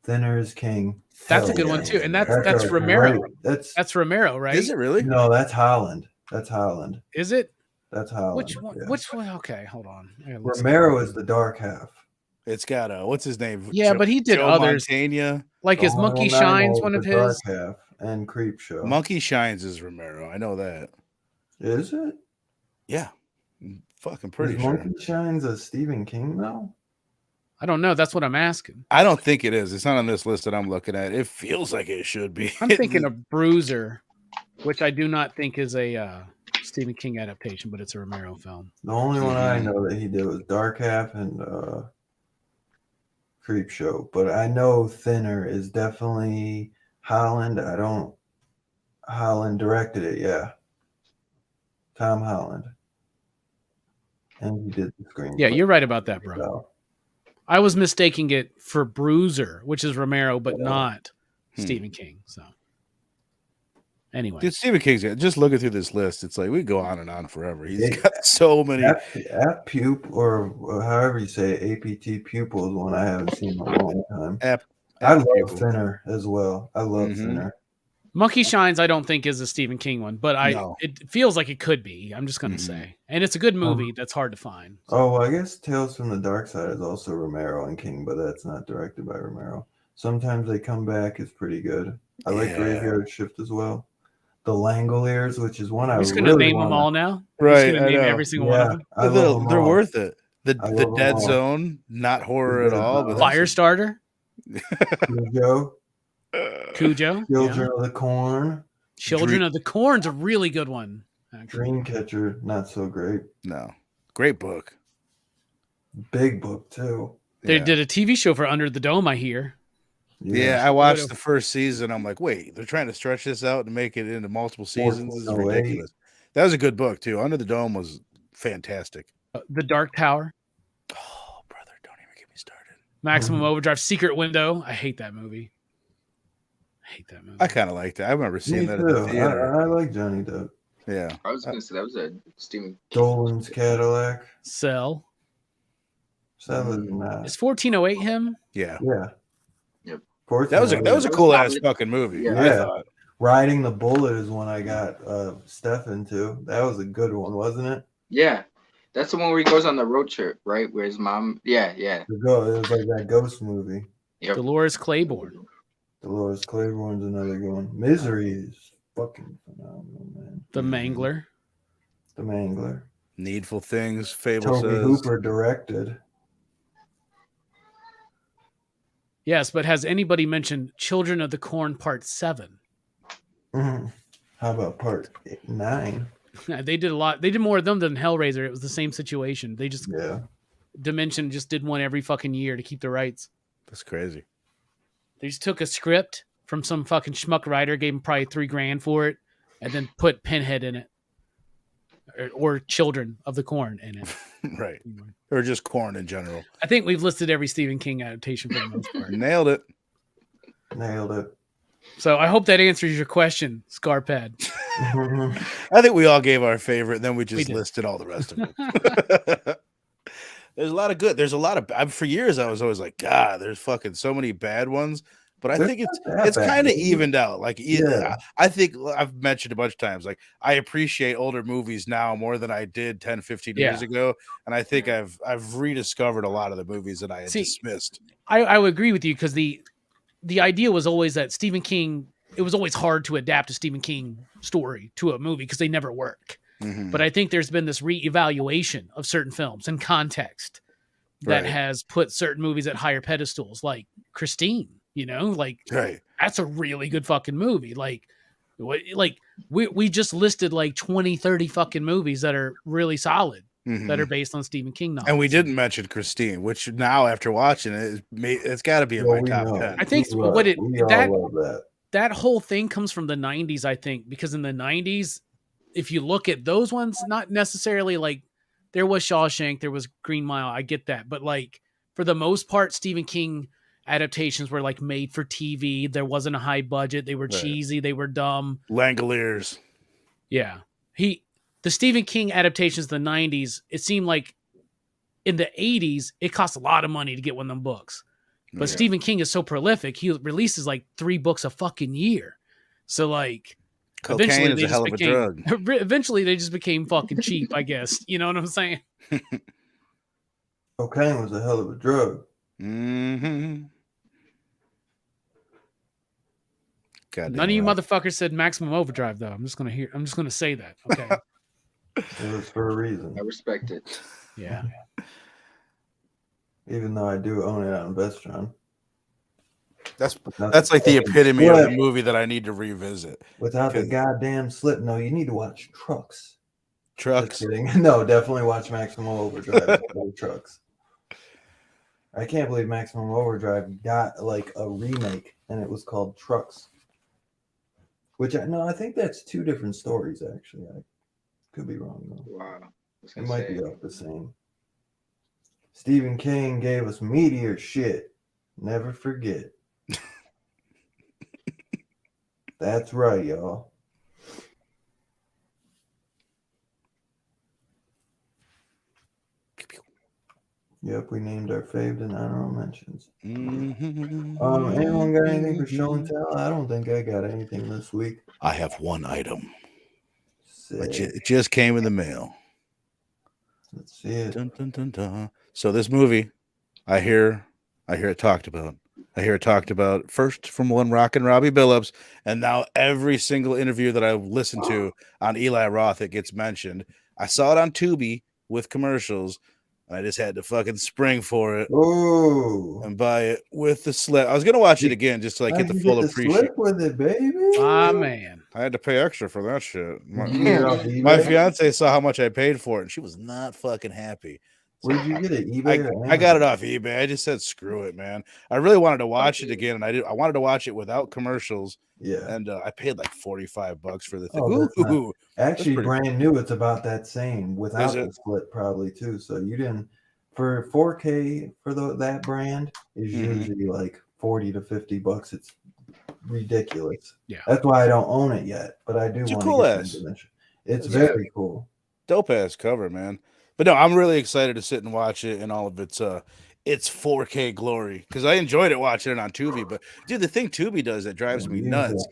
Thinner is King. That's a good one too, and that's Romero. That's Romero, right? Is it really? No, that's Holland. That's Holland. Is it? That's Holland. Which one? Yeah. Which one? Okay, hold on. Romero is the dark half. It's got what's his name? Yeah, but he did Joe others. Montana. Like his Monkey Shines, one of his. Dark half and Creep Show. Monkey Shines is Romero. I know that. Is it? Yeah, I'm fucking pretty Is sure. Monkey Shines a Stephen King though? I don't know. That's what I'm asking. I don't think it is. It's not on this list that I'm looking at. It feels like it should be. I'm thinking of Bruiser, which I do not think is a Stephen King adaptation, but it's a Romero film. The only one I know that he did was Dark Half and Creep Show. But I know Thinner is definitely Holland. Holland directed it, yeah. Tom Holland. And he did the screenplay. Yeah, you're right about that, bro. So, I was mistaking it for Bruiser, which is Romero, but not Stephen King. So, anyway, Dude, Stephen King's just looking through this list. It's like we go on and on forever. He's got so many. App Pup, or however you say it, APT Pupil is one I haven't seen in a long time. I love Pupil. Thinner as well. I love Thinner. Monkey Shines, I don't think is a Stephen King one, but it feels like it could be. I'm just gonna say, and it's a good movie that's hard to find. So. Oh, well, I guess Tales from the Dark Side is also Romero and King, but that's not directed by Romero. Sometimes They Come Back is pretty good. I like Graveyard Shift as well. The Langoliers, which is one I was really going to name them all now. Right, going to name every single one of them. They're worth it. The Dead Zone, not horror at all. But Firestarter. Cujo. Children of the Corn. Children of the Corn's a really good one. Actually. Dreamcatcher, not so great. No. Great book. Big book, too. They did a TV show for Under the Dome, I hear. Yeah, I watched the first season. I'm like, wait, they're trying to stretch this out and make it into multiple seasons. This is ridiculous. That was a good book, too. Under the Dome was fantastic. The Dark Tower. Oh, brother, don't even get me started. Maximum Overdrive, Secret Window. I hate that movie. I kind of liked it. I remember seeing that at the theater. I like Johnny Depp. Yeah. I was going to say that was a Stephen Dolan's Cadillac. Cell. Cell is not. Is 1408 him? Yeah. Yeah. Yep. That was a cool ass fucking movie. Yeah. I thought. Riding the Bullet is one I got Steph into. That was a good one, wasn't it? Yeah. That's the one where he goes on the road trip, right? Where his mom. Yeah. It was like that ghost movie. Yep. Dolores Claiborne. Dolores Claiborne's another good one. Misery is fucking phenomenal, man. The Mangler. The Mangler. Needful Things. Fable Toby says. Hooper directed. Yes, but has anybody mentioned Children of the Corn Part 7? Mm-hmm. How about part 9? They did a lot. They did more of them than Hellraiser. It was the same situation. They just Dimension just did one every fucking year to keep the rights. That's crazy. They just took a script from some fucking schmuck writer, gave him probably $3,000 for it, and then put Pinhead in it, or Children of the Corn in it. Right. Or just corn in general. I think we've listed every Stephen King adaptation for the most part. Nailed it. So I hope that answers your question, Scarpad. I think we all gave our favorite, and then we listed all the rest of them. There's a lot of good. There's a lot of. For years, I was always like, God, there's fucking so many bad ones. But I think it's kind of evened out. Like, I think I've mentioned a bunch of times, like, I appreciate older movies now more than I did 10, 15 years ago. And I think I've rediscovered a lot of the movies that I had dismissed. I would agree with you, because the idea was always that Stephen King, it was always hard to adapt a Stephen King story to a movie because they never work. Mm-hmm. But I think there's been this reevaluation of certain films and context that has put certain movies at higher pedestals, like Christine. You know, like that's a really good fucking movie. Like we just listed like 20, 30 fucking movies that are really solid, that are based on Stephen King novels. And we didn't mention Christine, which now after watching it, it's got to be in my top 10. I think that whole thing comes from the 90s, I think, because in the 90s, if you look at those ones, not necessarily like there was Shawshank, there was Green Mile, I get that, but like for the most part, Stephen King adaptations were like made for TV. There wasn't a high budget. They were cheesy. They were dumb. Langoliers. Yeah. The Stephen King adaptations in the 90s, it seemed like in the 80s, it cost a lot of money to get one of them books. But Stephen King is so prolific. He releases like 3 books a fucking year. So like cocaine is a hell of a drug. Eventually they just became fucking cheap, I guess. You know what I'm saying? Cocaine was a hell of a drug. Mm-hmm. None of you motherfuckers said Maximum Overdrive, though. I'm just gonna say that. Okay. It was for a reason. I respect it. Yeah. Even though I do own it on Vestron. That's like the epitome of the movie that I need to revisit. Without the goddamn slip. No, you need to watch Trucks. Trucks? No, definitely watch Maximum Overdrive. Trucks. I can't believe Maximum Overdrive got like a remake and it was called Trucks. Which I think that's 2 different stories, actually. I could be wrong though. Wow. It might be off the same. Stephen King gave us meteor shit. Never forget. That's right, y'all. Yep, we named our fave and honorable mentions. Anyone got anything for show and tell? I don't think I got anything this week. I have one item. It just came in the mail. Let's see it. Dun, dun, dun, dun. So this movie, I hear it talked about. I hear it talked about first from one rockin' Robbie Billups, and now every single interview that I've listened to on Eli Roth, it gets mentioned. I saw it on Tubi with commercials. I just had to fucking spring for it and buy it with the slip. I was gonna watch it again just to like get the full appreciation. With it, baby. Ah, man. I had to pay extra for that shit. My fiance saw how much I paid for it, and she was not fucking happy. Where did you get it? eBay? I got it off eBay. I just said screw it, man. I really wanted to watch it again, and I wanted to watch it without commercials. Yeah, and I paid like $45 for the thing. Actually, brand new. It's about that same without the split, probably too. So you didn't for 4K for that brand is usually like $40 to $50. It's ridiculous. Yeah, that's why I don't own it yet, but I do want to get into dimension. It's very cool. Dope ass cover, man. But no, I'm really excited to sit and watch it in all of its 4K glory because I enjoyed it watching it on Tubi. But dude, the thing Tubi does that drives me nuts,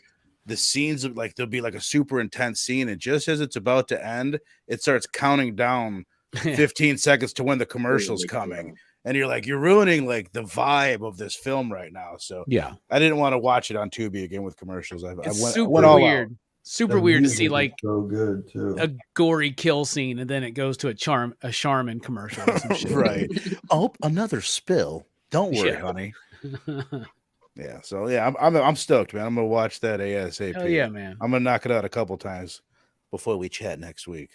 the scenes of like there'll be like a super intense scene, and just as it's about to end, it starts counting down 15 seconds to when the commercial's coming. And you're like, you're ruining like the vibe of this film right now. So yeah, I didn't want to watch it on Tubi again with commercials. It's super weird. super The weird to music see is like so good too. a gory kill scene and then it goes to a Charmin commercial or some shit. Right. Oh, another spill. Don't worry, Yeah. honey. Yeah. So yeah, I'm stoked, man. I'm gonna watch that ASAP. Hell yeah, man. I'm gonna knock it out a couple times before we chat next week.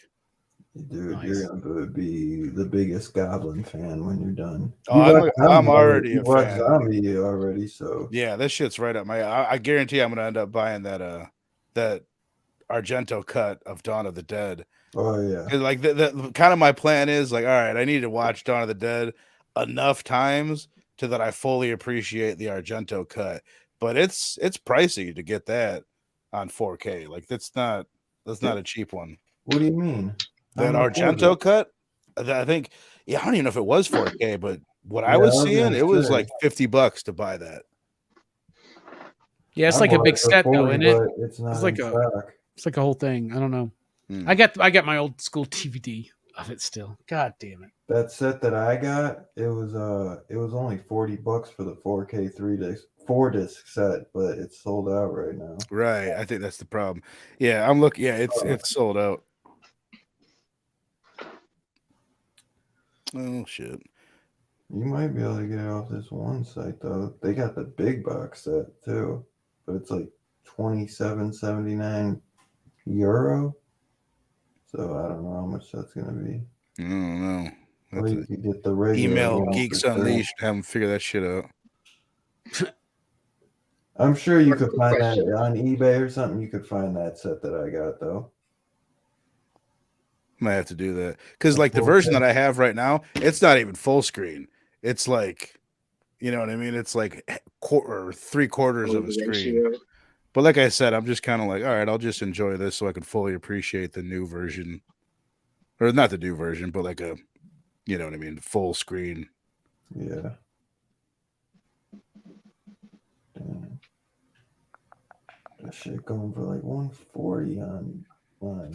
Dude, Nice. you're gonna be the biggest Goblin fan when you're done. Oh, I'm already you a watched fan. Zombie already, so Yeah, that shit's right up my. I guarantee I'm gonna end up buying that Argento cut of Dawn of the Dead. oh yeah. 'Cause, like the kind of my plan is like, all right, I need to watch Dawn of the Dead enough times to that I fully appreciate the Argento cut. But it's pricey to get that on 4K. Like that's not a cheap one. What do you mean? That Argento cut, I think, I don't even know if it was 4K, but what I was seeing, it was like $50 to buy that. Yeah, it's like a big set though, isn't it? It's not like in a stock. It's like a whole thing. I don't know. I got my old school DVD of it still. God damn it. That set that I got, it was only $40 for the 4K 4-disc set, but it's sold out right now. Right. I think that's the problem. Yeah, I'm looking. Yeah, it's sold out. Oh shit. You might be able to get it off this one site though. They got the big box set too, but it's like €27.79. So I don't know how much that's gonna be. I don't know. Or you could get the regular Email one Geeks for free. Unleashed, have them figure that shit out. I'm sure you could Good find question. that on eBay or something. You could find that set that I got though. Might have to do that because like the version that I have right now, it's not even full screen. It's like, you know what I mean? It's like 3/4 of a screen. But like I said, I'm just kind of like, all right, I'll just enjoy this so I can fully appreciate the new version, or not the new version, but like a, you know what I mean, full screen. Yeah. Damn. That shit going for like 140 on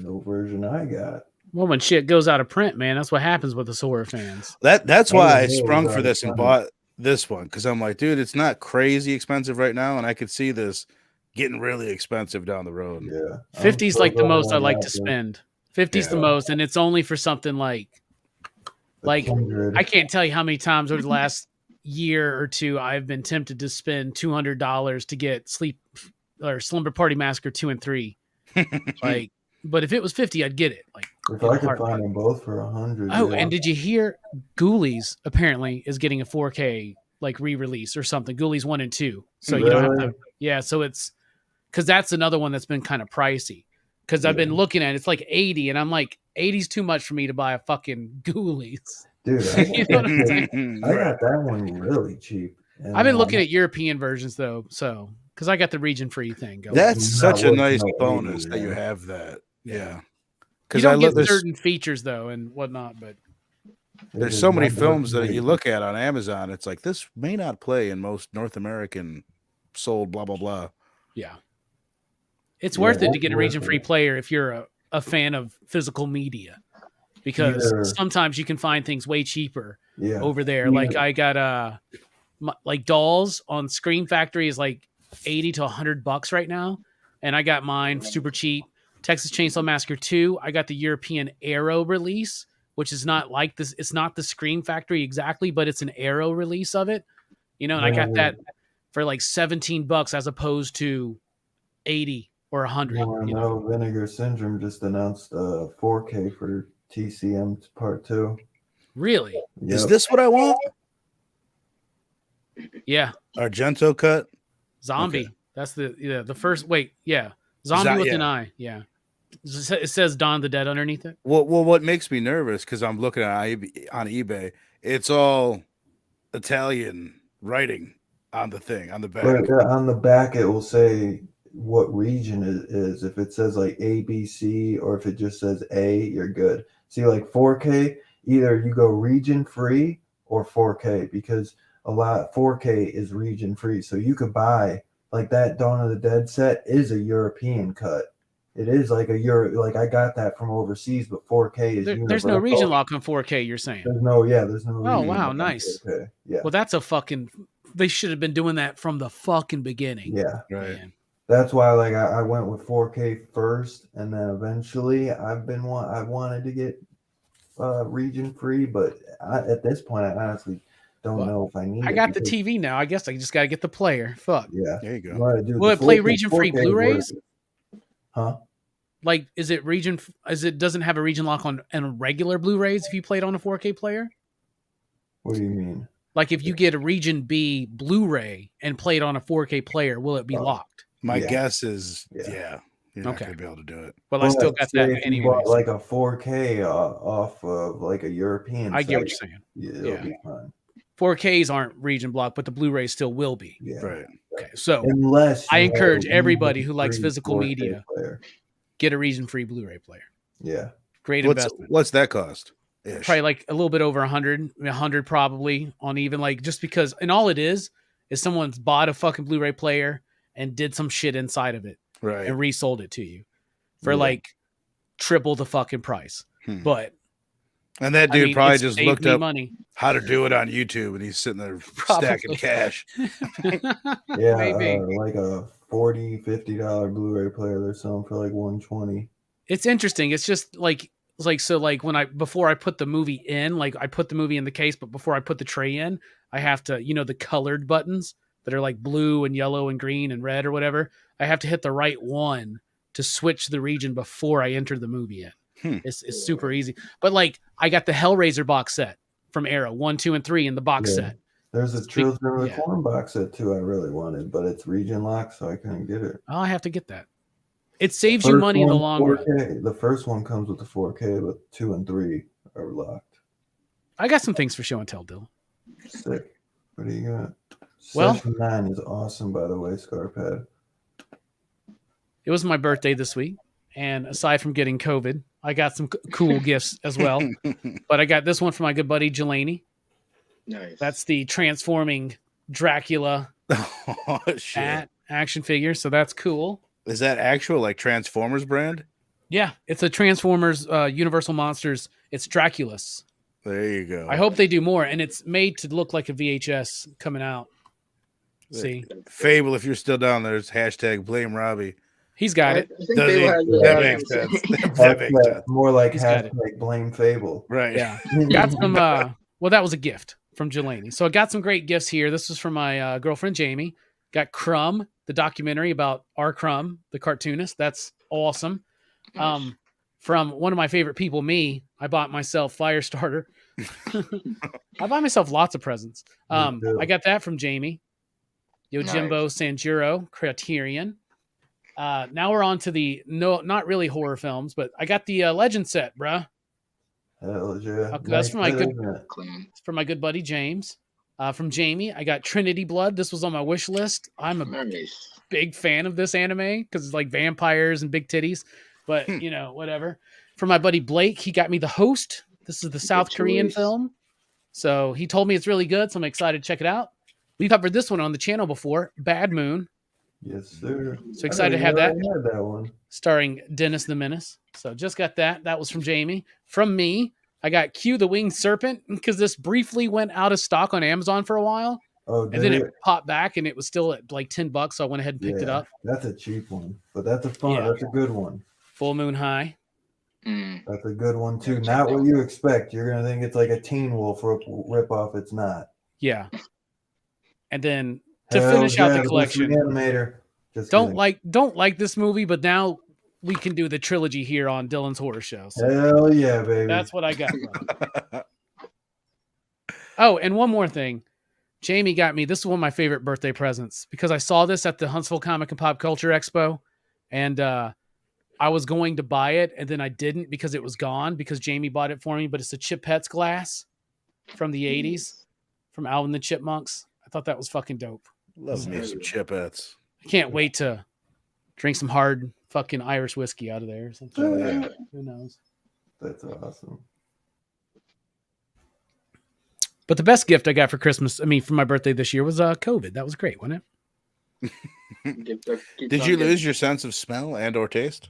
no version I got. Well, when shit goes out of print, man, that's what happens with the horror fans. That's why I know sprung about for it, this and funny. bought this one because I'm like, dude, it's not crazy expensive right now, and I could see this getting really expensive down the road. Yeah. 50's like the most I like to spend. spend. 50's the most, and it's only for something like 100. I can't tell you how many times over the last year or two I've been tempted to spend $200 to get Slumber Party Massacre 2 and 3. Like, but if it was 50, I'd get it. Like, if I could find them both for 100. oh, yeah. and did you hear Ghoulies apparently is getting a 4K like re-release or something? Ghoulies 1 and 2. So you don't have to. Yeah, so it's because that's another one that's been kind of pricey. Because I've been looking at it, it's like 80, and I'm like, 80's too much for me to buy a fucking Ghoulies. Dude, You know what I'm saying? I got that one really cheap. And I've been looking at European versions though, so because I got the region free thing going. That's such a nice no bonus 80, that you man. have that. Yeah. You Because don't get certain features though and whatnot, but there's so many films that you look at on Amazon. It's like this may not play in most North American sold blah blah blah. yeah, it's worth it to get a region free player if you're a fan of physical media, because sometimes you can find things way cheaper over there. Like I got like Dolls on Scream Factory is like $80 to $100 right now, and I got mine super cheap. Texas Chainsaw Massacre 2, I got the European Arrow release, which is not like this. It's not the Scream Factory exactly, but it's an Arrow release of it. You know, and I got that for like $17 as opposed to 80 or 100. You know, Vinegar Syndrome just announced 4K for TCM Part 2. Really? Yep. Is this what I want? Yeah. Argento cut? Zombie. Okay. That's the first. Wait, yeah. Zombie with an eye. Yeah. It says Dawn of the Dead underneath it. Well, what makes me nervous, because I'm looking at on eBay, it's all Italian writing on the thing, on the back. But on the back, it will say what region it is. If it says like A, B, C, or if it just says A, you're good. See, like 4K, either you go region free or 4K, because 4K is region free. So you could buy like that Dawn of the Dead set is a European cut. It is like like I got that from overseas, but 4K is there's no region lock on 4K, you're saying? There's no Oh, wow, nice. 4K. Yeah. Well, that's they should have been doing that from the fucking beginning. Yeah. Right. Man. That's why like I went with 4K first, and then eventually I wanted to get region free, but at this point I honestly don't know if I need I it. got the TV now. I guess I just got to get the player. Fuck. Yeah. There you go. Will it play region-free Blu-rays? Huh? Like, is it doesn't have a region lock on regular Blu-rays if you play it on a 4K player? What do you mean? Like, if you get a region B Blu-ray and play it on a 4K player, will it be locked? My guess is, you're not okay. going to be able to do it. Well, I still got that if you bought like a 4K off of like a European I site, get what you're saying. It'll be fine. 4Ks aren't region blocked, but the Blu-rays still will be. Yeah. Right. Okay, so unless I encourage everybody who likes physical 4K media, get a region-free Blu-ray player. Yeah. Great investment. What's that cost? Probably like a little bit over 100 probably on even, like, just because, and all it is someone's bought a fucking Blu-ray player and did some shit inside of it, right, and resold it to you for like triple the fucking price. But and that dude probably just looked up money. How to do it on YouTube, and he's sitting there stacking cash. Yeah, maybe like a $40-$50 Blu-ray player they're selling for like $120. It's interesting. It's just like so like before I put the movie in, like I put the movie in the case, but before I put the tray in, I have to, the colored buttons that are like blue and yellow and green and red or whatever. I have to hit the right one to switch the region before I enter the movie in. It's super easy. But like I got the Hellraiser box set from Arrow 1, 2, and 3 in the box set. There's a Children of the Corn box set too I really wanted, but it's region locked, so I couldn't get it. Oh, I have to get that. It saves you money in the long run. The first one comes with the 4K, but 2 and 3 are locked. I got some things for show and tell, Dylan. Sick. What do you got? Well, Session 9 is awesome, by the way, Scarpad. It was my birthday this week, and aside from getting COVID, I got some cool gifts as well. But I got this one from my good buddy Jelani. Nice. That's the transforming Dracula action figure, so that's cool. Is that actual like Transformers brand? Yeah, it's a Transformers Universal Monsters. It's Draculus. There you go. I hope they do more, and it's made to look like a VHS coming out. See, Fable, if you're still down there, it's hashtag blame Robbie. He's got it. That makes sense. That makes sense. More like hashtag blame Fable. Right. Yeah. Got some. Well, that was a gift from Jelani. So I got some great gifts here. This was from my girlfriend Jamie. Got Crumb, the documentary about R. Crumb, the cartoonist. That's awesome. Nice. From one of my favorite people, me, I bought myself FireStarter. I buy myself lots of presents. I got that from Jamie. Yojimbo Sanjuro, Criterion. Now we're on to the not really horror films, but I got the Legend set, bruh. Hell yeah. That's for my good buddy James. From Jamie, I got Trinity Blood. This was on my wish list. I'm a big fan of this anime because it's like vampires and big titties, but whatever. For my buddy Blake, he got me The Host. This is the South Korean film. So he told me it's really good, so I'm excited to check it out. We covered this one on the channel before, Bad Moon. Yes, sir. So excited to have that. I had that one. Starring Dennis the Menace. So just got that. That was from Jamie. From me, I got Q the Winged Serpent because this briefly went out of stock on Amazon for a while. Oh, and then it popped back and it was still at like $10, so I went ahead and picked it up. That's a cheap one, but that's a fun. That's a good one. Full Moon High. That's a good one too. Not what you expect. You're gonna think it's like a Teen Wolf rip off. It's not. Yeah. And then to finish out the collection, don't like this movie, but now we can do the trilogy here on Dylan's Horror Show. So hell yeah, baby! That's what I got. Oh, and one more thing, Jamie got me. This is one of my favorite birthday presents because I saw this at the Huntsville Comic and Pop Culture Expo, and I was going to buy it, and then I didn't because it was gone because Jamie bought it for me. But it's a Chipettes glass from the '80s, from Alvin and the Chipmunks. I thought that was fucking dope. Love me some Chipettes. I can't wait to drink some hard fucking Irish whiskey out of there or something. Oh, yeah. Who knows? That's awesome. But the best gift I got for Christmas, for my birthday this year was COVID. That was great, wasn't it? Did you lose your sense of smell and or taste?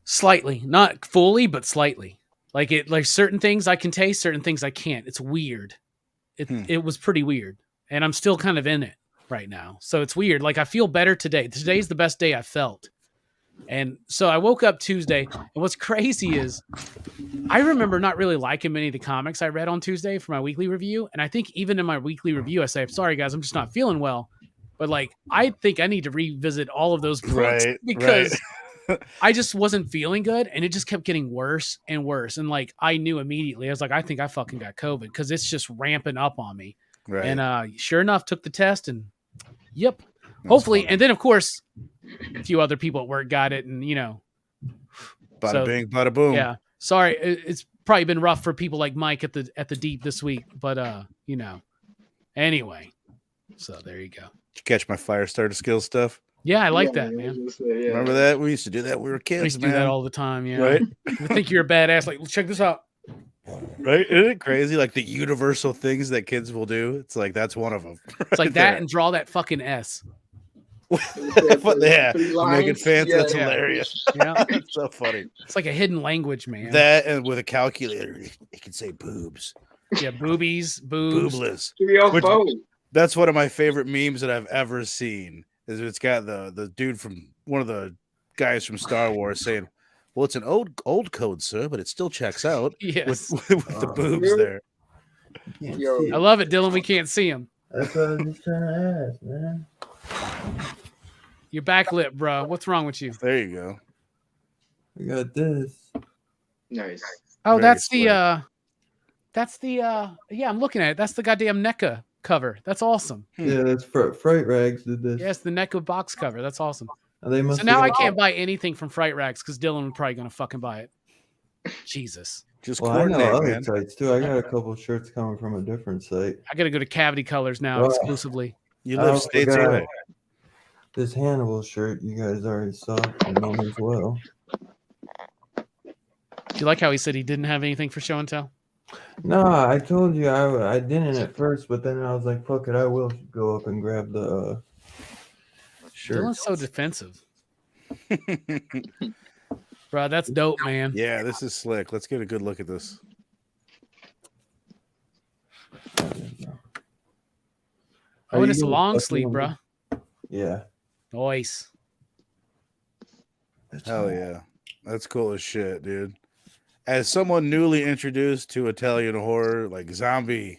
Slightly. Not fully, but slightly. Like certain things I can taste, certain things I can't. It's weird. It was pretty weird. And I'm still kind of in it. right now. So it's weird. Like I feel better today. Today's the best day I felt. And so I woke up Tuesday, and what's crazy is I remember not really liking many of the comics I read on Tuesday for my weekly review. And I think even in my weekly review, I say, I'm sorry guys, I'm just not feeling well. But like, I think I need to revisit all of those books because I just wasn't feeling good, and it just kept getting worse and worse. And like, I knew immediately, I was like, I think I fucking got COVID because it's just ramping up on me. Right. And sure enough, took the test, and yep, hopefully. Funny. And then of course, a few other people at work got it, and bada bing, bada boom. Yeah, sorry, it's probably been rough for people like Mike at the Deep this week, but anyway, so there you go. Did you catch my FireStarter skills stuff? Yeah, I like that, man. Remember that? We used to do that when we were kids. We used to do that all the time, yeah. Right? I think you're a badass. Like, check this out. Right? Isn't it crazy? Like the universal things that kids will do. It's like that's one of them. It's like that, and draw that fucking S. Yeah, make it fancy. That's hilarious. Yeah, it's so funny. It's like a hidden language, man. That and with a calculator, it can say boobs. Yeah, boobies, boobs. Boobless. That's one of my favorite memes that I've ever seen. Is it's got the dude from one of the guys from Star Wars saying, "Well, it's an old code, sir, but it still checks out." Yes, with the boobs there. I love it, Dylan. We can't see him. That's what I was just trying to ask, man. Your back lip, bro. What's wrong with you? There you go. We got this. Nice. Oh, that's the yeah, I'm looking at it. That's the goddamn NECA cover. That's awesome. Yeah, that's Fright Rags did this. Yes, the NECA box cover. That's awesome. They must so now I can't buy anything from Fright Rags because Dylan was probably gonna fucking buy it. Jesus. Just I know other sites too. I got a couple shirts coming from a different site. I gotta go to Cavity Colors now exclusively. You live states away. This Hannibal shirt you guys already saw and known as well. Do you like how he said he didn't have anything for show and tell? No, I told you I didn't at first, but then I was like, fuck it, I will go up and grab the shirt. Dylan's so defensive. Bro, that's dope, man. Yeah, this is slick. Let's get a good look at this. Oh, and it's a long sleeve, bro. Yeah. Nice. Hell yeah. That's cool as shit, dude. As someone newly introduced to Italian horror, like Zombie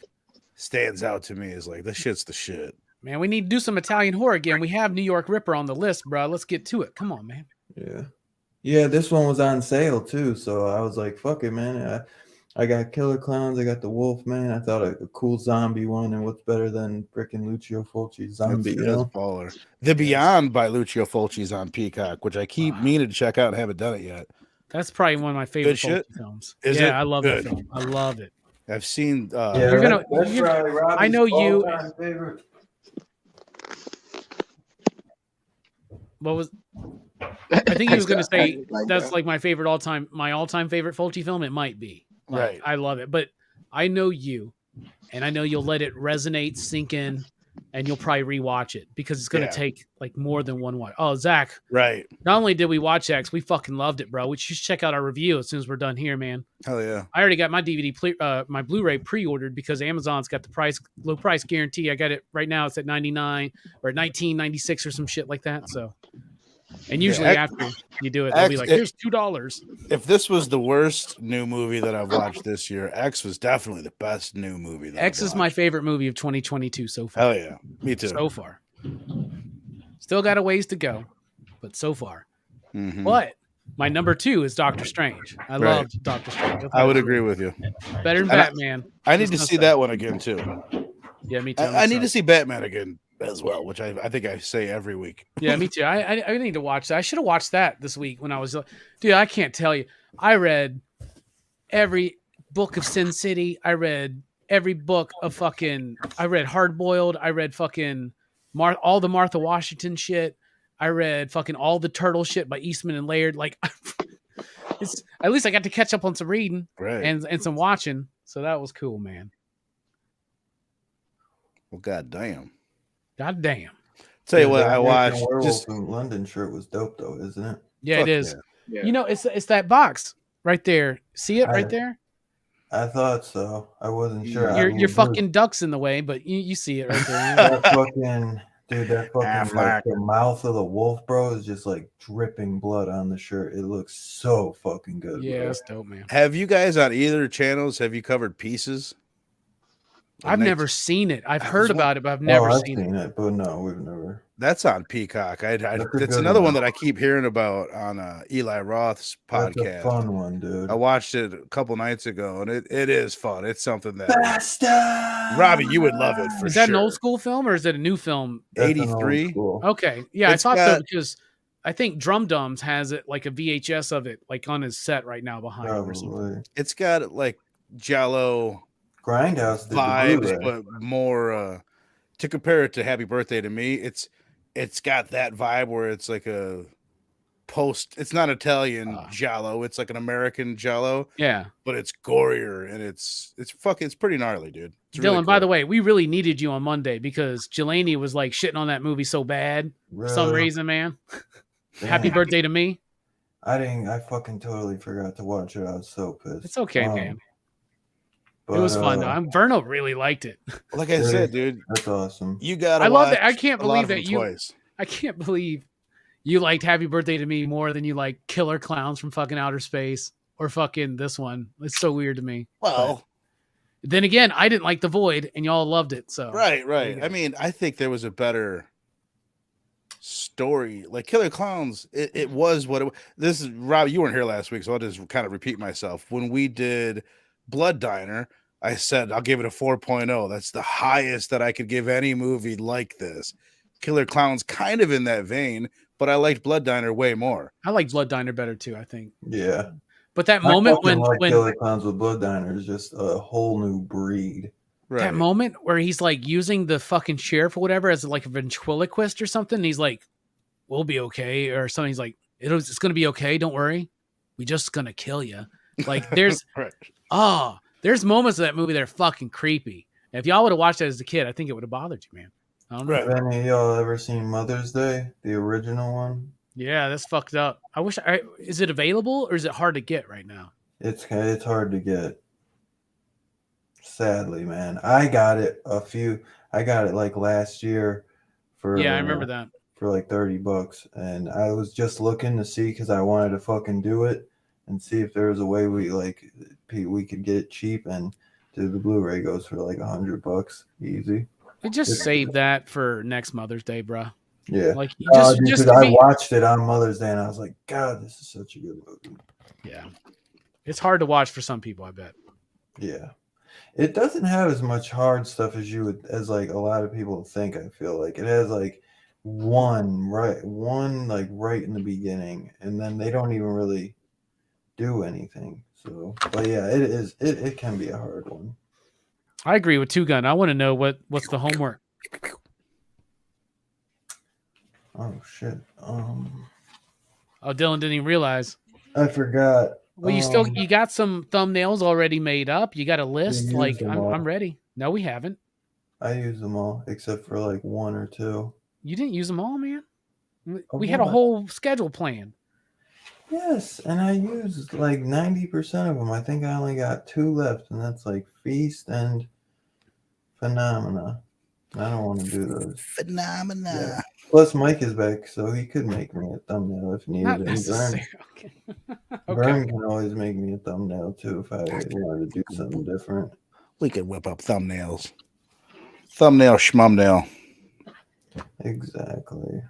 stands out to me as like, this shit's the shit. Man, we need to do some Italian horror again. We have New York Ripper on the list, bro. Let's get to it. Come on, man. Yeah. Yeah, this one was on sale too, so I was like, fuck it, man. I got Killer Clowns, I got the Wolf Man. I thought a cool zombie one, and what's better than freaking Lucio Fulci's Zombie? That's baller. The Beyond by Lucio Fulci's on Peacock, which I keep meaning to check out and haven't done it yet. That's probably one of my favorite films. Is it? I love that film. I love it. I've seen. That's probably Robbie's I know you. favorite. What was? I think he was going to say that's like my favorite all-time favorite Fulci film. It might be. Like, right. I love it, but I know you, and I know you'll let it resonate, sink in, and you'll probably rewatch it because it's going to take like more than one watch. Oh, Zach. Right. Not only did we watch X, we fucking loved it, bro. We should check out our review as soon as we're done here, man. Hell yeah. I already got my my Blu-ray pre-ordered because Amazon's got the low price guarantee. I got it right now. It's at $99 or $19.96 or some shit like that. So. And usually after you do it, they'll be like, here's $2. If this was the worst new movie that I've watched this year, X was definitely the best new movie. X is my favorite movie of 2022 so far. Hell yeah. Me too. So far. Still got a ways to go, but so far. Mm-hmm. But my number 2 is Doctor Strange. I loved Doctor Strange. I would agree with you. Better than Batman. I need to see that one again too. Yeah, me too. I need to see Batman again as well, which I think I say every week. Yeah, me too. I need to watch that. I should have watched that this week when I was, dude. I can't tell you. I read every book of Sin City. I read every book of fucking. I read Hard Boiled. I read fucking all the Martha Washington shit. I read fucking all the Turtle shit by Eastman and Laird. Like, it's at least I got to catch up on some reading and some watching. So that was cool, man. Well, goddamn. God damn. Tell you what, I watched. Just London shirt was dope though, isn't it? Yeah, it is. Yeah. You know, it's that box right there. See it right there? I thought so. I wasn't sure. Your fucking duck's in the way, but you see it right there. Dude, that fucking like Affleck. the mouth of the wolf, bro, is just like dripping blood on the shirt. It looks so fucking good, Yeah, bro. that's dope, man. Have you guys on either channels? Have you covered Pieces? I've never seen it. I've I heard was about it, but I've never I've seen it. it, but no, we've never. That's on Peacock. That's a That's good another one. one that I keep hearing about on Eli Roth's podcast. That's a fun one, dude. I watched it a couple nights ago, and it is fun. It's something that Faster! Robbie, you would love it for Is that sure. an old school film or is it a new film? That's an old 83. school. Okay, yeah, It's I thought so got- because I think Drum Dums has it like a VHS of it, like on his set right now behind him or something. Probably. It's got like Jello Grindhouse did vibes, the Blu-ray. but more to compare it to Happy Birthday to Me. It's got that vibe where it's like a post. It's not Italian Jello. It's like an American Jello. Yeah, but it's gorier and it's pretty gnarly, dude. It's Dylan, really cool. by the way, we really needed you on Monday because Jelani was like shitting on that movie so bad for some Really? reason, man. Damn. Happy birthday to me. I fucking totally forgot to watch it. I was so pissed. It's okay, man. But, It was fun though. Verno really liked it. Like I said, dude, that's awesome. you gotta. I love watch that. I can't a lot believe of them that you. twice. I can't believe you liked Happy Birthday to Me more than you like Killer Clowns from fucking Outer Space or fucking this one. It's so weird to me. Well, But then again, I didn't like The Void, and y'all loved it. So right. I mean, I think there was a better story. Like Killer Clowns, it was what it was. This is Rob. You weren't here last week, so I'll just kind of repeat myself. When we did Blood Diner, I said I'll give it a 4.0. That's the highest that I could give any movie like this. Killer Clowns kind of in that vein, but I liked Blood Diner way more. I like Blood Diner better too. I think. Yeah. But that moment when Killer Clowns with Blood Diner is just a whole new breed. Right. That moment where he's like using the fucking sheriff or whatever as like a ventriloquist or something, and he's like, "We'll be okay," or something. He's like, "It's gonna be okay. Don't worry. We just gonna kill you." Like there's right. There's moments of that movie that are fucking creepy. If y'all would have watched that as a kid, I think it would have bothered you, man. I don't know. Right. Have any of y'all ever seen Mother's Day, the original one? Yeah, that's fucked up. Is it available or is it hard to get right now? It's hard to get. Sadly, man. I got it like last year for I remember that. For like $30, and I was just looking to see because I wanted to fucking do it and see if there was a way we could get it cheap, and the Blu-ray goes for like $100 easy. Just save that for next Mother's Day, bro. Yeah, like I watched it on Mother's Day and I was like, God, this is such a good movie. Yeah, it's hard to watch for some people, I bet. Yeah, it doesn't have as much hard stuff as like a lot of people think. I feel like it has like one right in the beginning, and then they don't even really do anything. So, but yeah, it can be a hard one. I agree with Two Gun. I want to know what's the homework. Oh shit. Oh, Dylan didn't even realize. I forgot. Well, you got some thumbnails already made up. You got a list. Like I'm ready. No, we haven't. I use them all except for like one or two. You didn't use them all, man. We had a whole schedule planned. Yes, and I used like 90% of them. I think I only got two left, and that's like Feast and Phenomena. I don't want to do those. Phenomena. Yeah. Plus, Mike is back, so he could make me a thumbnail if needed. Not necessary. Okay. Vern can always make me a thumbnail too if I wanted to do something different. We could whip up thumbnails. Thumbnail schmumnail. Exactly.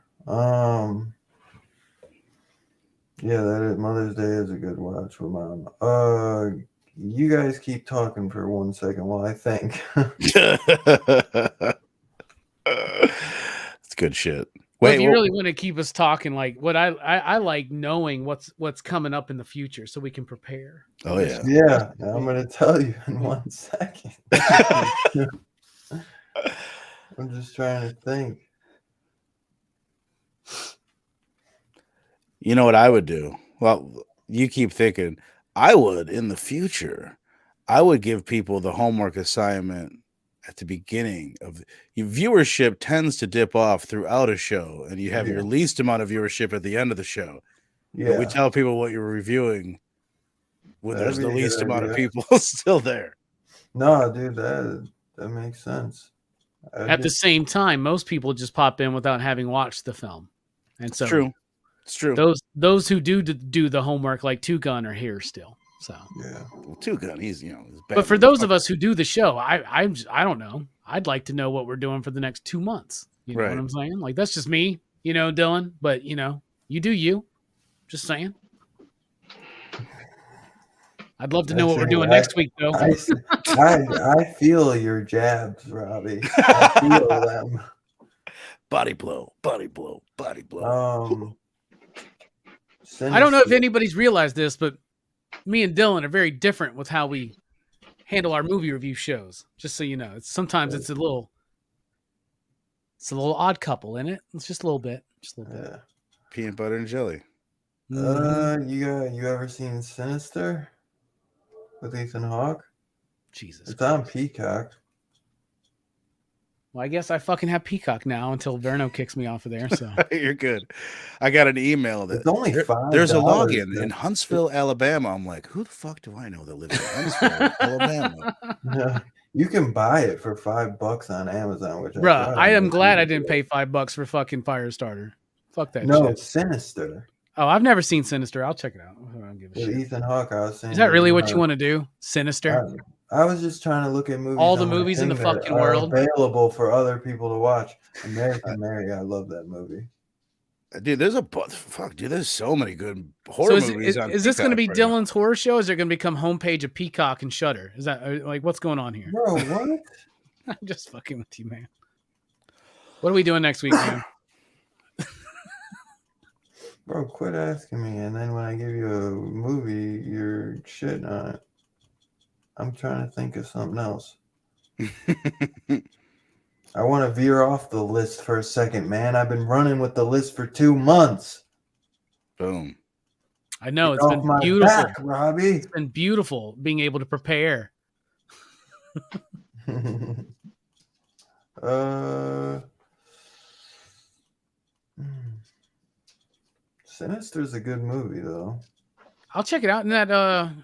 Yeah, Mother's Day is a good watch with Mom. You guys keep talking for 1 second while I think. It's good shit. Wait, if you really want to keep us talking, like what I like knowing what's coming up in the future so we can prepare. Oh yeah. Yeah, I'm gonna tell you in 1 second. I'm just trying to think. You know what I would do? Well, you keep thinking. I would, in the future, I would give people the homework assignment at the beginning of your viewership tends to dip off throughout a show, and you have your least amount of viewership at the end of the show. Yeah. But we tell people what you're reviewing when there's the least amount of people still there. No, dude, that makes sense. At the same time, most people just pop in without having watched the film, and so It's true. Those who do the homework, like Two Gun, are here still. So yeah, Well, Two Gun, he's but for those of us who do the show, I don't know. I'd like to know what we're doing for the next 2 months. You know what I'm saying? Like that's just me, Dylan. But you do you. Just saying. I'd love to know what we're doing next week, though. I feel your jabs, Robbie. I feel them. Body blow, body blow, body blow. I don't know if anybody's realized this, but me and Dylan are very different with how we handle our movie review shows. Just so you know, sometimes it's a little odd couple, isn't it? It's just a little bit, Yeah. Peanut butter and jelly. You ever seen Sinister with Ethan Hawke? Jesus, it's on Peacock. Well, I guess I fucking have Peacock now until Verno kicks me off of there. So you're good. I got an email that it's only $5. There's a login in Huntsville, Alabama. I'm like, who the fuck do I know that lives in Huntsville, Alabama? Yeah, you can buy it for $5 on Amazon. Which I am glad I didn't pay $5 for fucking FireStarter. Fuck that shit. No, Sinister. Oh, I've never seen Sinister. I'll check it out. I don't give a shit. Ethan Hawke, I was saying. Is that really what you want to do? Sinister? I was just trying to look at movies. All the movies in the fucking world available for other people to watch. American Mary, I love that movie. Dude, there's so many good horror movies on Is this going to be Dylan's horror show? Or is it going to become homepage of Peacock and Shudder? Is that like what's going on here? Bro, what? I'm just fucking with you, man. What are we doing next week, man? Bro, quit asking me, and then when I give you a movie, you're shitting on it. I'm trying to think of something else. I want to veer off the list for a second, man. I've been running with the list for 2 months. Boom. I know. It's been beautiful. Back, Robbie. It's been beautiful being able to prepare. Sinister's a good movie, though. I'll check it out. And that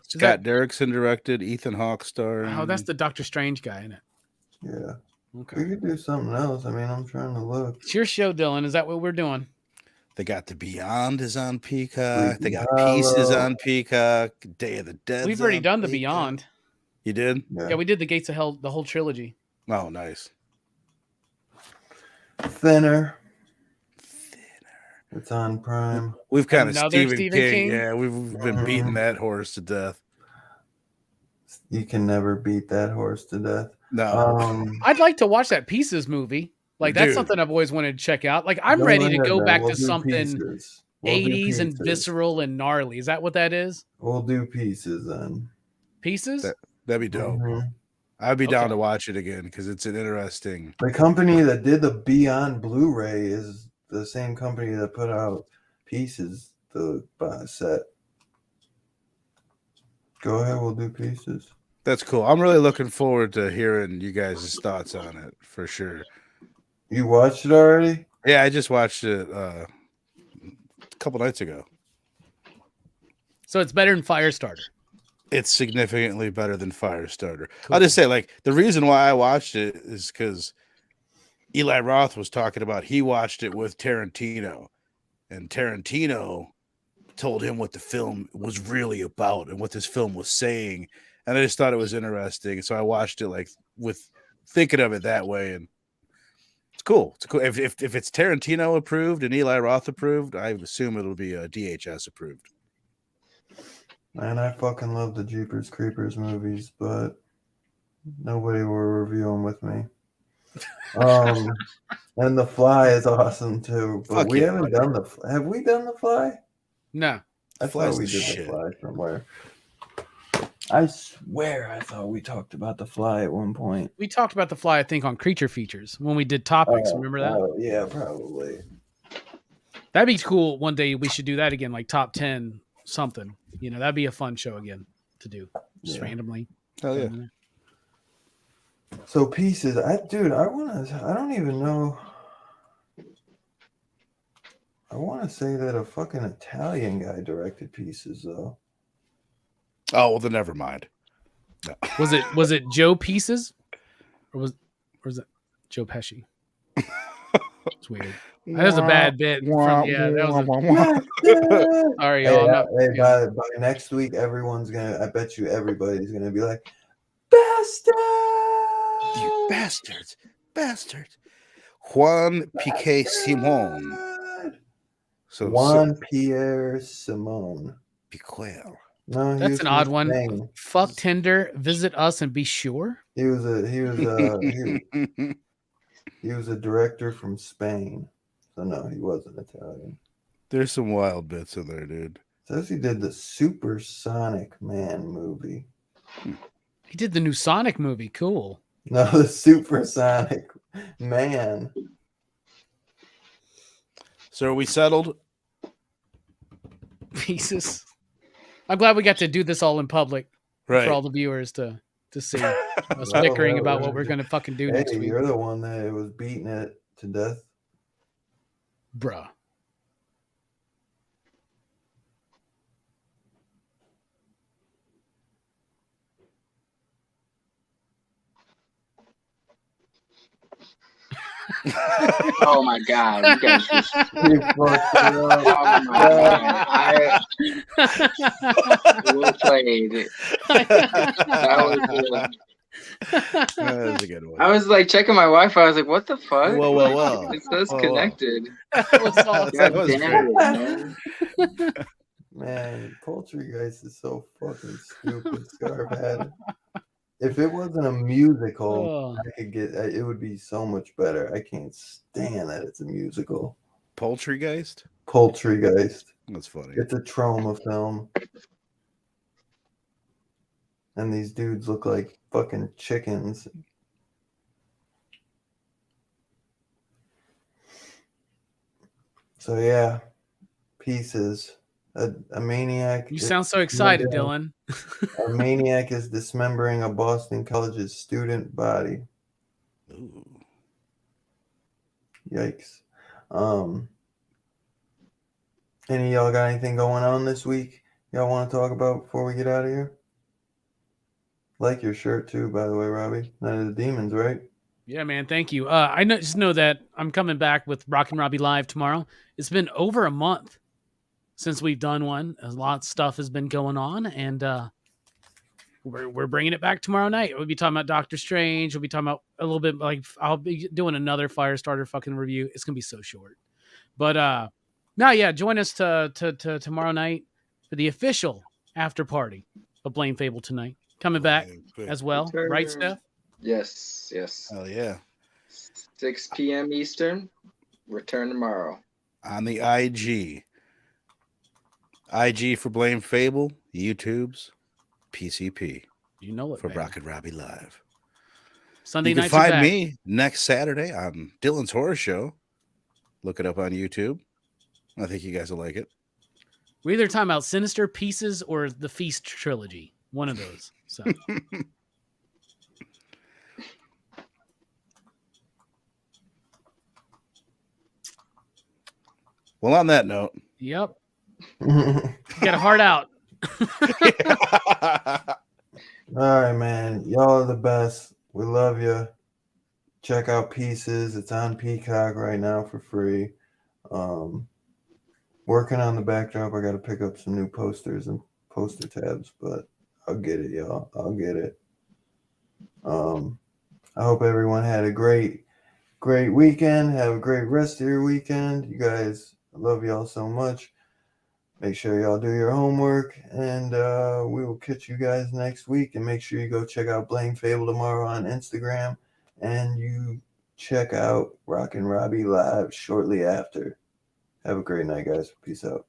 Scott Derrickson directed, Ethan Hawke starring. Oh, that's the Doctor Strange guy, isn't it? Yeah. Okay. We could do something else. I mean, I'm trying to look. It's your show, Dylan. Is that what we're doing? They got The Beyond is on Peacock. They got Pieces on Peacock. Day of the Dead. We've already done The Beyond. You did? Yeah, we did The Gates of Hell, the whole trilogy. Oh, nice. Thinner. It's on Prime. We've kind of Stephen King. Yeah, we've been beating that horse to death. You can never beat that horse to death. No. I'd like to watch that Pieces movie. Like that's something I've always wanted to check out. Like I'm ready to go back to something 80s and visceral and gnarly. Is that what that is? We'll do Pieces then. Pieces? That'd be dope. Mm-hmm. I'd be down to watch it again because it's an interesting. The company that did the Beyond Blu-ray is the same company that put out Pieces, the set. Go ahead, we'll do Pieces. That's cool. I'm really looking forward to hearing you guys' thoughts on it for sure. You watched it already? Yeah, I just watched it a couple nights ago. So it's better than FireStarter. It's significantly better than FireStarter. Cool. I'll just say, like, the reason why I watched it is because Eli Roth was talking about he watched it with Tarantino, and Tarantino told him what the film was really about and what this film was saying, and I just thought it was interesting. So I watched it like with thinking of it that way, and it's cool. It's cool. If it's Tarantino approved and Eli Roth approved, I assume it'll be DHS approved. Man, I fucking love the Jeepers Creepers movies, but nobody will review them with me. And The Fly is awesome too, but we haven't done have we done The Fly? No. I thought we did The Fly somewhere. I swear I thought we talked about The Fly at one point. We talked about The Fly, I think, on Creature Features when we did topics. Remember that? Yeah, probably. That'd be cool. One day we should do that again, like top 10 something. You know, that'd be a fun show again to do, just randomly. Oh yeah. So Pieces, I don't even know. I want to say that a fucking Italian guy directed Pieces though. Oh well, then never mind. No. Was it Joe Pieces, or was it? Joe Pesci. It's weird. That was a bad bit. That was sorry, y'all. By next week, everyone's gonna. I bet you everybody's gonna be like, "Bastard! You bastards! Juan Piqué Simon. So Juan Pierre Simon. Piquel. No, that's an odd one. Fuck Tinder. Visit us and be sure. He was a director from Spain. So no, he wasn't Italian. There's some wild bits in there, dude. Says he did the Supersonic Man movie. He did the new Sonic movie. Cool. No, the Supersonic Man. So are we settled? Pieces. I'm glad we got to do this all in public for all the viewers to see us bickering about what we're going to fucking do next week. You're the one that was beating it to death. Bruh. Oh my god! You guys just oh my god! Well played. That was a good one. I was like checking my Wi-Fi. I was like, "What the fuck?" Whoa! It says connected. That was awesome. Man, Poultrygeist is so fucking stupid. Scarf had it. If it wasn't a musical, I could get it would be so much better. I can't stand that it's a musical. Poultrygeist? Poultrygeist. That's funny. It's a trauma film. And these dudes look like fucking chickens. So yeah, Pieces. A maniac. You sound so excited, Dylan. A maniac is dismembering a Boston College's student body. Ooh. Yikes. Any of y'all got anything going on this week y'all want to talk about before we get out of here? Like your shirt too, by the way, Robbie. Night of the Demons, right? Yeah, man. Thank you. I just know that I'm coming back with Rock and Robbie Live tomorrow. It's been over a month since we've done one. A lot of stuff has been going on, and we're bringing it back tomorrow night. We'll be talking about Doctor Strange. We'll be talking about a little bit, like, I'll be doing another FireStarter fucking review. It's gonna be so short, but now, yeah, join us to tomorrow night for the official after party of Blame Fable tonight. Coming back as well, right, Steph? Yes. Hell yeah. 6 p.m. Eastern. Return tomorrow on the IG. IG for Blame Fable, YouTube's PCP. You know it, for Rock and Robbie Live. Sunday night. You can find me next Saturday on Dylan's Horror Show. Look it up on YouTube. I think you guys will like it. We're either talking about Sinister, Pieces, or the Feast trilogy. One of those. So. Well, on that note. Yep. Got a heart out. All right, man. Y'all are the best. We love you. Check out Pieces. It's on Peacock right now for free. Working on the backdrop. I got to pick up some new posters and poster tabs, but I'll get it, y'all. I'll get it. I hope everyone had a great weekend. Have a great rest of your weekend. You guys, I love y'all so much. Make sure y'all do your homework, and we will catch you guys next week. And make sure you go check out Blame Fable tomorrow on Instagram, and you check out Rock and Robbie Live shortly after. Have a great night, guys. Peace out.